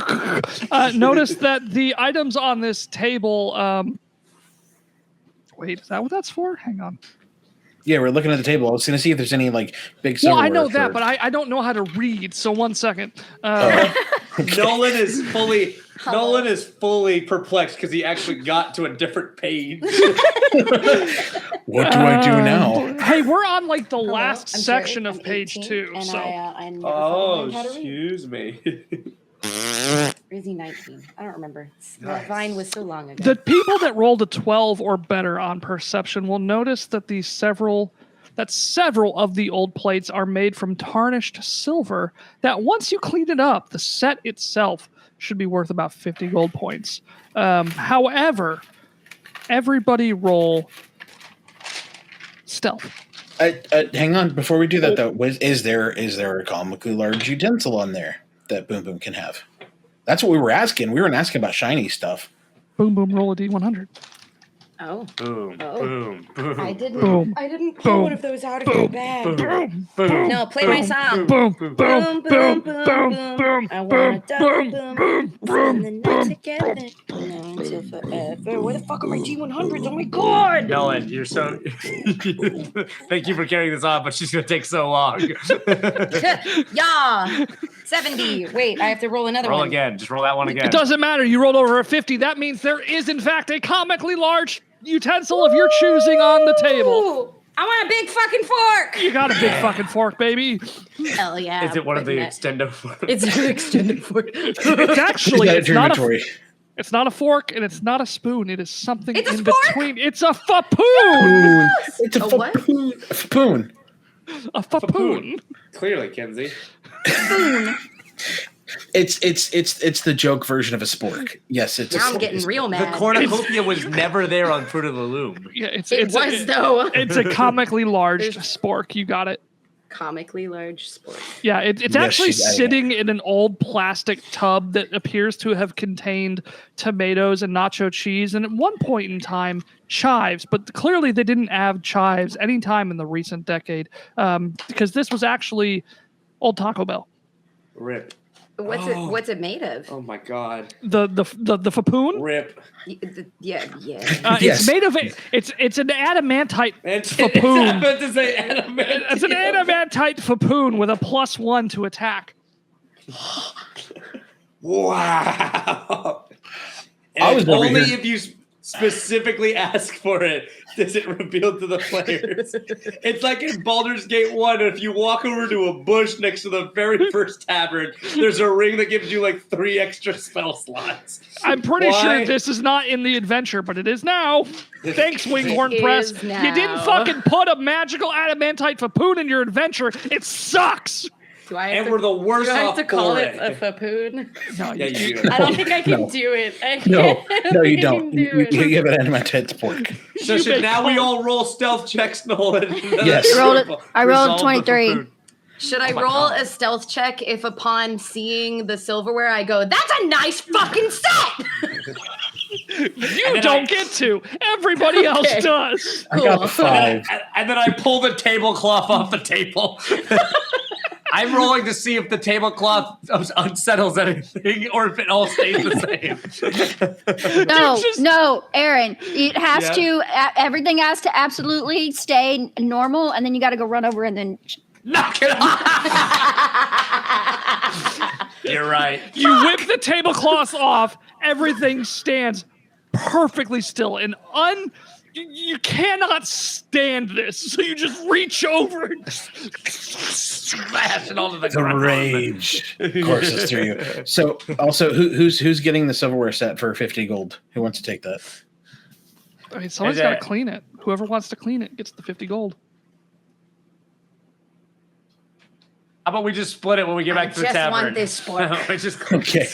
notice that the items on this table. Wait, is that what that's for? Hang on. Yeah, we're looking at the table. I was going to see if there's any like big. Well, I know silverware that, but I don't know how to read. So 1 second. Nolan is fully perplexed because he actually got to a different page. What do I do now? Hey, we're on like the Hello, last I'm section Jerry, of I'm page 18, 2. And So I never Oh, learned how to read. excuse me. Or is he 19? I don't remember. Nice. The Vine was so long ago. the people that rolled a 12 or better on perception will notice that several of the old plates are made from tarnished silver that once you clean it up, the set itself should be worth about 50 gold points. However, everybody roll stealth. Hang on, before we do that though, is there a comically large utensil on there that Boom Boom can have? That's what we were asking. We weren't asking about shiny stuff. Boom Boom, roll a d100. Oh. Boom, Oh. boom, boom. I didn't. Boom. I didn't pull Boom. one of those out of my bag. Boom, boom, No, play my song. Boom, Boom, boom, boom, boom, boom, boom, boom. boom, I wanna boom, double boom, boom. boom, Spend the night boom, together. No, until forever. Where the fuck are my G100s? Oh my god! Nolan, you're so. Thank you for carrying this on, but she's gonna take so long. Yeah. 70. Wait, I have to roll another Roll one. again. Just roll that one again. It doesn't matter. You rolled over a 50. That means there is, in fact, a comically large utensil of your choosing on the table. Ooh, I want a big fucking fork. You got a big fucking fork, baby. Hell yeah. Is it one of the putting it- extendo forks? It's an extended fork. It's actually Is that your it's not a fork and it's not a spoon. It is something It's a in spork? between. It's a fapoon. It's a A what? fapoon. A fapoon. Clearly, Kenzie. It's the joke version of a spork. Yes, it's. Now I'm getting real The mad. cornucopia was never there on Fruit of the Loom. Yeah, it was though. It's a comically large spork. You got it. Comically large sport. Yeah, it's Yes, actually she's adding sitting in an old plastic tub that appears to have contained tomatoes and nacho cheese, and at one point in time, chives. But clearly, they didn't have chives any time in the recent decade, because this was actually old Taco Bell. Rip. What's it made of? Oh my god. The fapoon. Rip. Yeah. Yes. It's made of it's an adamantite Fapoon. I fapoon. meant to say adamant. It's an adamantite fapoon with a +1 to attack. Wow. I was And over only here- if you specifically ask for it does it reveal to the players. It's like in Baldur's Gate 1, if you walk over to a bush next to the very first tavern, there's a ring that gives you like 3 extra spell slots. I'm pretty Why? sure this is not in the adventure, but it is now. Thanks, Winghorn It Press. is You didn't now. fucking put a magical adamantite fapoon in your adventure. It sucks. Do I have And to, we're the worst do I have off to call for it a fapoon? No, Yeah, you do. I don't think I can No. do it. No, you don't. Do it. You have an adamantite spork. So You should may now we call- all roll stealth checks, Nolan? Yes. I rolled Resolve the 23. fapoon. Should I Oh my roll God. a stealth check if upon seeing the silverware I go, that's a nice fucking set? You don't get to. Everybody else Okay. does. I got Cool. a 5. And then I pull the tablecloth off the table. I'm rolling to see if the tablecloth unsettles anything or if it all stays the same. No, Aaron. It has Yeah. to. Everything has to absolutely stay normal, and then you got to go run over and then. Knock it off. You're right. You whip the tablecloth off. Everything stands perfectly still and you cannot stand this, so you just reach over and Smash it onto the The ground. rage courses through you. So, also, who's getting the silverware set for 50 gold? Who wants to take that? I mean, someone's Is got to it- clean it. Whoever wants to clean it gets the 50 gold. How about we just split it when we get back I to the just tavern? want this spork. We just Okay.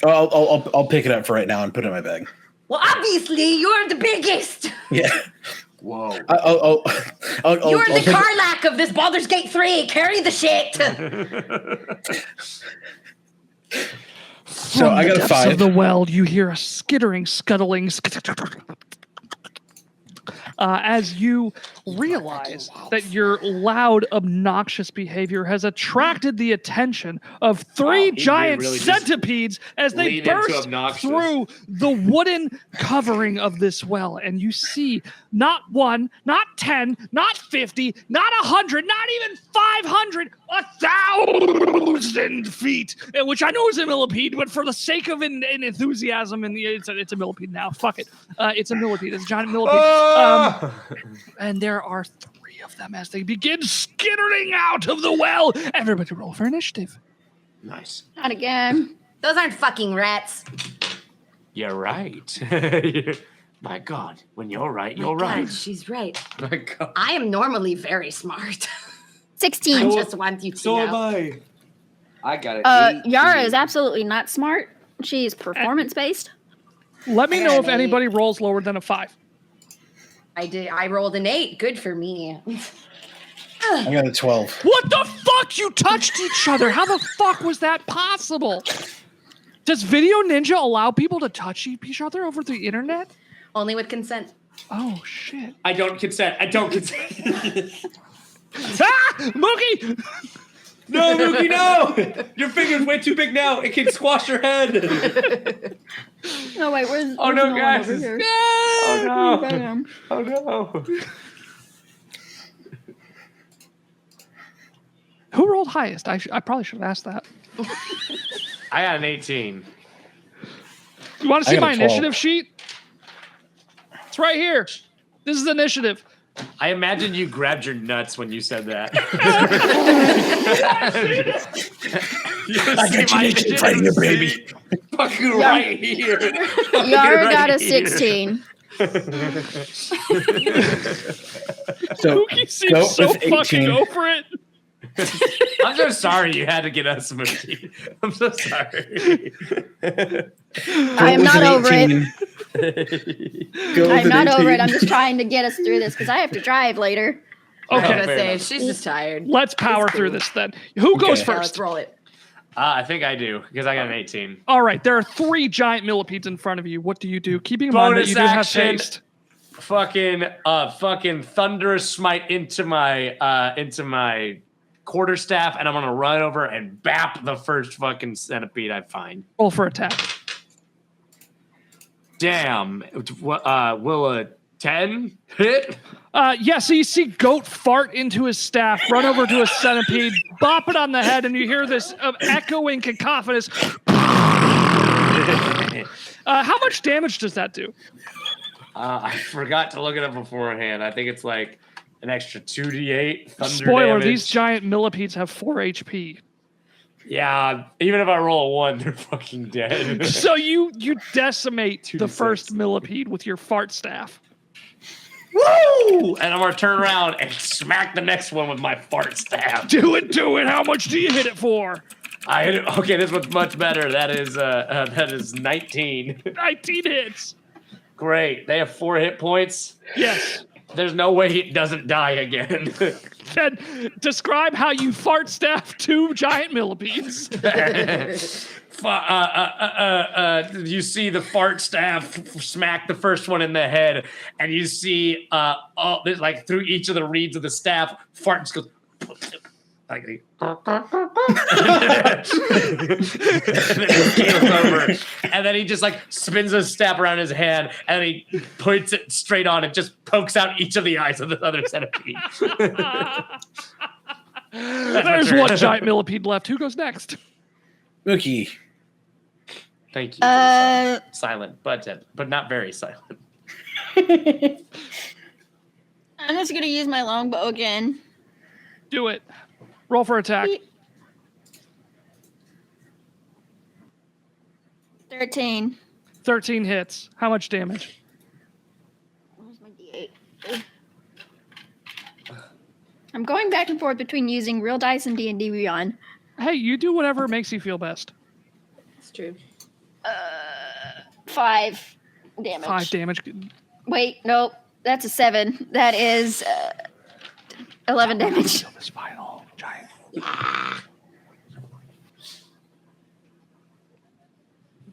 I'll pick it up for right now and put it in my bag. Well, obviously, you're the biggest. Yeah. Whoa. I'll You're the pick it- Carlac of this Baldur's Gate 3. Carry the shit. So I got a Depths 5. of the well, you hear a skittering, scuttling. as you realize that your loud, obnoxious behavior has attracted the attention of three Wow, he giant really just centipedes as they lean into burst obnoxious. through the wooden covering of this well. And you see not 1, not 10, not 50, not 100, not even 500, 1,000 feet, which I know is a millipede, but for the sake of an enthusiasm, and it's a millipede now. Fuck it. It's a millipede. It's a giant millipede. And there are 3 of them as they begin skittering out of the well. Everybody roll for initiative. Nice. Not again. Those aren't fucking rats. You're right. My God, when you're right, My you're God, right. she's right. My God. I am normally very smart. 16. I just want you to So am know. I got it. Yara is absolutely not smart. She's performance based. Let me I know got if an 8. anybody rolls lower than a 5. I did. I rolled an 8. Good for me. I got a 12. What the fuck? You touched each other. How the fuck was that possible? Does Video Ninja allow people to touch each other over the internet? Only with consent. Oh, shit. I don't consent. I don't consent. Ah! Mookie! No, Mookie, no! Your finger's way too big now. It can squash your head. No, wait, where's Oh, no, one guys. over here? Oh, no. Bam. Oh, no. Who rolled highest? I probably should have asked that. I got an 18. You want to I see got a my 12. initiative sheet? It's right here. This is initiative. I imagine you grabbed your nuts when you said that. I got you naked right here, baby. Fucking right here. Fucking Yara right got a here. 16. So Mookie seems go so with fucking 18. over it. I'm so sorry you had to get us Mookie. I'm so sorry. I am Go with not an over it. 18. Go with I'm an not over it. 18. I'm just trying to get us through this because I have to drive later. I was Okay, gonna fair say enough. she's just tired. let's power It's through cool. this then. Who goes Okay. Yeah, first? let's roll it. I think I do because I got an 18. All right, there are 3 giant millipedes in front of you. What do you do? Keeping in mind that Bonus you do have action. haste. Fucking thunderous smite into my quarterstaff, and I'm gonna run over and bap the first fucking centipede I find. Roll for attack. Damn. Will a 10 hit? Yeah, so you see Goat fart into his staff, run over to a centipede, bop it on the head, and you hear this echoing cacophonous. How much damage does that do? I forgot to look it up beforehand. I think it's like an extra 2d8 thunder Spoiler, damage. these giant millipedes have 4 HP. Yeah, even if I roll a 1, they're fucking dead. So you decimate 2d6. the first millipede with your fart staff. Woo! And I'm gonna turn around and smack the next one with my fart staff. Do it. How much do you hit it for? I hit it. Okay, this one's much better. That is 19. 19 hits. Great. They have 4 hit points. Yes. There's no way it doesn't die again. Then describe how you fart staff 2 giant millipedes. You see the fart staff smack the first one in the head, and you see like through each of the reeds of the staff, fart just goes like and then he keels over, and then he just like spins his staff around his hand, and he points it straight on and just pokes out each of the eyes of the other centipede. There's one giant millipede left. Who goes next? Mookie. Thank you. For the silent, but not very silent. I'm just gonna use my longbow again. Do it. Roll for attack. 13. 13 hits. How much damage? Where's my D8? I'm going back and forth between using real dice and D&D Beyond. Hey, you do whatever makes you feel best. It's true. 5 damage. 5 damage. Wait, nope. That's a 7. That is 11 damage. Kill this final giant.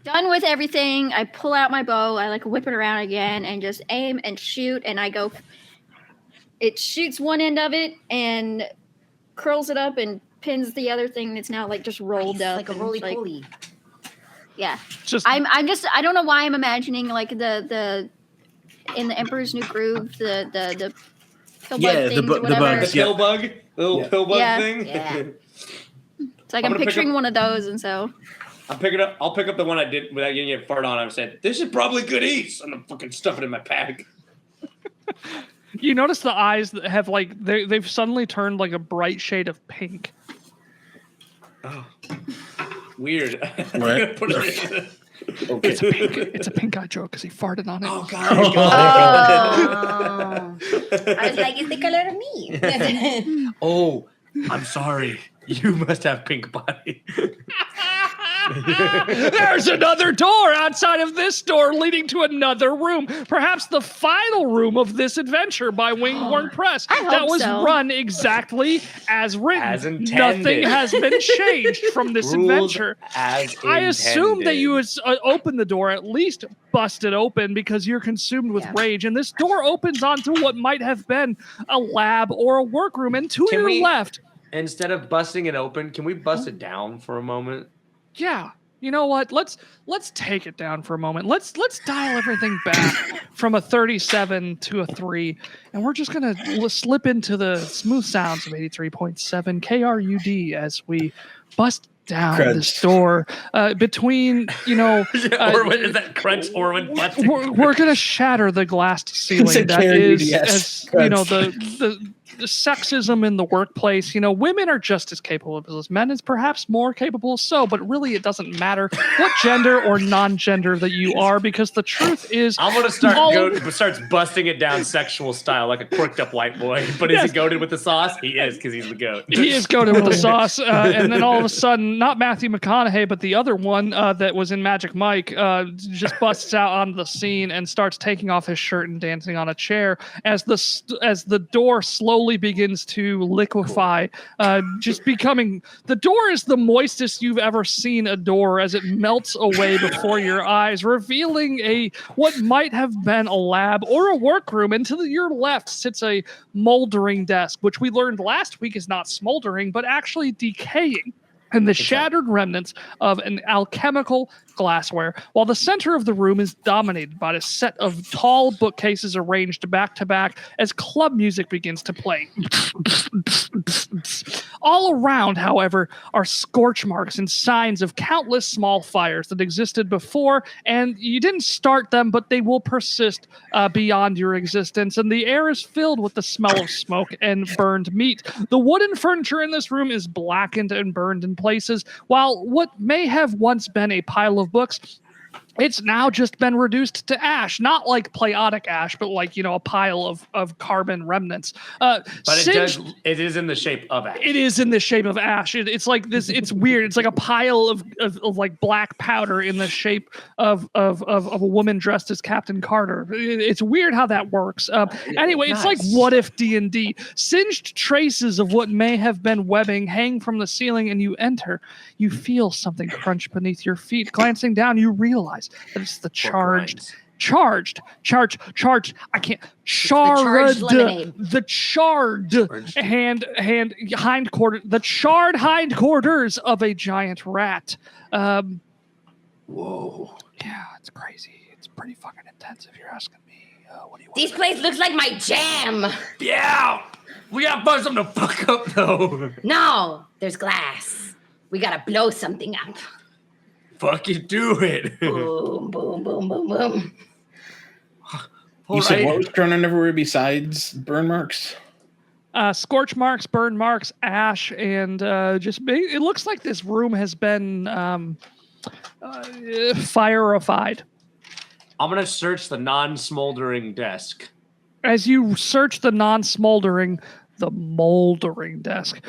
done with everything, I pull out my bow, I like whip it around again and just aim and shoot, and I go. It shoots one end of it and curls it up and pins the other thing that's now like just rolled up. Like a roly-poly. Yeah. Just I don't know why I'm imagining like the in the Emperor's New Groove, the pill bug things or whatever. The pill bug? Little pill bug thing? Yeah. It's like I'm picturing one of those, and so I'll pick up the one I did without getting it farted on. I said, this is probably good eats. And I'm fucking stuff it in my pack. you notice the eyes that have like they've suddenly turned like a bright shade of pink. Oh. Weird. What? Put it in. Okay. It's a pink eye joke because he farted on it. Oh, God. I was like, it's the color of me. Oh, I'm sorry. You must have pink body. There's another door outside of this door leading to another room. Perhaps the final room of this adventure by Wingborn Press. I hope that was so. run exactly as written. As intended. Nothing has been changed from this Rules adventure. as I assume that intended. you opened the door, at least bust it open because you're consumed with rage. And this door opens onto what might have been a lab or a workroom. And to Can your we- left, Instead of busting it open, can we bust it down for a moment? yeah. You know what? Let's take it down for a moment. Let's dial everything back from a 37 to a 3, and we're just gonna slip into the smooth sounds of 83.7 KRUD as we bust down this door between Orwin, is that crunch Orwin busting? we're gonna shatter the glassed ceiling that is, as you know, the sexism in the workplace. You know, women are just as capable as men, is perhaps more capable so, but really it doesn't matter what gender or non-gender that you are, because the truth is I'm gonna starts busting it down sexual style like a quirked up white boy. But is he goated with the sauce? He is, because he's the goat. he is goated with the sauce, and then all of a sudden, not Matthew McConaughey, but the other one that was in Magic Mike, just busts out onto the scene and starts taking off his shirt and dancing on a chair as the door slowly begins to liquefy, just becoming. The door is the moistest you've ever seen a door as it melts away before your eyes, revealing what might have been a lab or a workroom. And to your left sits a moldering desk, which we learned last week is not smoldering, but actually decaying, and the shattered remnants of an alchemical glassware, while the center of the room is dominated by a set of tall bookcases arranged back to back as club music begins to play. All around, however, are scorch marks and signs of countless small fires that existed before, and you didn't start them, but they will persist beyond your existence, and the air is filled with the smell of smoke and burned meat. The wooden furniture in this room is blackened and burned in places, while what may have once been a pile of books, it's now just been reduced to ash, not like Playotic ash, but like, you know, a pile of carbon remnants. But it is in the shape of ash. It is in the shape of ash. It's like this. It's weird. It's like a pile of like black powder in the shape of a woman dressed as Captain Carter. It's weird how that works. Anyway, nice. It's like what if D&D. Singed traces of what may have been webbing hang from the ceiling, and you enter. You feel something crunch beneath your feet. Glancing down, you realize that it's the charged. I can't. charged lemonade. The charred hindquarters. The charred hindquarters of a giant rat. Whoa. Yeah, it's crazy. It's pretty fucking intense if you're asking me. What do you want? This place looks like my jam. Yeah. We gotta find something to fuck up though. No, there's glass. We gotta blow something up. Fucking do it. Boom, boom, boom, boom, boom. You said what was thrown everywhere besides burn marks? Scorch marks, burn marks, ash, and it looks like this room has been fire-ified. I'm gonna search the non-smoldering desk. As you search the non-smoldering, the moldering desk,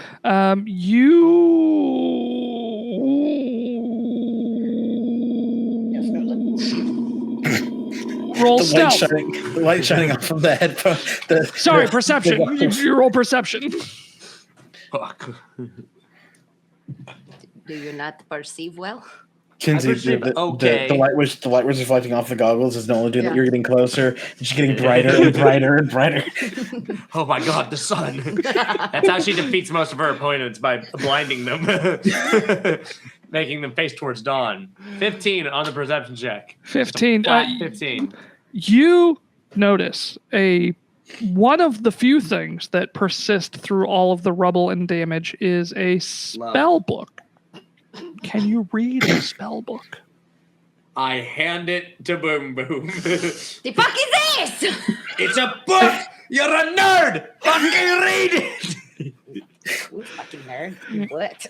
roll stealth. The light shining off from the headphone. Perception. You roll perception. Fuck. Do you not perceive well? Kinsey, the light was reflecting off the goggles as Nolan doing that. You're getting closer. It's getting brighter and brighter and brighter. Oh my god, the sun. That's how she defeats most of her opponents, by blinding them. Making them face towards dawn. 15 on the perception check. 15. 15. You notice one of the few things that persist through all of the rubble and damage is a spell book. Can you read a spell book? I hand it to Boom Boom. The fuck is this? It's a book! You're a nerd! Fucking read it! Ooh, fucking nerd. What?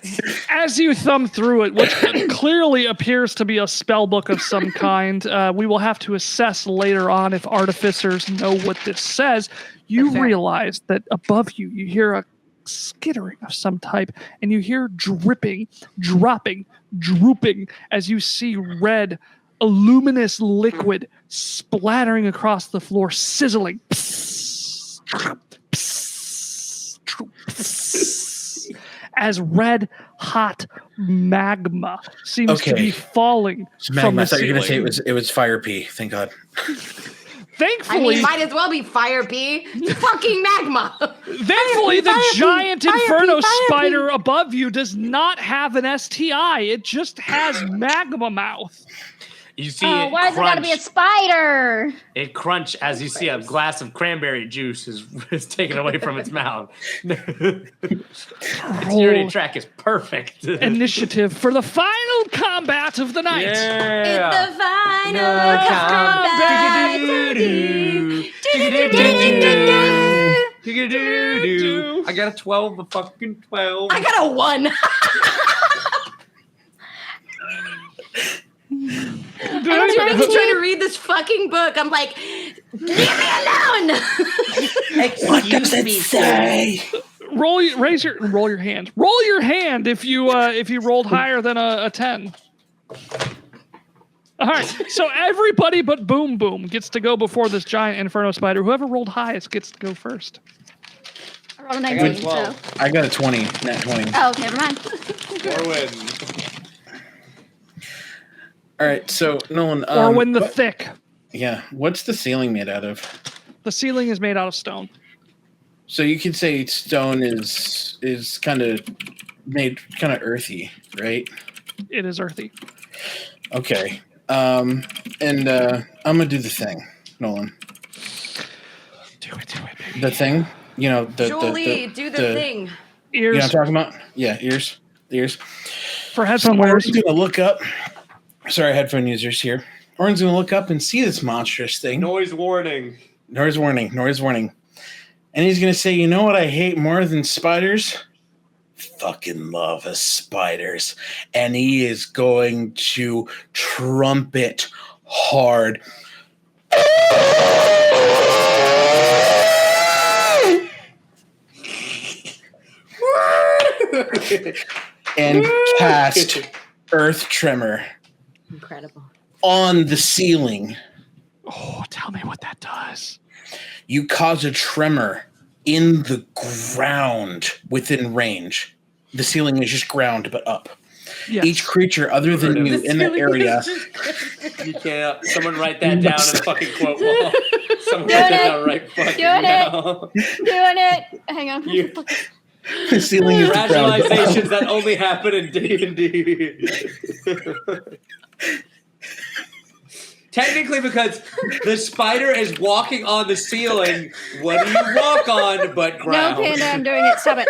As you thumb through it, which clearly appears to be a spell book of some kind, we will have to assess later on if artificers know what this says. You realize that above you, you hear a skittering of some type, and you hear dripping, dropping, drooping as you see red, luminous liquid splattering across the floor, sizzling. As red hot magma seems to be falling from the I thought you were ceiling. going to say it was fire pee. Thank God. Thankfully, might as well be fire pee. Fucking magma. Thankfully, the giant inferno spider above you does not have an STI. It just has magma mouth. You see Oh, it why does it gotta be a spider? It crunch as you see a glass of cranberry juice is taken away from its mouth. Its urinary tract is perfect. Initiative for the final combat of the night. Yeah. It's the final combat. I got a 12, a fucking 12. I got a 1. I'm trying to read this fucking book. I'm like, leave me alone. What does it say? Roll your hand. Roll your hand if you rolled higher than a 10. All right, so everybody but Boom Boom gets to go before this giant inferno spider. Whoever rolled highest gets to go first. I rolled a 19, so. I got a 20, nat 20. Oh, never mind. Orwin. All right, so Nolan. Orwin the Thick. Yeah, what's the ceiling made out of? The ceiling is made out of stone. So you could say stone is kind of made kind of earthy, right? It is earthy. Okay. I'm gonna do the thing, Nolan. Do it, baby. The thing, you know, Julie, do the thing. Ears. You know what I'm talking about? Yeah, ears. The ears. For headphone wearers. Orin's gonna look up. Sorry, headphone users here. Orin's gonna look up and see this monstrous thing. Noise warning. Noise warning. Noise warning. And he's gonna say, "You know what I hate more than spiders? Fucking love of spiders." And he is going to trumpet hard. And cast Earth Tremor Incredible. on the ceiling. Oh, tell me what that does. You cause a tremor in the ground within range. The ceiling is just ground, but up. Yes. Each creature other than you in that area. You can't. Someone write that down on the fucking quote wall. Someone write that down right fucking now. Doing it. Hang on. The ceiling is ground. Rationalizations that only happen in D&D. Technically, because the spider is walking on the ceiling, what do you walk on but ground? No, Panda, I'm doing it. Stop it.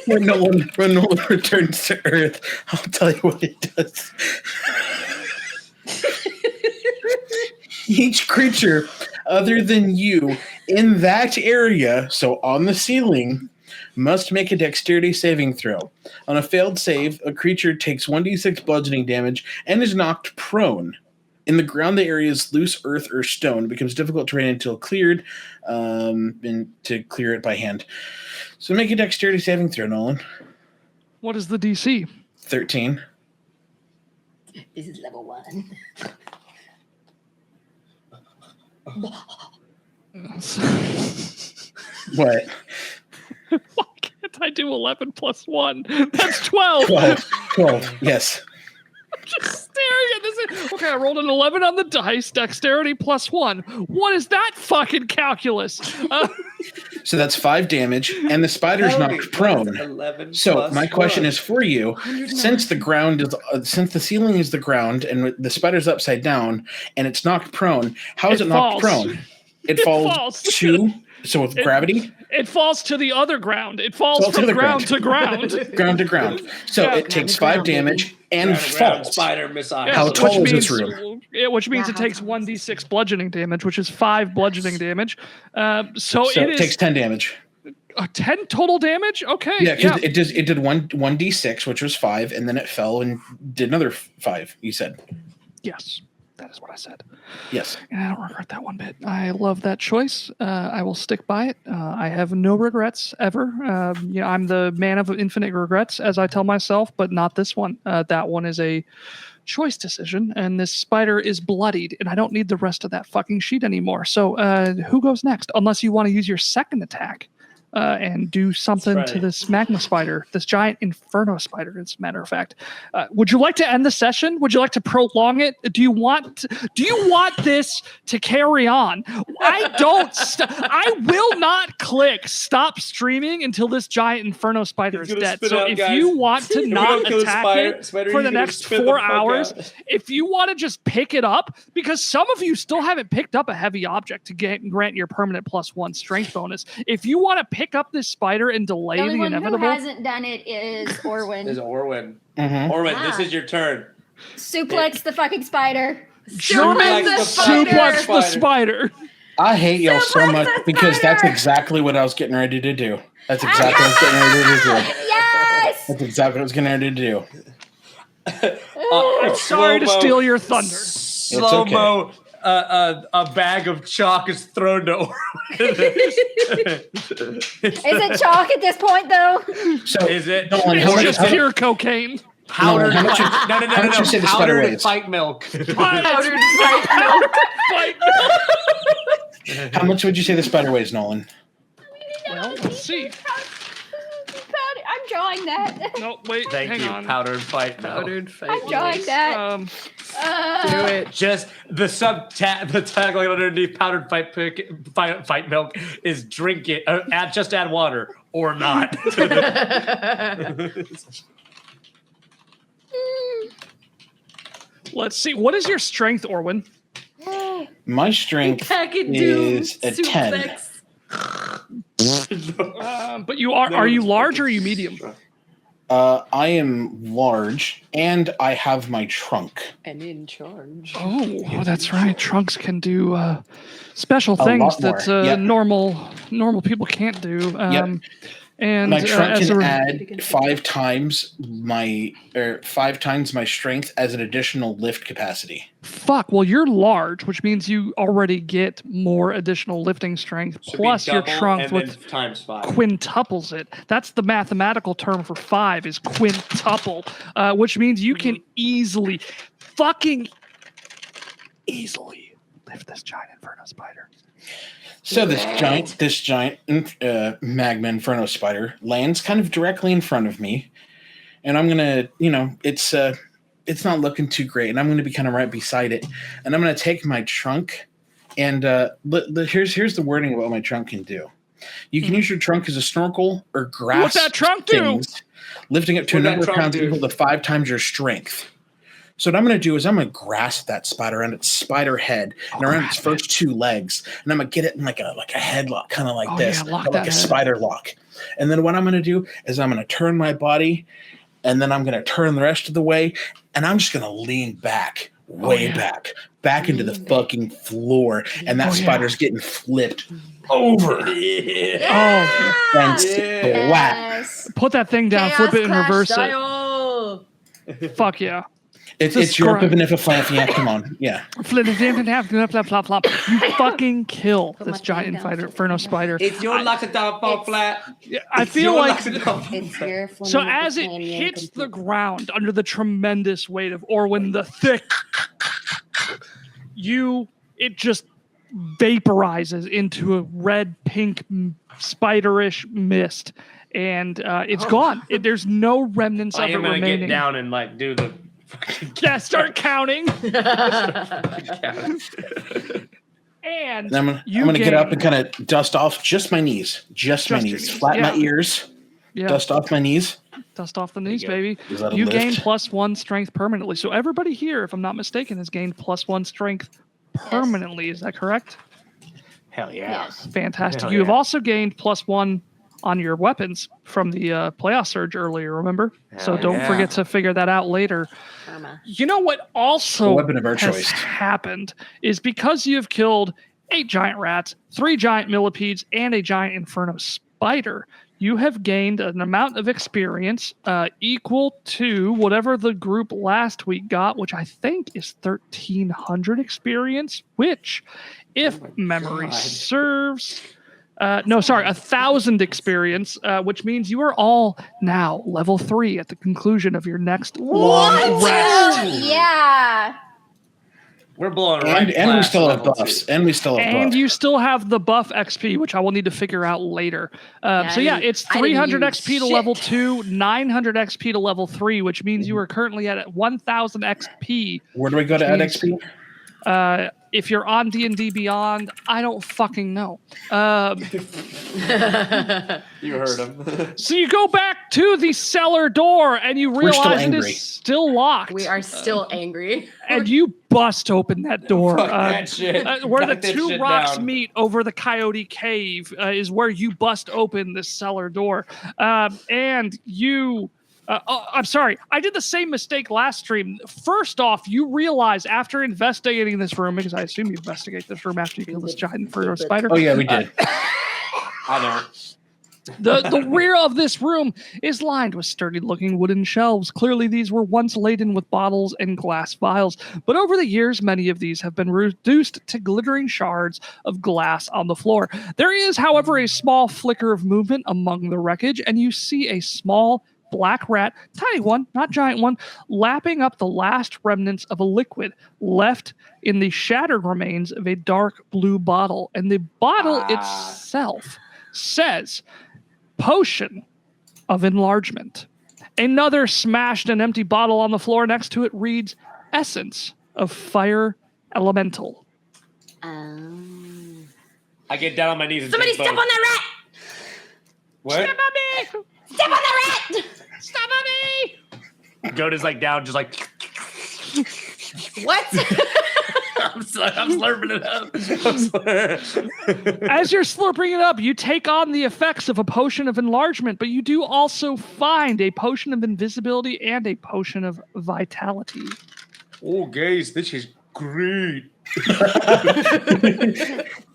When Nolan returns to Earth, I'll tell you what it does. Each creature other than you in that area, so on the ceiling, must make a dexterity saving throw. On a failed save, a creature takes 1d6 bludgeoning damage and is knocked prone. In the ground, the area is loose earth or stone. It becomes difficult terrain until cleared, and to clear it by hand. So make a dexterity saving throw, Nolan. What is the DC? 13. This is level 1. What? Why can't I do 11 plus 1? That's 12. 12. Yes. Just staring at this. Okay, I rolled an 11 on the dice. Dexterity plus 1. What is that fucking calculus? So that's 5 damage, and the spider's Tell me, knocked prone. what is 11 So plus my question 1? is for you: since the ceiling is the ground, and the spider's upside down, and it's knocked prone, how is it knocked prone? It falls to. So with gravity, it falls to the other ground. It falls from ground to ground. ground to ground. So it takes 5 damage and falls. Spider missile. How tall is this room? Which means it takes 1d6 bludgeoning damage, which is 5 bludgeoning damage. So it takes 10 damage. 10 total damage? Okay. Yeah, it did 1d6, which was 5, and then it fell and did another 5. You said. Yes. That is what I said. Yes. And I don't regret that one bit. I love that choice. I will stick by it. I have no regrets ever. I'm the man of infinite regrets, as I tell myself, but not this one. That one is a choice decision, and this spider is bloodied, and I don't need the rest of that fucking sheet anymore. So who goes next? Unless you want to use your second attack. And do something to this magma spider, this giant inferno spider, as a matter of fact. Would you like to end the session? Would you like to prolong it? Do you want this to carry on? I will not click stop streaming until this giant inferno spider is dead. So if you want to not attack it for the next 4 hours, if you want to just pick it up, because some of you still haven't picked up a heavy object to grant your permanent +1 strength bonus. If you want to pick up this spider and delay the inevitable. Who hasn't done it is Orwin. Orwin. Mm-hmm. Orwin, this is your turn. Suplex the fucking spider. German suplex the spider. I hate y'all so much because that's exactly what I was getting ready to do. That's exactly what I was getting ready to do. Yes! That's exactly what I was getting ready to do. I'm sorry to steal your thunder. Slow-mo. A bag of chalk is thrown to Orwin. Is it chalk at this point, though? So is it? It's just pure cocaine. Powdered No, no. Powdered fight milk. Powdered fight milk. How much would you say the spider weighs, Nolan? Well, let's see. I'm drawing that. No, wait, Thank hang you. on. Powdered fight milk. Powdered fight I'm drawing that. Do it. Just the the tagline underneath powdered fight milk is drink it. Add water or not. Let's see. What is your strength, Orwin? My strength is a 10. But are you large or are you medium? I am large, and I have my trunk. And in charge. Oh, that's right. Trunks can do special things that normal people can't do. And my trunk can add 5 times my strength as an additional lift capacity. Fuck. Well, you're large, which means you already get more additional lifting strength. Plus your trunk with times 5 quintuples it. That's the mathematical term for 5 is quintuple, which means you can fucking easily lift this giant inferno spider. So this giant magma inferno spider lands kind of directly in front of me, and I'm gonna, it's not looking too great, and I'm gonna be kind of right beside it, and I'm gonna take my trunk, and here's the wording of what my trunk can do. You can use your trunk as a snorkel or grasp. What's that trunk do? Lifting up to a number of pounds equal to 5 times your strength. So what I'm going to do is I'm going to grasp that spider around its spider head and around its first 2 legs, and I'm going to get it in like a headlock, kind of like this, like a spider lock. And then what I'm going to do is I'm going to turn my body, and then I'm going to turn the rest of the way, and I'm just going to lean back, back into the fucking floor, and that spider's getting flipped over. And splat. Put that thing down, flip it, and reverse it. Fuck yeah. It's Europe of an yeah, come on. Yeah. You fucking kill this giant inferno spider. It's your luck to fall flat. I feel like So as it hits the ground under the tremendous weight of Orwin the Thick, it just vaporizes into a red-pink spiderish mist, and it's gone. There's no remnants I of it am gonna remaining. get down and like do the fucking Yeah, start counting. count. And And I'm gonna get up and kind of dust off just my knees, just my Just your knees, knees, flatten my yeah. ears, yeah, dust off my knees. dust off the knees, you go. baby. Is that a You lift? gain +1 strength permanently. So everybody here, if I'm not mistaken, has gained +1 strength permanently. Is that correct? Hell yeah. Yes. Fantastic. Hell You have yeah. also gained +1 on your weapons from the playoff surge earlier, remember? So Hell don't yeah. forget to figure that out later. Karma. You know what The also weapon of our has choice. happened is because you have killed 8 giant rats, 3 giant millipedes, and a giant inferno spider, you have gained an amount of experience equal to whatever the group last week got, which I think is 1,300 experience, which, if memory God. serves... no, sorry, 1,000 experience, which means you are all now level 3 at the conclusion of your next long rest. Yeah. We're blowing right And we past still have level buffs. 2. And we still have And buffs. you still have the buff XP, which I will need to figure out later. So yeah, it's I didn't 300 use XP to shit. level 2, 900 XP to level 3, which means you are currently at 1,000 XP. Where do we go to add means- XP? If you're on D&D Beyond, I don't fucking know. You heard him. So you go back to the cellar door, and you We're still realize it angry. is still locked. We are still angry. And you bust open that door. Fuck that shit. Where the Knock that two shit rocks down. meet over the Coyote Cave is where you bust open this cellar door. And you... I'm sorry. I did the same mistake last stream. First off, you realize after investigating this room, because I assume you investigate this room after you kill this giant inferno spider. Oh, yeah, we did. I don't. The rear of this room is lined with sturdy-looking wooden shelves. Clearly, these were once laden with bottles and glass vials, but over the years, many of these have been reduced to glittering shards of glass on the floor. There is, however, a small flicker of movement among the wreckage, and you see a small black rat, tiny one, not giant one, lapping up the last remnants of a liquid left in the shattered remains of a dark blue bottle. And the bottle itself says potion of enlargement. Another smashed and empty bottle on the floor next to it reads essence of fire elemental. I get down on my knees and Somebody take step on both. that What? Step on me! rat! Step on that rat! Step on me! Goat is like down, just like What? I'm slurping it up. As you're slurping it up, you take on the effects of a potion of enlargement, but you do also find a potion of invisibility and a potion of vitality. Oh, guys, this is great.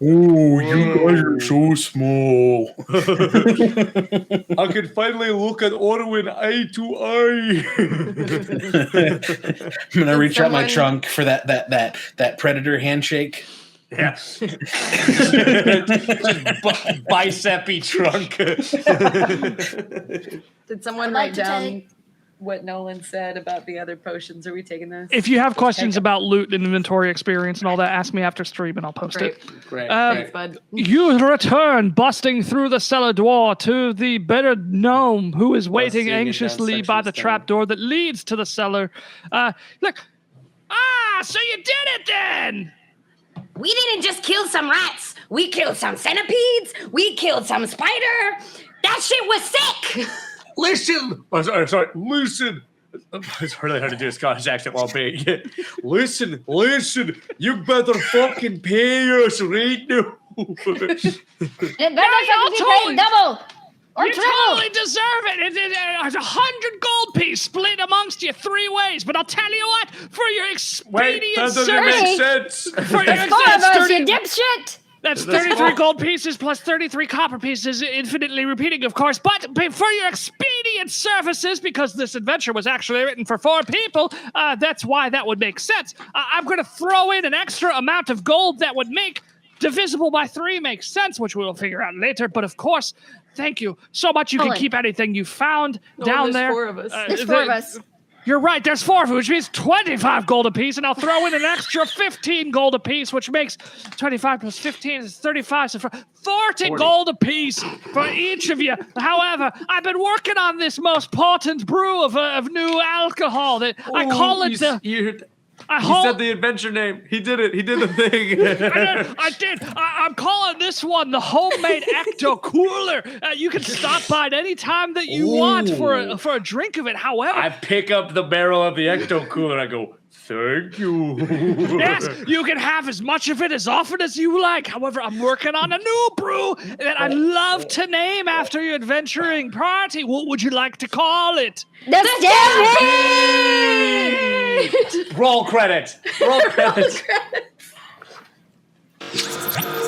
Oh, you guys are so small. I can finally look at Orwin eye to eye. I'm gonna reach out my someone- trunk for that predator handshake. Yeah. Bicep-y trunk. Did someone I'd like write to down take- what Nolan said about the other potions? Are we taking those? If you have questions Take 'em. about loot and inventory experience and all that, ask me after stream and I'll post Great. it. Great. Thanks, bud. You return, busting through the cellar door to the bearded gnome who is waiting seeing it down anxiously by the sexual trap door that leads to the cellar. Look. So you did it then! We didn't just kill some rats. We killed some centipedes. We killed some spider. That shit was sick. Listen. Oh, sorry. Listen. It's really hard to do a Scottish accent while being. Listen. You better fucking pay us right now. It better fucking be totally- paid double or You triple. totally deserve it. It's 100 gold piece split amongst you 3 ways. But I'll tell you what, for your Wait, expedient that doesn't service, make sense. for your It's 4 of that's us, 30 you dipshit. That's 33 gold pieces plus 33 copper pieces, infinitely repeating, of course. But for your expedient services, because this adventure was actually written for 4 people, that's why that would make sense. I'm going to throw in an extra amount of gold that would make divisible by 3 makes sense, which we will figure out later. But of course, thank you so much. You can Colin. keep anything you found down there's there. 4 of us. There's 4 of us. You're right. There's 4 of it, which means 25 gold apiece, and I'll throw in an extra 15 gold apiece, which makes 25 plus 15 is 35. So for 40 gold apiece for each of you. However, I've been working on this most potent brew of new alcohol. That I call it the. He said the adventure name. He did it. He did the thing. I did. I'm calling this one the homemade Ecto Cooler. You can stop by at any time that you want for a drink of it. However, I pick up the barrel of the Ecto Cooler and I go, thank you. yes, you can have as much of it as often as you like. However, I'm working on a new brew that I'd love to name after your adventuring party. What would you like to call it? The Roll credit. Roll credit. Credits.